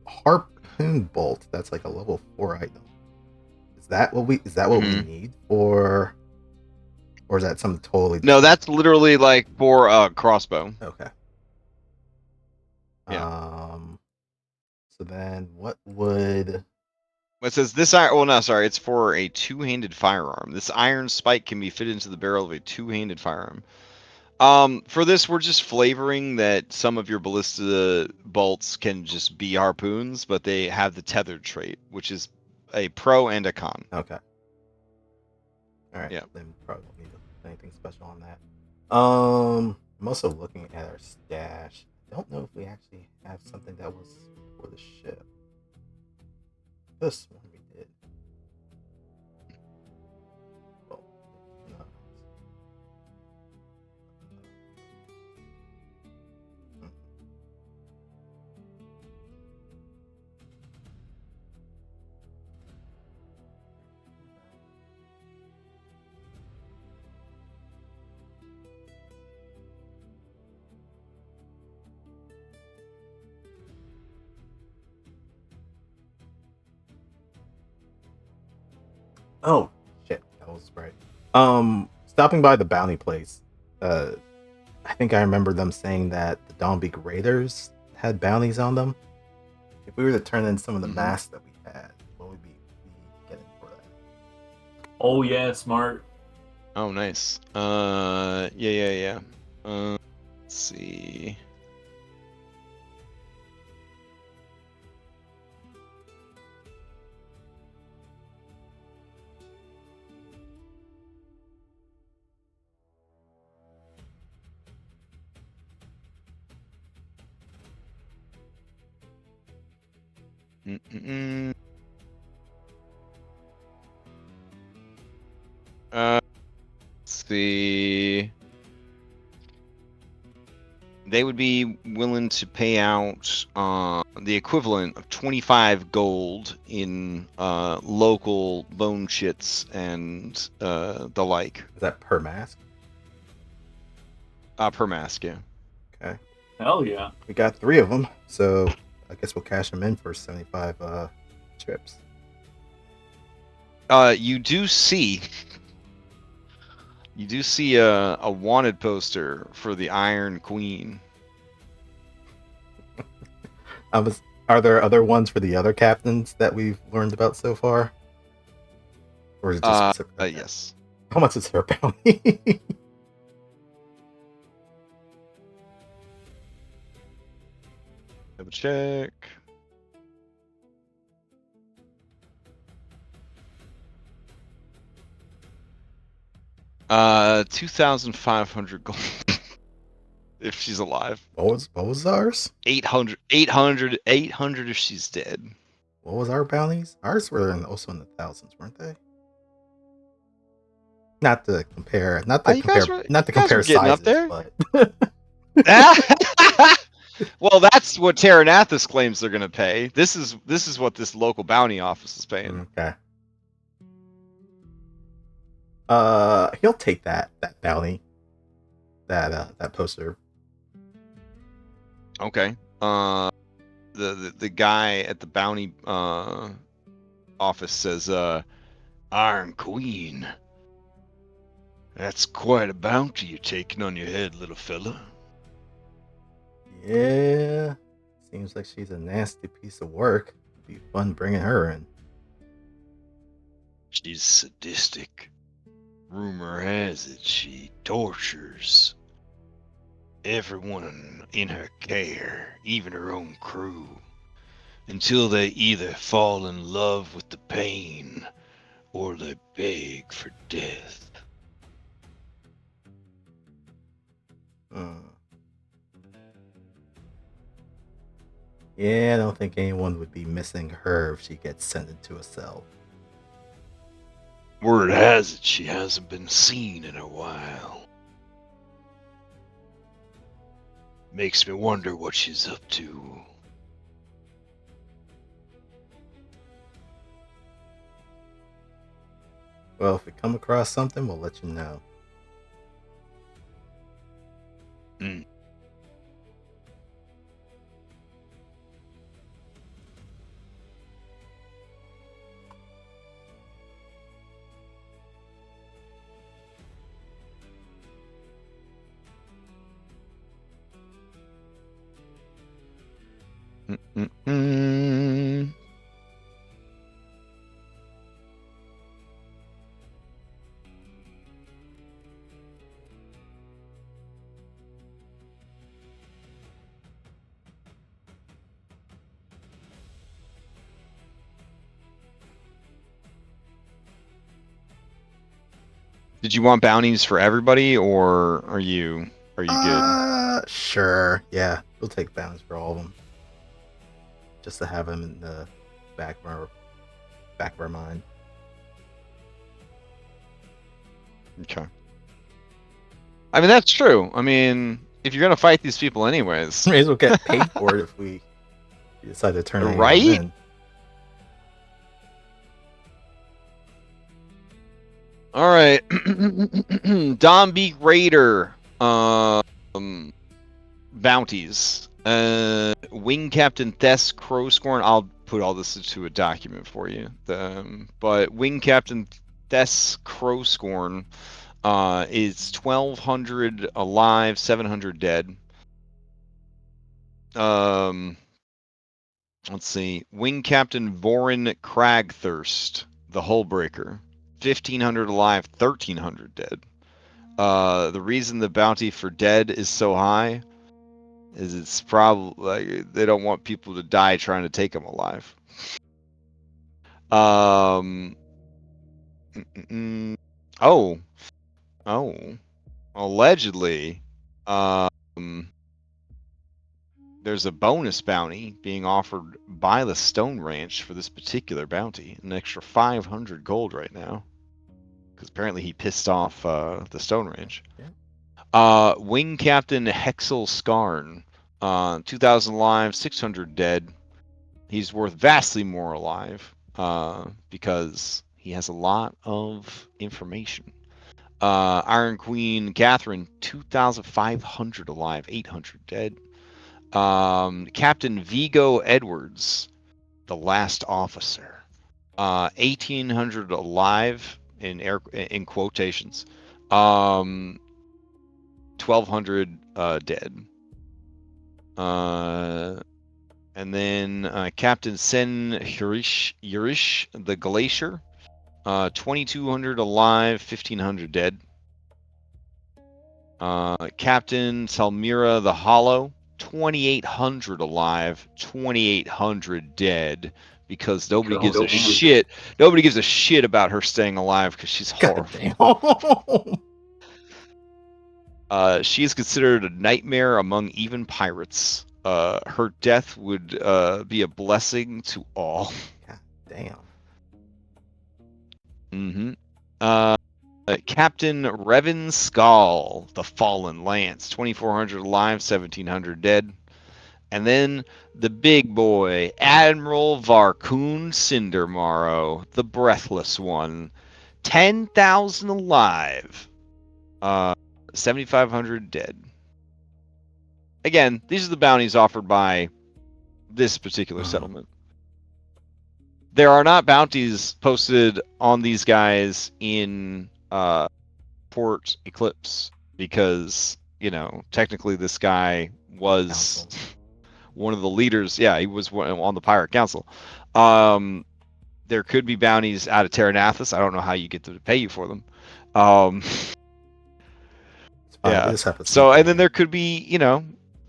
harpoon bolt that's like a level 4 item. Is that what we need, or Or is that something totally No, different? that's literally like for a crossbow. Okay. Yeah. So then what would... It says this iron. Well, no, sorry. It's for a two-handed firearm. This iron spike can be fitted into the barrel of a two-handed firearm. For this, we're just flavoring that some of your ballista bolts can just be harpoons, but they have the tethered trait, which is a pro and a con. Okay. All right. Yeah. Then probably don't need anything special on that. I'm also looking at our stash. I don't know if we actually have something that was for the ship. This one we did. Well, no. Oh shit, that was right. Stopping by the bounty place. I think I remember them saying that the Dawnbeak Raiders had bounties on them. If we were to turn in some of the masks that we had, what would we be getting for that? Oh yeah, smart. Oh, nice. Yeah. Let's see. Mm-mm-mm. Let's see. They would be willing to pay out the equivalent of 25 gold in local bone chits and the like. Is that per mask? Per mask, yeah. Okay. Hell yeah. We got 3 of them, so I guess we'll cash them in for 75 trips. You do see a wanted poster for the Iron Queen. Are there other ones for the other captains that we've learned about so far? Or is it just Yes. How much is her bounty? Double check. Uh, 2,500 gold. If she's alive. What was ours? 800 if she's dead. What was our bounties? Ours were also in the thousands, weren't they? Not to compare sizes, up there. but Well, that's what Terranathus claims they're going to pay. This is what this local bounty office is paying. Okay. He'll take that bounty, that poster. Okay. The guy at the bounty office says, Iron Queen. That's quite a bounty you're taking on your head, little fella. Yeah. Seems like she's a nasty piece of work. It'd be fun bringing her in. She's sadistic. Rumor has it she tortures everyone in her care, even her own crew, until they either fall in love with the pain or they beg for death. Yeah, I don't think anyone would be missing her if she gets sent into a cell. Word has it she hasn't been seen in a while. Makes me wonder what she's up to. Well, if we come across something, we'll let you know. Mm-mm. Did you want bounties for everybody, or are you good? Sure. Yeah, we'll take bounds for all of them, just to have them in the back of our mind. Okay. I mean, that's true. I mean, if you're gonna fight these people anyways, May as well get paid for it if we decide to turn anyone right? in. All right, Dombeak Raider, bounties. Wing Captain Thess Crowscorn. I'll put all this into a document for you. But Wing Captain Thess Crowscorn is 1,200 alive, 700 dead. Let's see. Wing Captain Vorin Cragthirst, the Hullbreaker, 1,500 alive, 1,300 dead. The reason the bounty for dead is so high is it's probably like, they don't want people to die trying to take them alive. Allegedly, there's a bonus bounty being offered by the Stone Ranch for this particular bounty, an extra 500 gold right now, because apparently he pissed off the Stone Ranch. Yeah. Wing Captain Hexel Skarn, 2,000 alive, 600 dead. He's worth vastly more alive because he has a lot of information. Iron Queen Catherine, 2,500 alive, 800 dead. Captain Vigo Edwards, the last officer, 1,800 alive in quotations, 1,200 dead. And then Captain Sen Yurish, the Glacier, 2,200 alive, 1,500 dead. Captain Salmira the Hollow, 2,800 alive, 2,800 dead, because nobody gives a shit. Nobody gives a shit about her staying alive because she's horrible. She is considered a nightmare among even pirates. Her death would be a blessing to all. God damn. Mm-hmm. Captain Revan Skull, the Fallen Lance, 2,400 alive, 1,700 dead. And then the big boy, Admiral Varkoon Cindermarrow, the Breathless One, 10,000 alive, 7,500 dead. Again, these are the bounties offered by this particular settlement. There are not bounties posted on these guys in Port Eclipse because, technically this guy was one of the leaders. Yeah, he was on the Pirate Council. There could be bounties out of Terranathus. I don't know how you get them to pay you for them. Yeah. So, and then there could be,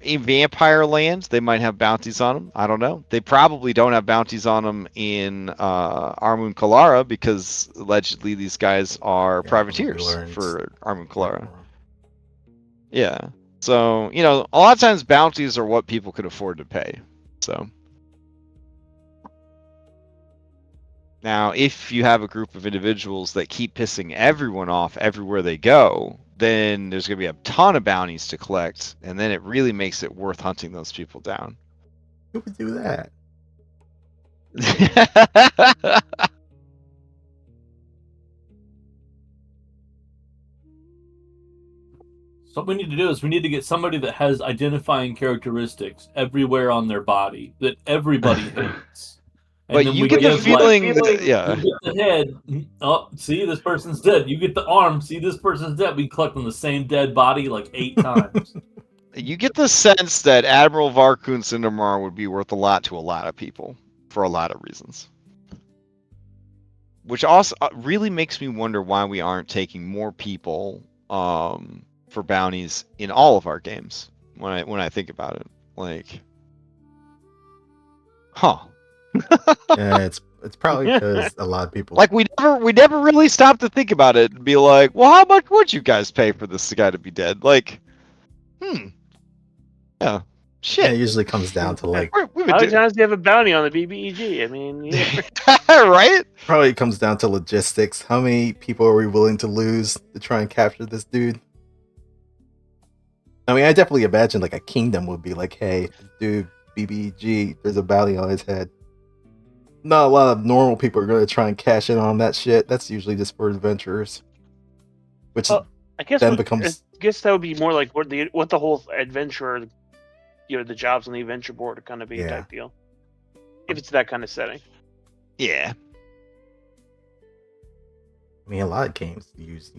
in Vampire Land, they might have bounties on them. I don't know. They probably don't have bounties on them in Armun Kalara because allegedly these guys are privateers for Armun Kalara. Yeah. So, a lot of times bounties are what people could afford to pay. So. Now, if you have a group of individuals that keep pissing everyone off everywhere they go, then there's going to be a ton of bounties to collect, and then it really makes it worth hunting those people down. Who would do that? So what we need to do is we need to get somebody that has identifying characteristics everywhere on their body that everybody hates. And but then you we get the feeling, yeah. You get the head. Oh, see, this person's dead. You get the arm. See, this person's dead. We collect on the same dead body like 8 times. You get the sense that Admiral Varkun Cindermar would be worth a lot to a lot of people for a lot of reasons. Which also really makes me wonder why we aren't taking more people for bounties in all of our games. When I think about it, like, huh? Yeah, it's probably because a lot of people Like we never really stopped to think about it and be like, well, how much would you guys pay for this guy to be dead? Like, yeah, Yeah, shit. it usually comes down to like We've How been many times do you have a bounty on the BBEG? I mean, right? probably comes down to logistics. How many people are we willing to lose to try and capture this dude? I mean, I definitely imagine like a kingdom would be like, hey, dude, BBG, there's a bounty on his head. Not a lot of normal people are going to try and cash in on that shit. That's usually just for adventurers. Which Well, I guess then becomes that would be more like what the whole adventurer, the jobs on the adventure board are kind of be Yeah. type deal. If it's that kind of setting. Yeah. I mean, a lot of games use,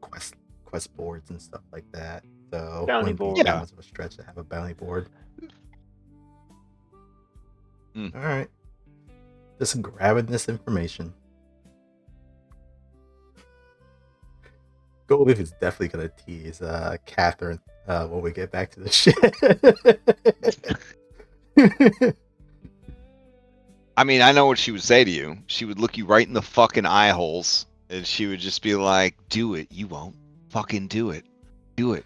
quest boards and stuff like that. So it Bounty wouldn't be board. that much of a stretch to have a bounty board. Mm. All right. Just grabbing this information. Goldleaf is definitely gonna tease Catherine when we get back to the shit. I mean, I know what she would say to you. She would look you right in the fucking eye holes, and she would just be like, "Do it. You won't. Fucking do it. Do it.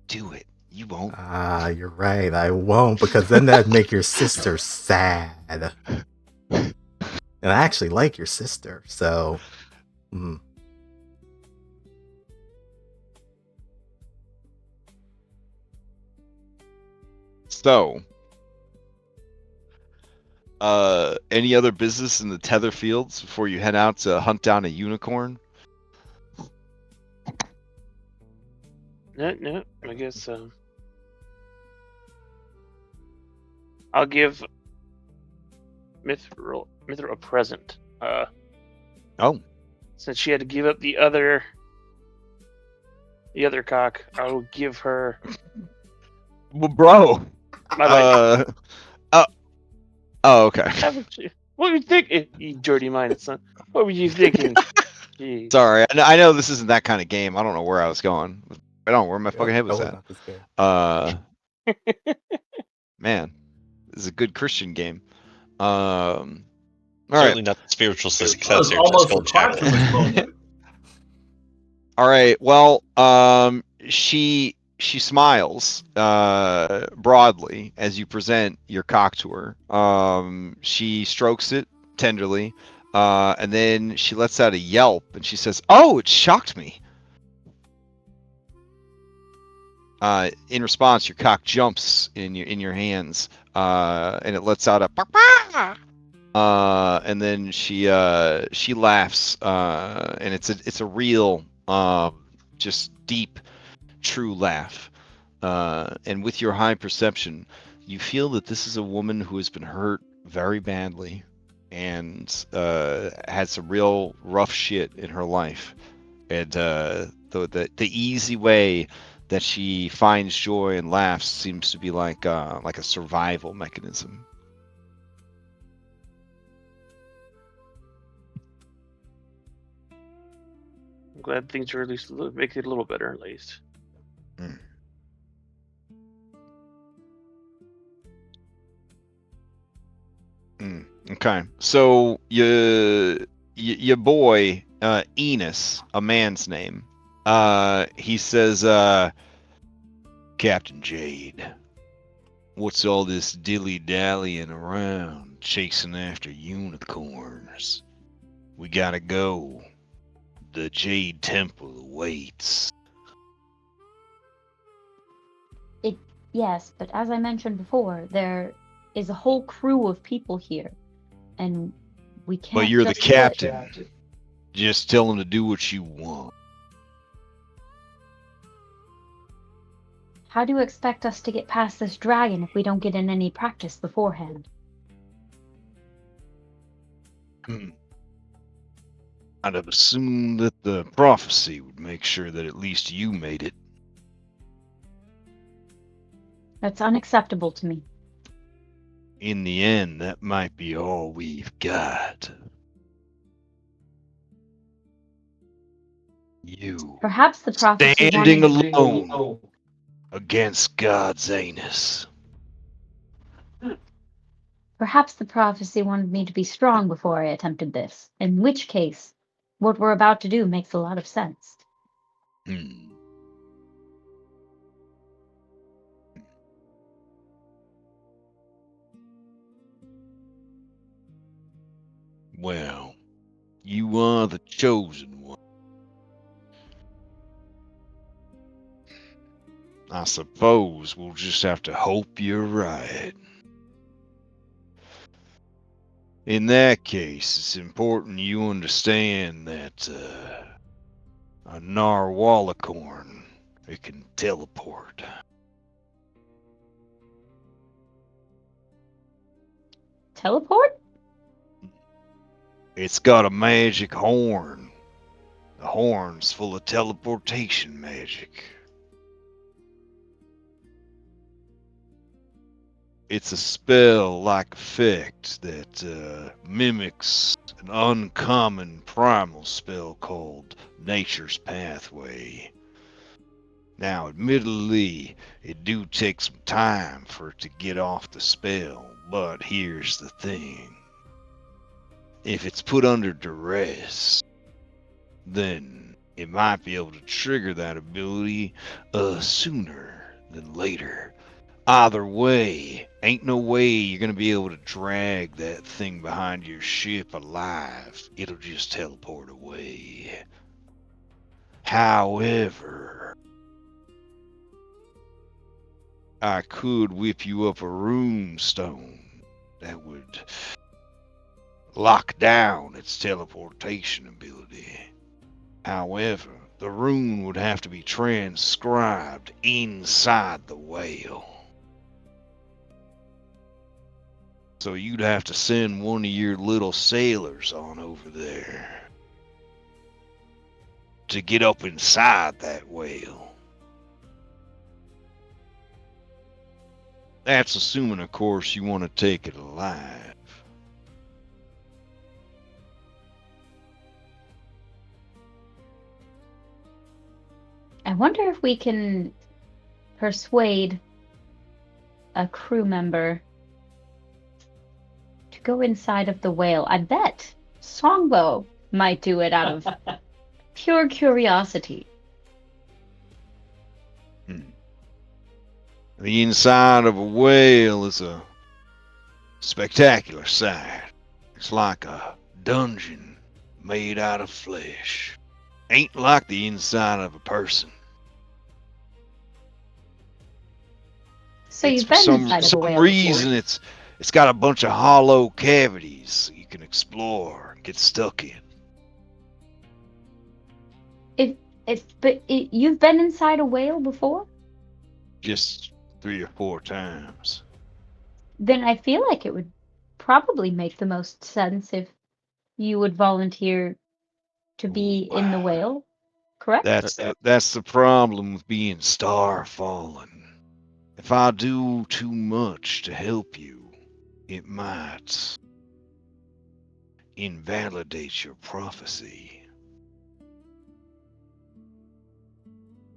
Do it. You won't." Ah, you're right. I won't, because then that'd make your sister sad. And I actually like your sister, so. So, any other business in the Tether Fields before you head out to hunt down a unicorn? No. I guess I'll give Mithra a present. Oh, Since she had to give up the other cock, I will give her well, bro. my life. Oh, okay. What were you thinking, you dirty-minded son? What were you thinking? Jeez. Sorry, I know this isn't that kind of game. I don't know where I was going. I don't know where my fucking head was Totally at. not this game. Man, this is a good Christian game. All Certainly right, not the spiritual That was successor to almost a Skull Chapel. Claptrap moment. all right. Well, she smiles broadly as you present your cock to her. She strokes it tenderly, and then she lets out a yelp and she says, "Oh, it shocked me." In response, your cock jumps in your hands, and it lets out a and then she laughs, and it's a real, just deep, true laugh. And with your high perception, you feel that this is a woman who has been hurt very badly, and had some real rough shit in her life, and the easy way that she finds joy and laughs seems to be like a survival mechanism. I'm glad things are at least make it a little better, at least. Okay, so your boy Eunice, a man's name, he says, "Captain Jade, what's all this dilly-dallying around, chasing after unicorns? We gotta go. The Jade Temple awaits." Yes, but as I mentioned before, there is a whole crew of people here, and we can't. But you're the just do it. captain. Just tell them to do what you want. How do you expect us to get past this dragon if we don't get in any practice beforehand? I'd have assumed that the prophecy would make sure that at least you made it. That's unacceptable to me. In the end, that might be all we've got. You Perhaps the prophecy standing wanted... alone against God's anus. Perhaps the prophecy wanted me to be strong before I attempted this, in which case, what we're about to do makes a lot of sense. Hmm. Well, you are the chosen one. I suppose we'll just have to hope you're right. In that case, it's important you understand that a narwhalicorn, it can teleport. Teleport? It's got a magic horn. The horn's full of teleportation magic. It's a spell-like effect that mimics an uncommon primal spell called Nature's Pathway. Now, admittedly, it do take some time for it to get off the spell, but here's the thing. If it's put under duress, then it might be able to trigger that ability sooner than later. Either way, ain't no way you're gonna be able to drag that thing behind your ship alive. It'll just teleport away. However, I could whip you up a rune stone that would lock down its teleportation ability. However, the rune would have to be transcribed inside the whale. So you'd have to send one of your little sailors on over there to get up inside that whale. That's assuming, of course, you want to take it alive. I wonder if we can persuade a crew member to go inside of the whale. I bet Songbow might do it out of pure curiosity. The inside of a whale is a spectacular sight. It's like a dungeon made out of flesh. Ain't like the inside of a person. So you've For been inside of a some whale reason before. it's got a bunch of hollow cavities you can explore and get stuck in. You've been inside a whale before? Just 3 or 4 times. Then I feel like it would probably make the most sense if you would volunteer to be in the whale, correct? That's the problem with being Starfallen. If I do too much to help you, it might invalidate your prophecy.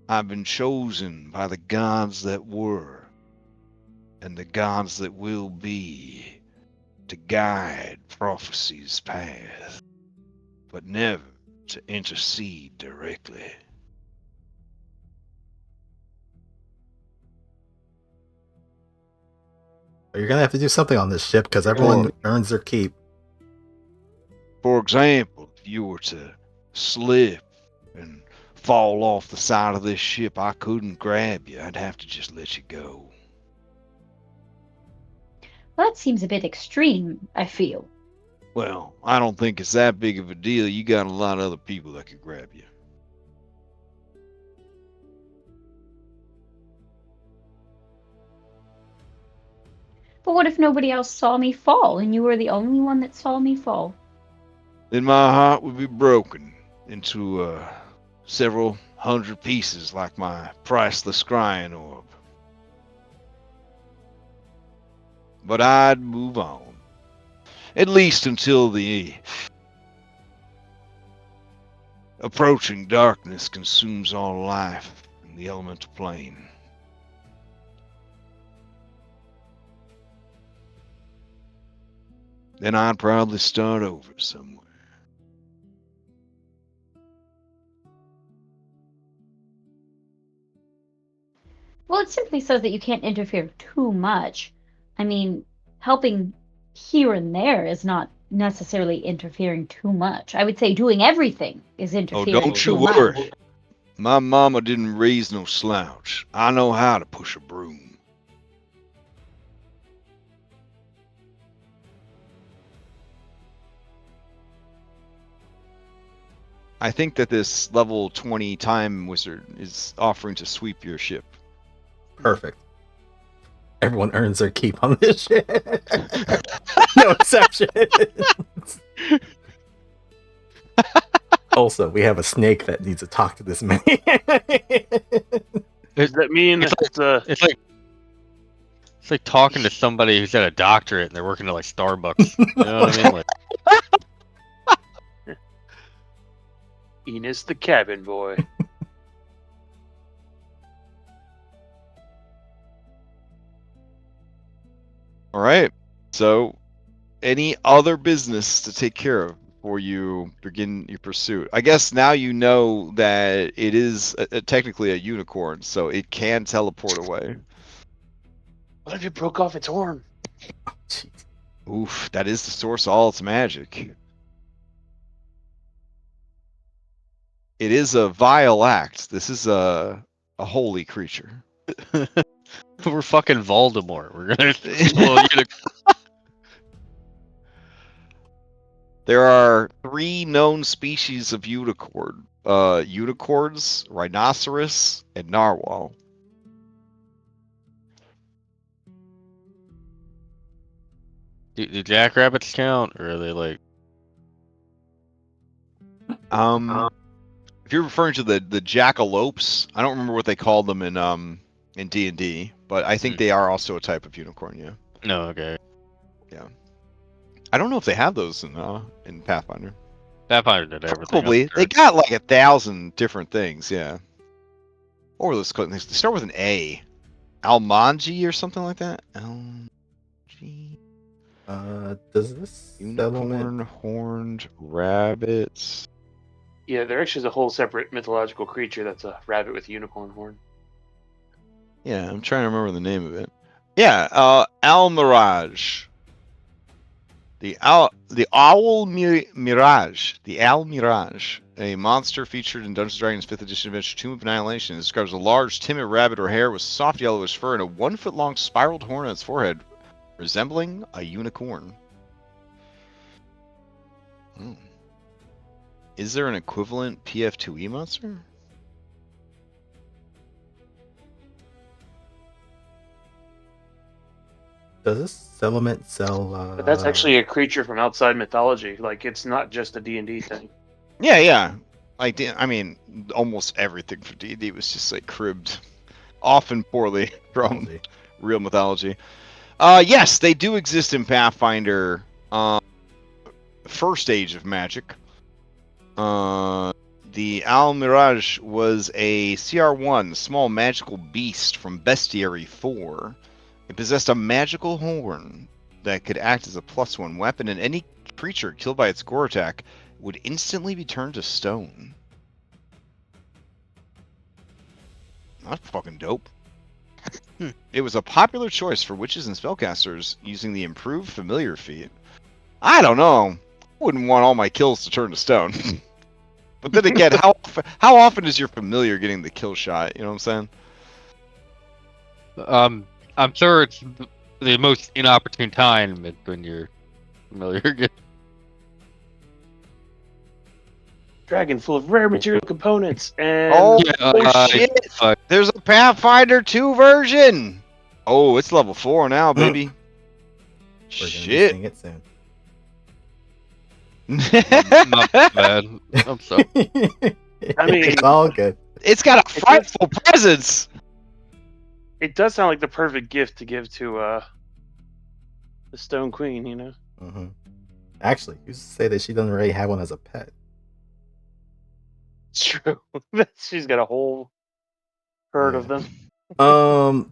I've been chosen by the gods that were and the gods that will be to guide prophecy's path, but never to intercede directly. You're gonna have to do something on this ship because everyone earns their keep. For example, if you were to slip and fall off the side of this ship, I couldn't grab you. I'd have to just let you go. Well, that seems a bit extreme, I feel. Well, I don't think it's that big of a deal. You got a lot of other people that could grab you. But what if nobody else saw me fall and you were the only one that saw me fall? Then my heart would be broken into several hundred pieces like my priceless scrying orb. but I'd move on. At least until the approaching darkness consumes all life in the elemental plane. Then I'd probably start over somewhere. Well, it simply says that you can't interfere too much. I mean, helping here and there is not necessarily interfering too much. I would say doing everything is Oh, interfering don't you too much. worry. My mama didn't raise no slouch. I know how to push a broom. I think that this level 20 time wizard is offering to sweep your ship. Perfect. Everyone earns their keep on this shit. No exceptions. Also, we have a snake that needs to talk to this man. Does that mean It's that It's like talking to somebody who's got a doctorate and they're working at like Starbucks. You know what I mean? Like, Eunice the cabin boy? All right. So, any other business to take care of before you begin your pursuit? I guess now you know that it is technically a unicorn, so it can teleport away. What if it broke off its horn? Jeez. Oof, that is the source of all its magic. It is a vile act. This is a holy creature. we're fucking Voldemort. We're gonna. Well, There are 3 known species of unicorn. Unicorns, rhinoceros, and narwhal. do jackrabbits count, or are they like? If you're referring to the jackalopes, I don't remember what they called them in D&D, but I think they are also a type of unicorn. Yeah. No, okay. I don't know if they have those in Pathfinder. Pathfinder did everything. Probably. They got like 1,000 different things. Yeah. Or let's go. They start with an A. Almanji or something like that. Almanji. Does this Unicorn, settlement... horned rabbits. Yeah, there actually is a whole separate mythological creature that's a rabbit with a unicorn horn. Yeah, I'm trying to remember the name of it. Yeah, Almirage. The owl mirage. The owl mirage, a monster featured in Dungeons & Dragons 5th edition adventure Tomb of Annihilation. It describes a large, timid rabbit or hare with soft yellowish fur and a 1-foot-long spiraled horn on its forehead, resembling a unicorn. Is there an equivalent PF2E monster? Does this settlement sell... But that's actually a creature from outside mythology. Like, it's not just a D&D thing. Yeah. Like, I mean, almost everything for D&D was just like cribbed, often poorly from real mythology. Yes, they do exist in Pathfinder. First Age of Magic. The Owl Mirage was a CR1 small magical beast from Bestiary 4. It possessed a magical horn that could act as a +1 weapon, and any creature killed by its gore attack would instantly be turned to stone. That's fucking dope. It was a popular choice for witches and spellcasters using the improved familiar feat. I don't know. I wouldn't want all my kills to turn to stone. But then again, how often is your familiar getting the kill shot? You know what I'm saying? I'm sure it's the most inopportune time when you're familiar. Dragon full of rare material components and... Shit! There's a Pathfinder 2 version! Oh, it's level 4 now, baby. We're gonna be Shit. seeing it soon. Not bad. I'm sorry. I mean, It's all good. It's got a frightful presence! it does sound like the perfect gift to give to The Stone Queen, Mm-hmm. Actually, who's to say that she doesn't already have one as a pet? It's true. She's got a whole herd of them.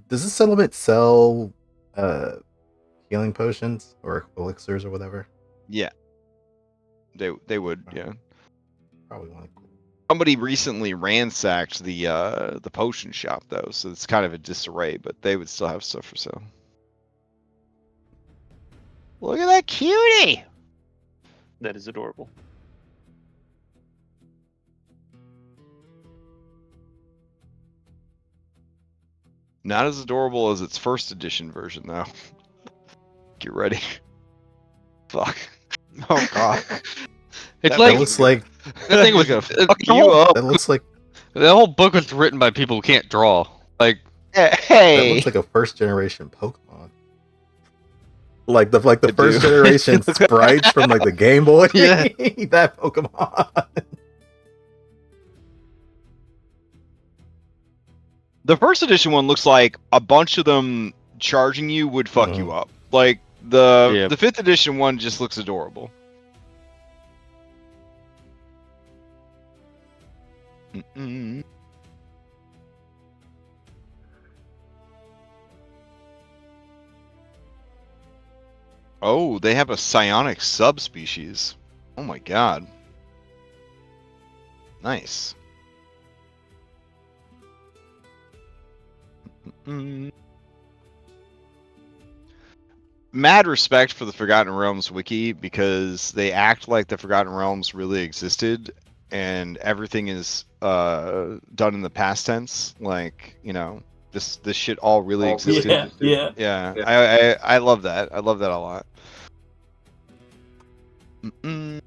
Does this settlement sell healing potions or elixirs or whatever? Yeah. They would, yeah. Probably want to. Somebody recently ransacked the potion shop though, so it's kind of a disarray, but they would still have stuff for sale. Look at that cutie! That is adorable. Not as adorable as its first edition version though. Get ready. Fuck. Oh god. It's That like looks like that thing was gonna the fuck you up. that looks like the whole book was written by people who can't draw. Like, that Hey. looks like a first generation Pokemon. Like the They first do. generation sprites from like the Game Boy. Yeah. That Pokemon. The first edition one looks like a bunch of them charging you would fuck you up. Like the Yeah. fifth edition one just looks adorable. Mm-mm. Oh, they have a psionic subspecies. Oh my god. Nice. Mm. Mad respect for the Forgotten Realms wiki because they act like the Forgotten Realms really existed and everything is done in the past tense. Like, you know, this shit all really existed. Yeah. I love that. I love that a lot. Mm-mm.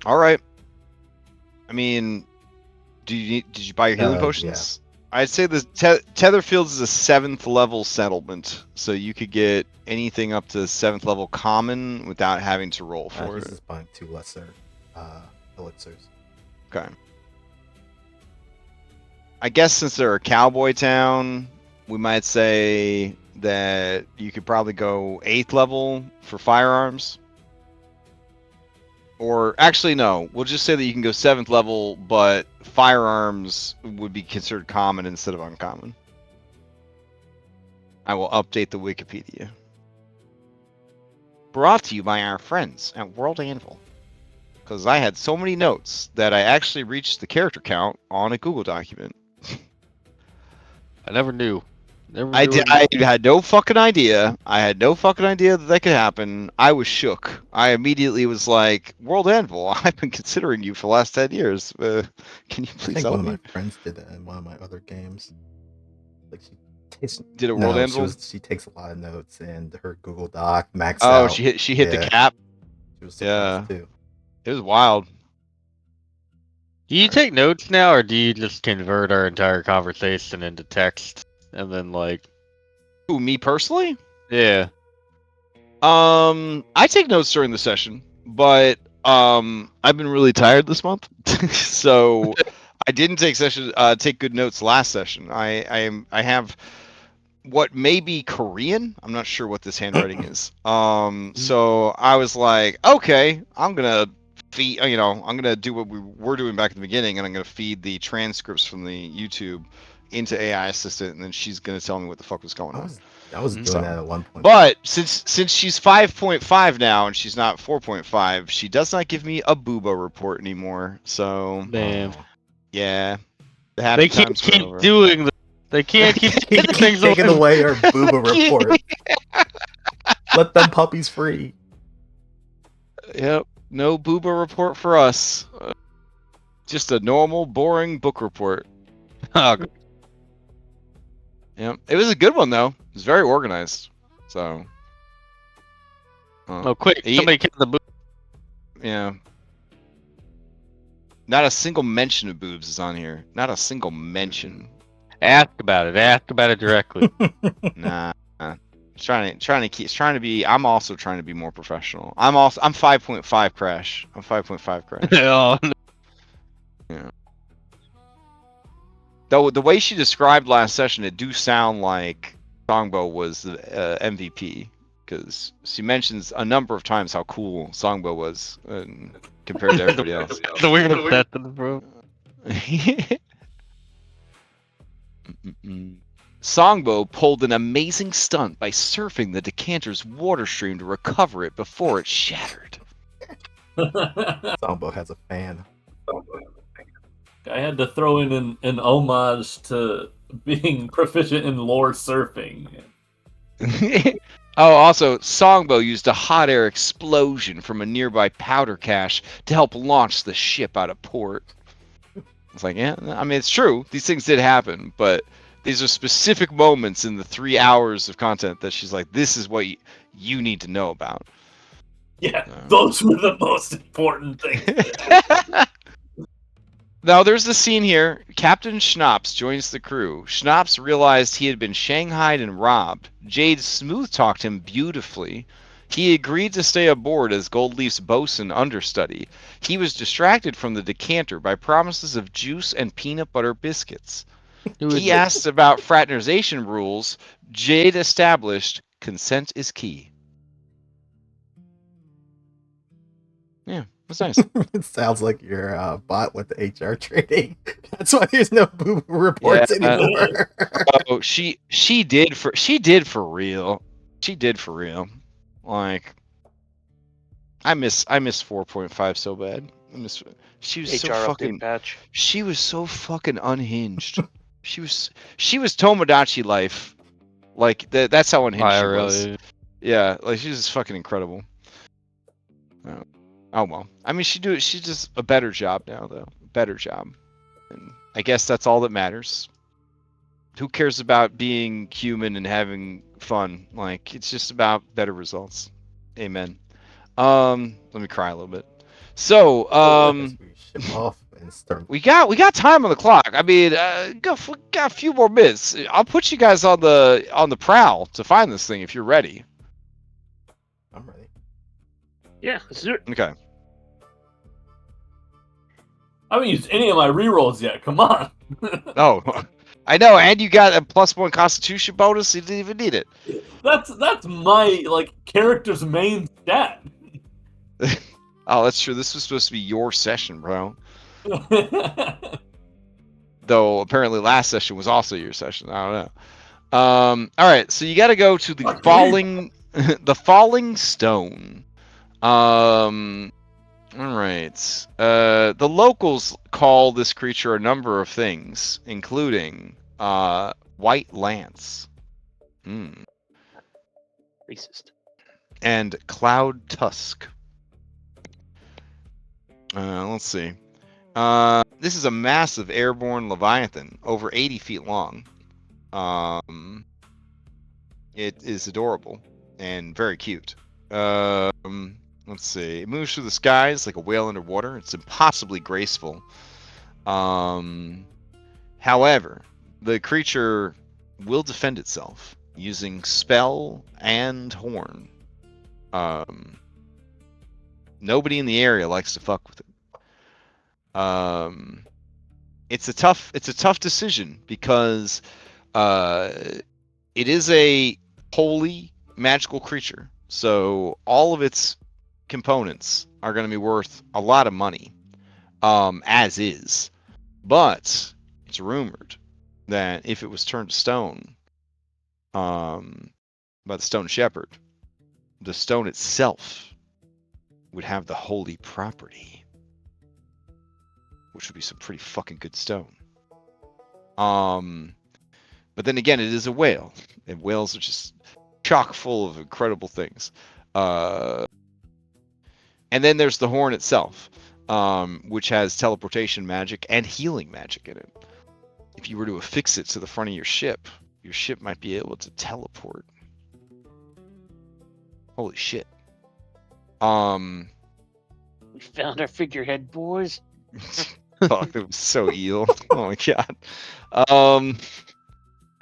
All right. I mean, did you buy your healing potions? I'd say the Tetherfields is a 7th level settlement, so you could get anything up to 7th level common without having to roll for He's it. just buying 2 lesser elixirs. Okay. I guess since they're a cowboy town, we might say that you could probably go 8th level for firearms. Or actually, no. We'll just say that you can go 7th level, but firearms would be considered common instead of uncommon. I will update the Wikipedia. Brought to you by our friends at World Anvil. Because I had so many notes that I actually reached the character count on a Google document. I never knew. I had no fucking idea. I had no fucking idea that could happen. I was shook. I immediately was like, World Anvil, I've been considering you for the last 10 years. Can you I please think help one me? of my friends did that in one of my other games. Like Did a World Anvil? She takes a lot of notes and her Google Doc maxed Oh, out. she hit the Yeah. cap. She was surprised too. It was wild. Do you take notes now, or do you just convert our entire conversation into text and then like? Who, me personally? Yeah. I take notes during the session, but I've been really tired this month, so I didn't take good notes last session. I have what may be Korean. I'm not sure what this handwriting is. So I was like, okay, I'm gonna feed. I'm gonna do what we were doing back in the beginning, and I'm gonna feed the transcripts from the YouTube into AI Assistant, and then she's gonna tell me what the fuck was going on. I was doing that at one point. But since she's 5.5 now and she's not 4.5, she does not give me a booba report anymore. So Damn. yeah, the They happy can't times are keep over. doing the. They can't keep taking things taking away. away our booba report. Let them puppies free. Yep, no booba report for us. Just a normal, boring book report. Oh, Yep, it was a good one though. It was very organized. So. oh, quick! He- Somebody count the boot. Yeah. Not a single mention of boobs is on here. Not a single mention. Ask about it. Ask about it directly. Nah. Trying to be. I'm also trying to be more professional. I'm 5.5 crash. I'm 5.5 crash. Oh, Though the way she described last session, it do sound like Songbow was the MVP because she mentions a number of times how cool Songbow was compared to everybody else. The weird obsession, bro. Songbow pulled an amazing stunt by surfing the decanter's water stream to recover it before it shattered. Songbow has a fan. I had to throw in an homage to being proficient in lore surfing. Oh, also, Songbow used a hot air explosion from a nearby powder cache to help launch the ship out of port. It's like, yeah, I mean, it's true. These things did happen, but these are specific moments in the 3 hours of content that she's like, this is what you need to know about. Yeah, those were the most important things. Now, there's the scene here. Captain Schnapps joins the crew. Schnapps realized he had been shanghaied and robbed. Jade smooth-talked him beautifully. He agreed to stay aboard as Goldleaf's bosun understudy. He was distracted from the decanter by promises of juice and peanut butter biscuits. He asked about fraternization rules. Jade established consent is key. Yeah, that's nice. It sounds like your bot with the HR training. That's why there's no boo reports anymore. Oh, she did for real. She did for real. Like, I miss 4.5 so bad. She was HR so fucking. patch. She was so fucking unhinged. she was Tomodachi life. Like that's how unhinged she was. Yeah, like she's just fucking incredible. Oh well. I mean, she does a better job now though. Better job. And I guess that's all that matters. Who cares about being human and having fun? Like, it's just about better results. Amen. Let me cry a little bit. So, Ship off and start. we got time on the clock. I mean, got a few more minutes. I'll put you guys on the prowl to find this thing if you're ready. I'm ready. Yeah, let's do it. Okay. I haven't used any of my rerolls yet. Come on. Oh, I know, and you got a +1 Constitution bonus. You didn't even need it. That's my character's main stat. Oh, that's true. This was supposed to be your session, bro. Though apparently last session was also your session. I don't know. All right, so you got to go to the falling stone. All right. The locals call this creature a number of things, including white lance, Racist. and cloud tusk. Let's see. This is a massive airborne leviathan, over 80 feet long. It is adorable and very cute. Let's see. It moves through the skies like a whale underwater. It's impossibly graceful. However, the creature will defend itself using spell and horn. Nobody in the area likes to fuck with it. It's a tough decision because it is a holy magical creature. So all of its components are going to be worth a lot of money, as is. But it's rumored that if it was turned to stone, by the stone shepherd, the stone itself would have the holy property, which would be some pretty fucking good stone. But then again, it is a whale, and whales are just chock full of incredible things. And then there's the horn itself, which has teleportation magic and healing magic in it. If you were to affix it to the front of your ship might be able to teleport. Holy shit. We found our figurehead, boys. Fuck, it was so eel. Oh my god.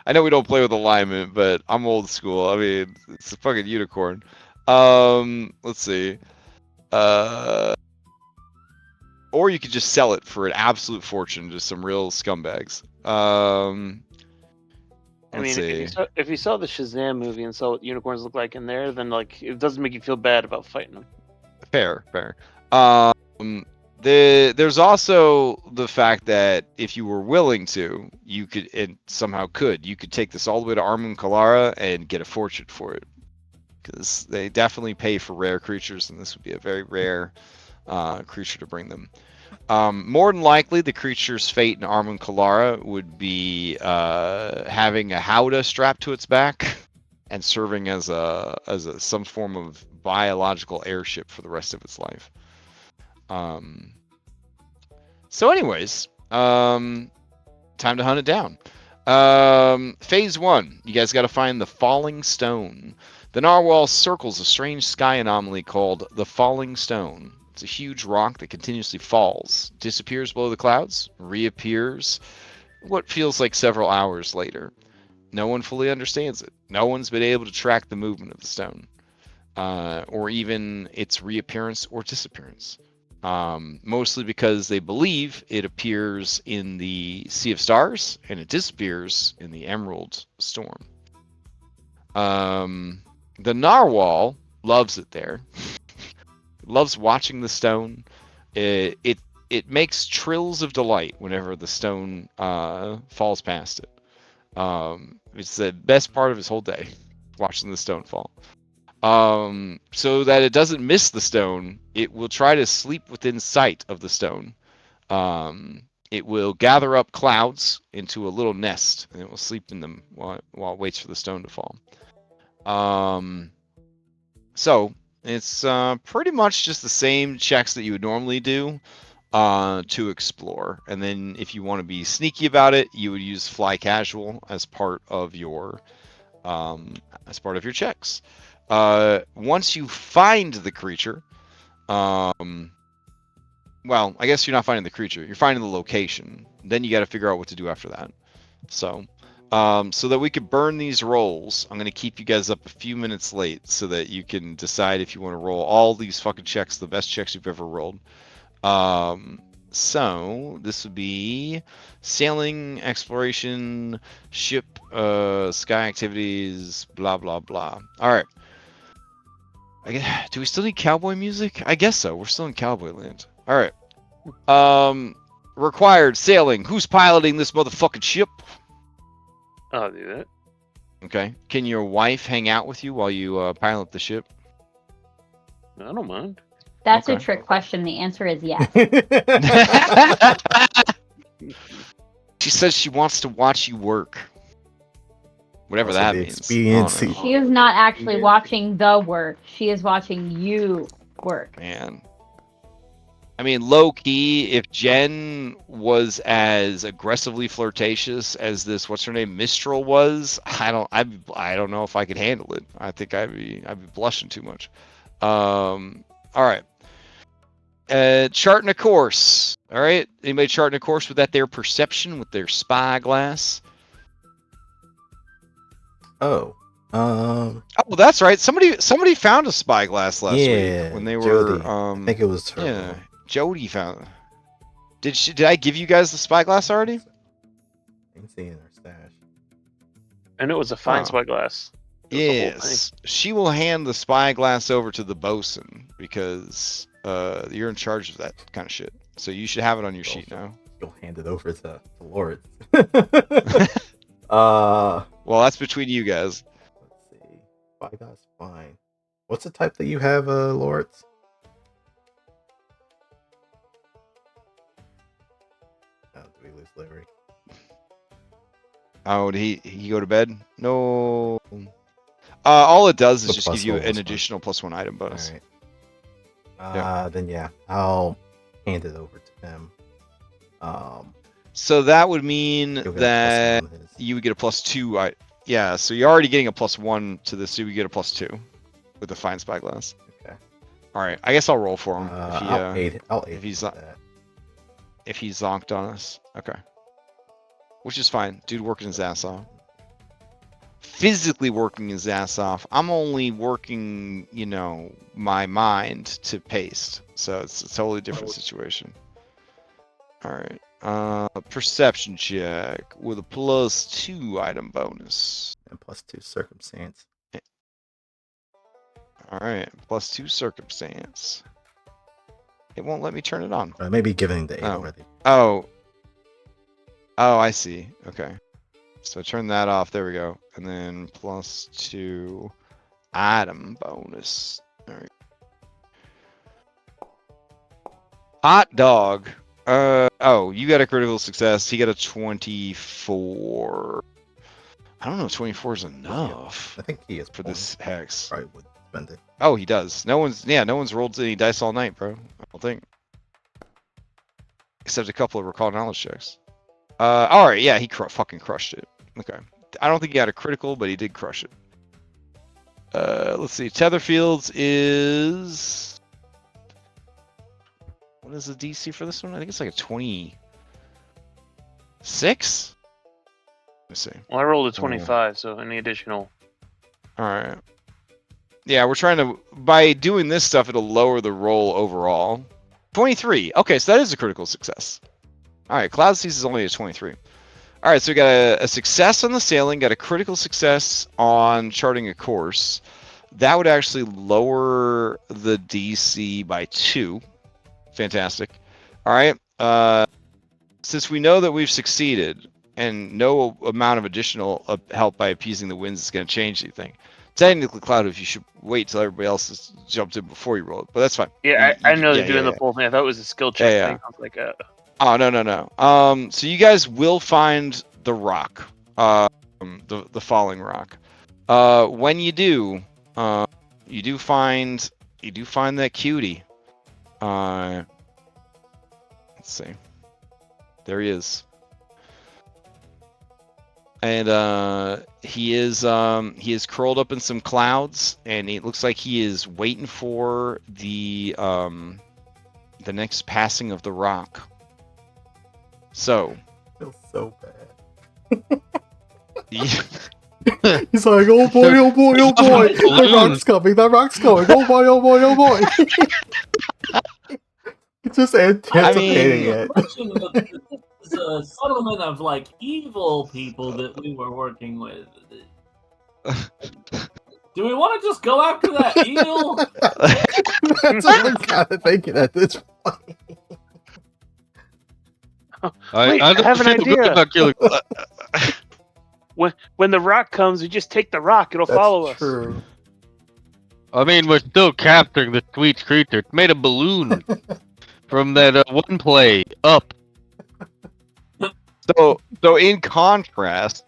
I know we don't play with alignment, but I'm old school. I mean, it's a fucking unicorn. Let's see. Or you could just sell it for an absolute fortune to some real scumbags. And I Let's mean, see. if you saw the Shazam movie and saw what unicorns look like in there, then like it doesn't make you feel bad about fighting them. Fair. There's also the fact that if you were willing to, you could, and somehow you could take this all the way to Armun Kalara and get a fortune for it. Because they definitely pay for rare creatures, and this would be a very rare creature to bring them. More than likely, the creature's fate in Armun Kalara would be having a howdah strapped to its back and serving as some form of biological airship for the rest of its life. So anyways, time to hunt it down. Phase 1, you guys got to find the falling stone. The narwhal circles a strange sky anomaly called the Falling Stone. It's a huge rock that continuously falls, disappears below the clouds, reappears what feels like several hours later. No one fully understands it. No one's been able to track the movement of the stone, or even its reappearance or disappearance. Mostly because they believe it appears in the Sea of Stars and it disappears in the Emerald Storm. The narwhal loves it there. Loves watching the stone. It makes trills of delight whenever the stone falls past it. It's the best part of his whole day, watching the stone fall. So that it doesn't miss the stone, it will try to sleep within sight of the stone. It will gather up clouds into a little nest, and it will sleep in them while it waits for the stone to fall. So it's pretty much just the same checks that you would normally do to explore. And then if you want to be sneaky about it, you would use fly casual as part of your checks. Once you find the creature, well, I guess you're not finding the creature. You're finding the location. Then you got to figure out what to do after that. So that we could burn these rolls, I'm going to keep you guys up a few minutes late so that you can decide if you want to roll all these fucking checks, the best checks you've ever rolled. So this would be sailing, exploration, ship, sky activities, blah, blah, blah. All right. Do we still need cowboy music? I guess so. We're still in cowboy land. All right. Required sailing. Who's piloting this motherfucking ship? I'll do that. Okay. Can your wife hang out with you while you pilot the ship? I don't mind. That's Okay. a trick question. The answer is yes. She says she wants to watch you work. Whatever Also that the means. expediency. I don't know. She is not actually watching the work. She is watching you work. Man. I mean, low key, if Jen was as aggressively flirtatious as this, what's her name, Mistral was, I don't know if I could handle it. I think I'd be blushing too much. All right. Charting a course. All right. Anybody charting a course with that? Their perception with their spyglass. Oh, Oh, that's right. Somebody found a spyglass last week when they were. Jody. I think it was her. Yeah, Jody found it. Did I give you guys the spyglass already? I can see in her stash. I know it was a fine Oh. spyglass. It was the whole Yes, she will hand the spyglass over to the bosun because you're in charge of that kind of shit. So you should have it on your sheet now. You'll hand it over to Lord. Well, that's between you guys. Let's see. Spyglass, fine. What's the type that you have, Lords? Oh, do we lose Larry? Oh, did he go to bed? No. All it does is The just plus give you one was an fine. additional +1 item bonus. Alright. Then yeah, I'll hand it over to him. So that would mean He'll get a that +1 on his. you would get a +2. Yeah, so you're already getting a +1 to this, so you would get a +2 with the fine spyglass. Okay. All right, I guess I'll roll for him I'll aid if he's with that. if he's zonked on us. Okay, which is fine. Dude working his ass off. Physically working his ass off. I'm only working, my mind to paste. So it's a totally different situation. All right. Perception check with a +2 item bonus. And +2 circumstance. All right, +2 circumstance. It won't let me turn it on. Maybe giving the 8 already. Oh, I see. Okay. So turn that off. There we go. And then +2 item bonus. All right. Hot dog. Oh, you got a critical success. He got a 24. I don't know if 24 is enough. I think he is for this hex. Probably would spend it. Oh, he does. No one's rolled any dice all night, bro. I don't think. Except a couple of recall knowledge checks. All right, yeah, he fucking crushed it. Okay. I don't think he got a critical, but he did crush it. Let's see. Tetherfields is... What is the DC for this one? I think it's like a 26? Let me see. Well, I rolled a 25, so any additional... Alright. Yeah, we're trying to... By doing this stuff, it'll lower the roll overall. 23. Okay, so that is a critical success. Alright, Cloud Seas is only a 23. Alright, so we got a success on the sailing, got a critical success on charting a course. That would actually lower the DC by 2. Fantastic. Alright, since we know that we've succeeded, and no amount of additional help by appeasing the winds is going to change anything. Technically, Cloud, if you should wait till everybody else has jumped in before you roll it, but that's fine. Yeah, I know they're doing the full thing. I thought it was a skill check thing. I was like, Oh, no. So you guys will find the rock, the falling rock. When you do, you do find that cutie. Let's see. There he is. And he is curled up in some clouds, and it looks like he is waiting for the next passing of the rock. So. Feels so bad. Yeah. He's like, oh boy, oh boy, oh boy, the rock's coming, that rock's coming, oh boy, oh boy, oh boy. He's just anticipating it. It's a settlement of like evil people that we were working with. Do we want to just go after that eel? That's what we're kind of thinking at this point. Wait, I have an idea. About killing. When the rock comes, we just take the rock. It'll follow us. True. I mean, we're still capturing the sweet creature. It's made a balloon from that one play up. So in contrast,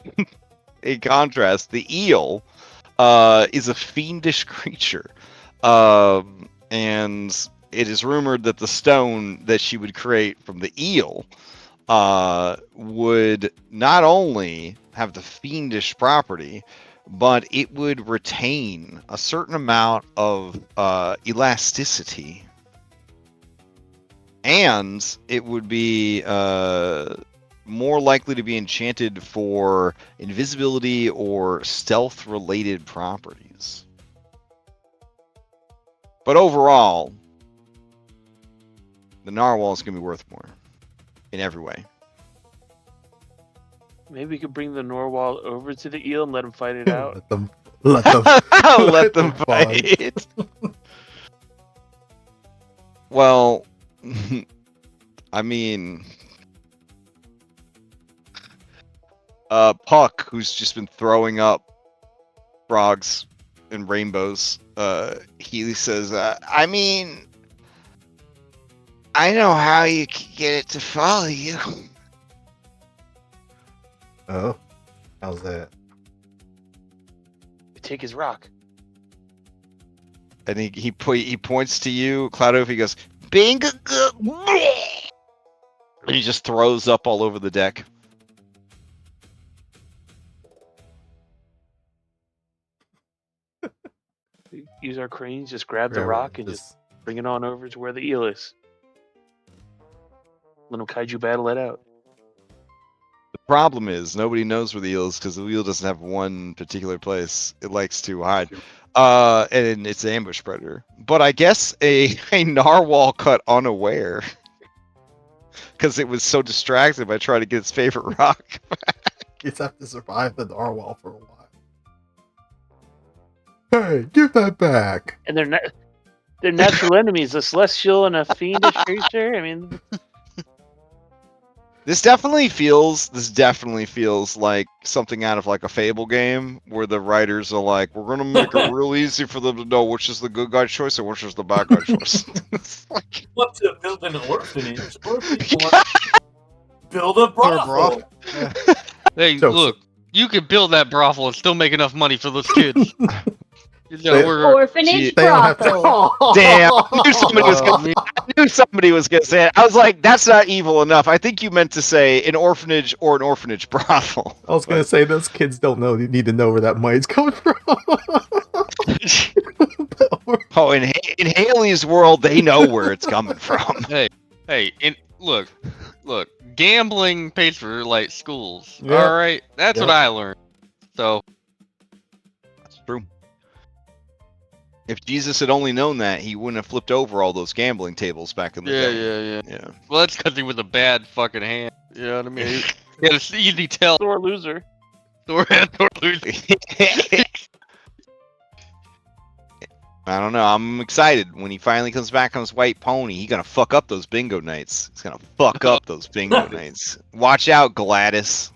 the eel is a fiendish creature, and it is rumored that the stone that she would create from the eel would not only have the fiendish property, but it would retain a certain amount of elasticity, and it would be more likely to be enchanted for invisibility or stealth-related properties. But overall, the narwhal is going to be worth more in every way. Maybe we could bring the narwhal over to the eel and let him fight it out. Let them fight. Well, I mean, Puck, who's just been throwing up frogs and rainbows, he says, I mean, I know how you can get it to follow you. Oh, how's that? We take his rock. And he points to you, Cloudo. He goes, "Bing!" And he just throws up all over the deck. Use our cranes, just grab the rock and just bring it on over to where the eel is. Let him kaiju battle it out. The problem is nobody knows where the eel is because the eel doesn't have one particular place it likes to hide. And it's an ambush predator. But I guess a narwhal caught unaware because it was so distracted by trying to get its favorite rock. Kids have to survive the narwhal for a while. Hey, give that back. And they're natural enemies, a celestial and a fiendish creature. I mean, This definitely feels like something out of like a Fable game where the writers are like, we're gonna make it real easy for them to know which is the good guy choice and which is the bad guy choice. It's like, What to build an orphanage? Or if you want to build a brothel. Hey, So- look, you could build that brothel and still make enough money for those kids. You know, They- Orphanage They don't have brothel. to. damn, I knew somebody was Oh, gonna, I knew somebody was gonna say it. I was like, that's not evil enough. I think you meant to say an orphanage or an orphanage brothel. I was gonna say those kids don't know. You need to know where that money's coming from. Oh, in Haley's world, they know where it's coming from. hey, and look, gambling pays for like schools. Yeah. All right, that's what Yeah. I learned. So That's true. If Jesus had only known that, he wouldn't have flipped over all those gambling tables back in the day. yeah. Yeah. Well, that's because he was a bad fucking hand. You know what I mean? Yeah, it's easy tell. sore loser. Thor losing. I don't know. I'm excited when he finally comes back on his white pony. He's gonna fuck up those bingo nights. He's gonna fuck up those bingo nights. Watch out, Gladys.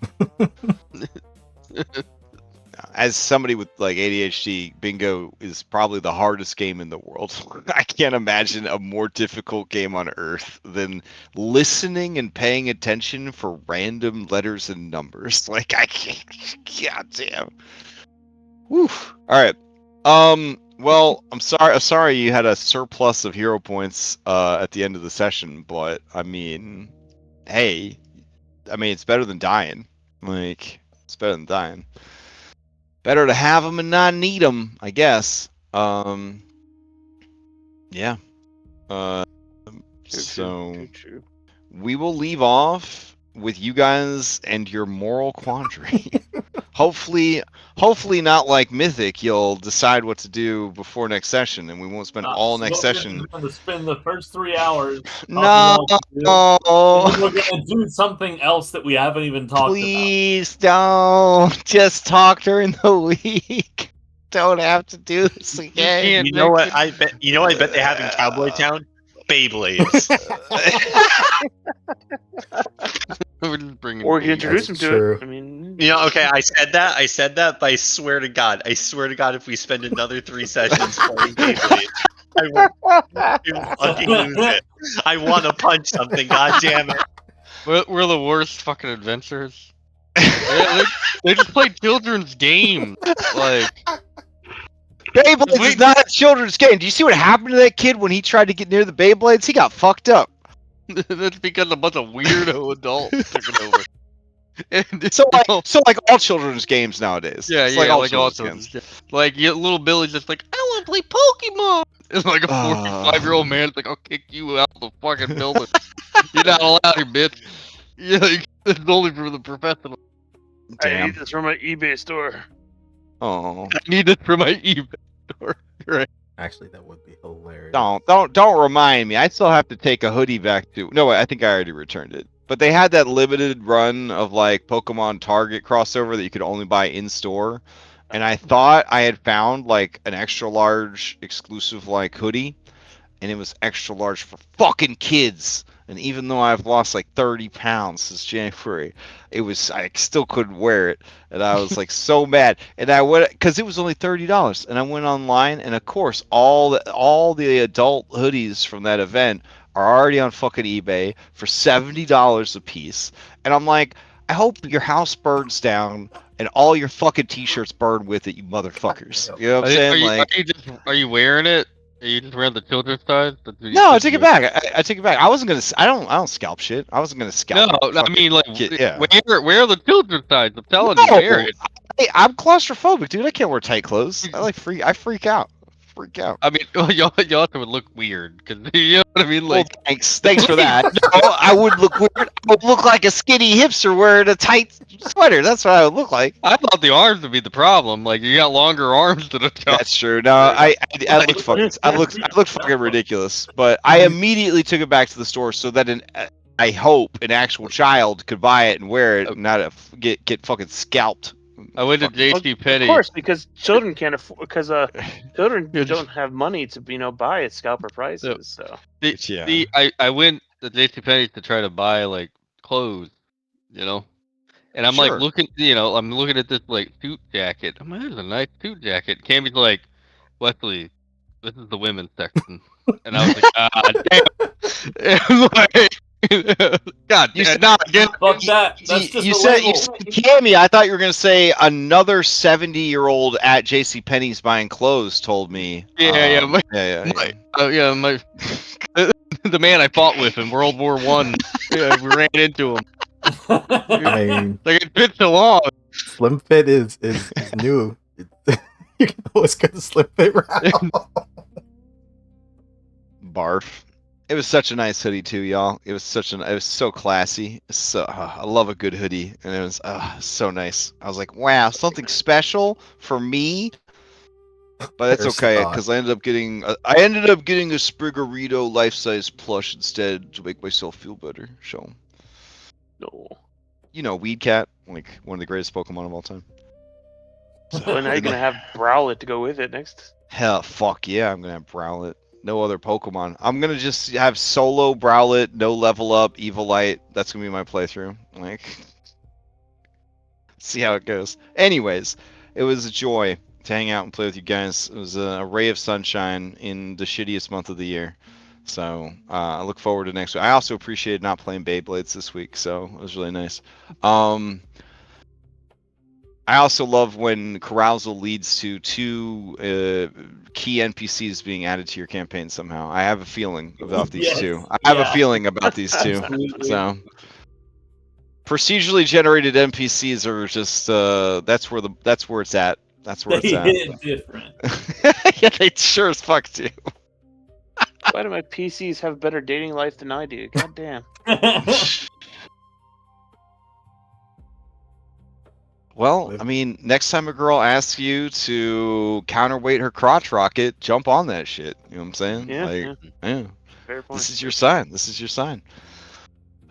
As somebody with like ADHD, bingo is probably the hardest game in the world. I can't imagine a more difficult game on earth than listening and paying attention for random letters and numbers. Like I can't. God damn. Woo. All right. Well, I'm sorry you had a surplus of hero points at the end of the session, but I mean, hey, it's better than dying. Like, it's better than dying. Better to have them and not need them, I guess. Yeah. So True. we will leave off with you guys and your moral quandary. Hopefully not like Mythic. You'll decide what to do before next session, and we won't spend all next session. We're going to spend the first 3 hours. No, And then we're going to do something else that we haven't even talked please don't. Just talk during the week. Don't have to do this again. can't You know make what? it- I bet. You know what I bet they have in Cowboy Town. Beyblades. We're just bringing Or you can babies. introduce him That's to true. it. I mean, You know, okay, I said that, but I swear to God, if we spend another 3 sessions playing Beyblade, I will fucking lose it. I want to punch something, god damn it. We're the worst fucking adventurers. They just play children's games. Like, Beyblades Wait. is not a children's game. Do you see what happened to that kid when he tried to get near the Beyblades? He got fucked up. that's because a bunch of weirdo adults took it over. And So like all children's games nowadays. yeah, It's yeah, like children's also, games. like little Billy's just like, I want to play Pokemon. It's like a 45-year-old man. It's like, I'll kick you out of the fucking building. You're not allowed here, bitch. Yeah, like, it's only for the professional. I Damn. need this from my eBay store. Oh. I need this for my eBay store. Right. Actually, that would be hilarious. Don't remind me. I still have to take a hoodie back to. No, I think I already returned it. But they had that limited run of like Pokemon Target crossover that you could only buy in store, and I thought I had found like an extra large exclusive like hoodie, and it was extra large for fucking kids. And even though I've lost like 30 pounds since January, I still couldn't wear it, and I was like so mad. And I went because it was only $30, and I went online, and of course all the adult hoodies from that event are already on fucking eBay for $70 a piece. And I'm like, I hope your house burns down and all your fucking t-shirts burn with it, you motherfuckers. You know what I'm saying? Are you wearing it? Are you just wearing the children's size? No, I take it back. I take it back. I wasn't gonna. I don't scalp shit. I wasn't gonna scalp. No, I fucking mean like kid. Yeah. wear the children's size. I'm telling No, you, wear it. I'm claustrophobic, dude. I can't wear tight clothes. I freak out. I mean, y'all also would look weird because you know what I mean. Like, Well, thanks for that. No, I would look weird. I would look like a skinny hipster wearing a tight sweater. That's what I would look like. I thought the arms would be the problem. Like, you got longer arms than a child. That's true. No, I look fucking ridiculous. But I immediately took it back to the store so that I hope an actual child could buy it and wear it, and not get fucking scalped. I went to Fucking- JC Of Penney. course, because children can't afford. Because children don't have money to buy at scalper prices. So See, I went to JC Penney to try to buy like clothes, you know. And I'm like Sure. looking, I'm looking at this like suit jacket. I'm like, there's a nice suit jacket. Cammy's like, Wesley, this is the women's section. And I was like, damn. God, You damn, said- not again. Fuck that. That's just you a said label. Cammy. I thought you were gonna say another 70-year-old at J.C. Penney's buying clothes told me. Yeah, yeah. The man I fought with in World War One. Yeah, we ran into him. I mean, Like it been so long. Slim Fit is new. You can always go the Slim Fit route. Barf. It was such a nice hoodie too, y'all. It was so classy. So I love a good hoodie, and it was so nice. I was like, wow, something special for me. But that's There's okay, thought. because I ended up getting a Spriggerito life-size plush instead to make myself feel better. So, no. Weed Cat, like one of the greatest Pokemon of all time. Well, now you're gonna have Browlet to go with it next. Hell, fuck yeah, I'm gonna have Browlet. No other Pokemon. I'm gonna just have solo Browlet, no level up, Evilite. That's gonna be my playthrough. Like, see how it goes. Anyways, it was a joy to hang out and play with you guys. It was a ray of sunshine in the shittiest month of the year. So I look forward to next week. I also appreciated not playing Beyblades this week, so it was really nice. I also love when carousal leads to two key NPCs being added to your campaign somehow. I have a feeling about these Yes, two. I have a yeah. feeling about these two. Absolutely. So procedurally generated NPCs are just that's where it's at. That's where They it's at. hit different. Yeah, they sure as fuck do. Why do my PCs have better dating life than I do? God damn. Well, I mean, next time a girl asks you to counterweight her crotch rocket, jump on that shit. You know what I'm saying? Yeah, like, yeah. Fair point. This is your sign. This is your sign.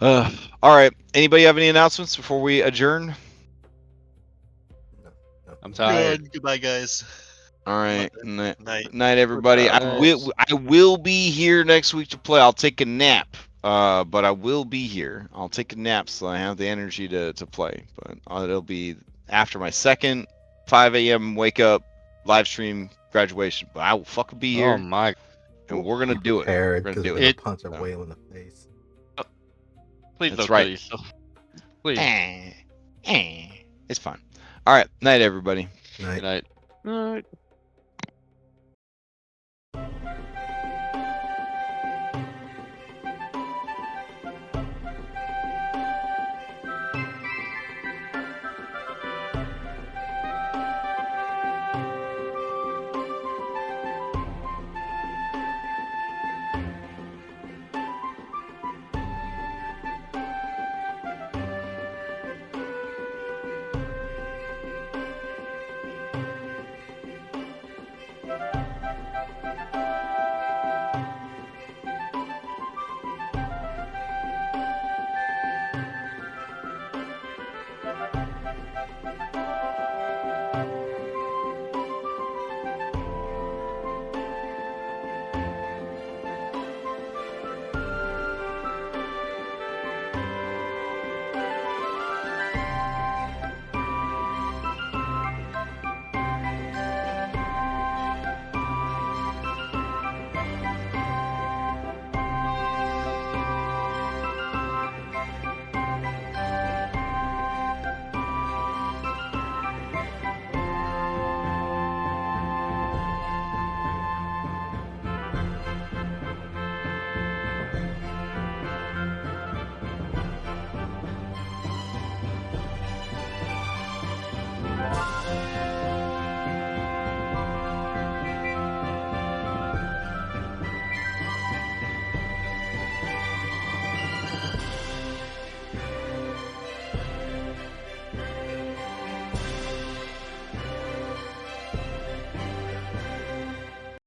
All right. Anybody have any announcements before we adjourn? I'm tired. Goodbye, guys. All right. Night. Night, everybody. I will be here next week to play. I'll take a nap. But I will be here. I'll take a nap so I have the energy to play. But it'll be after my second 5 a.m. wake up live stream graduation. But I will fucking be here. Oh my! And we're gonna do it. We're Because gonna do we're it. gonna punch a whale in the face. Please That's don't right. kill yourself. Please. It's fine. All right. Night, everybody. Night. Good night. Alright.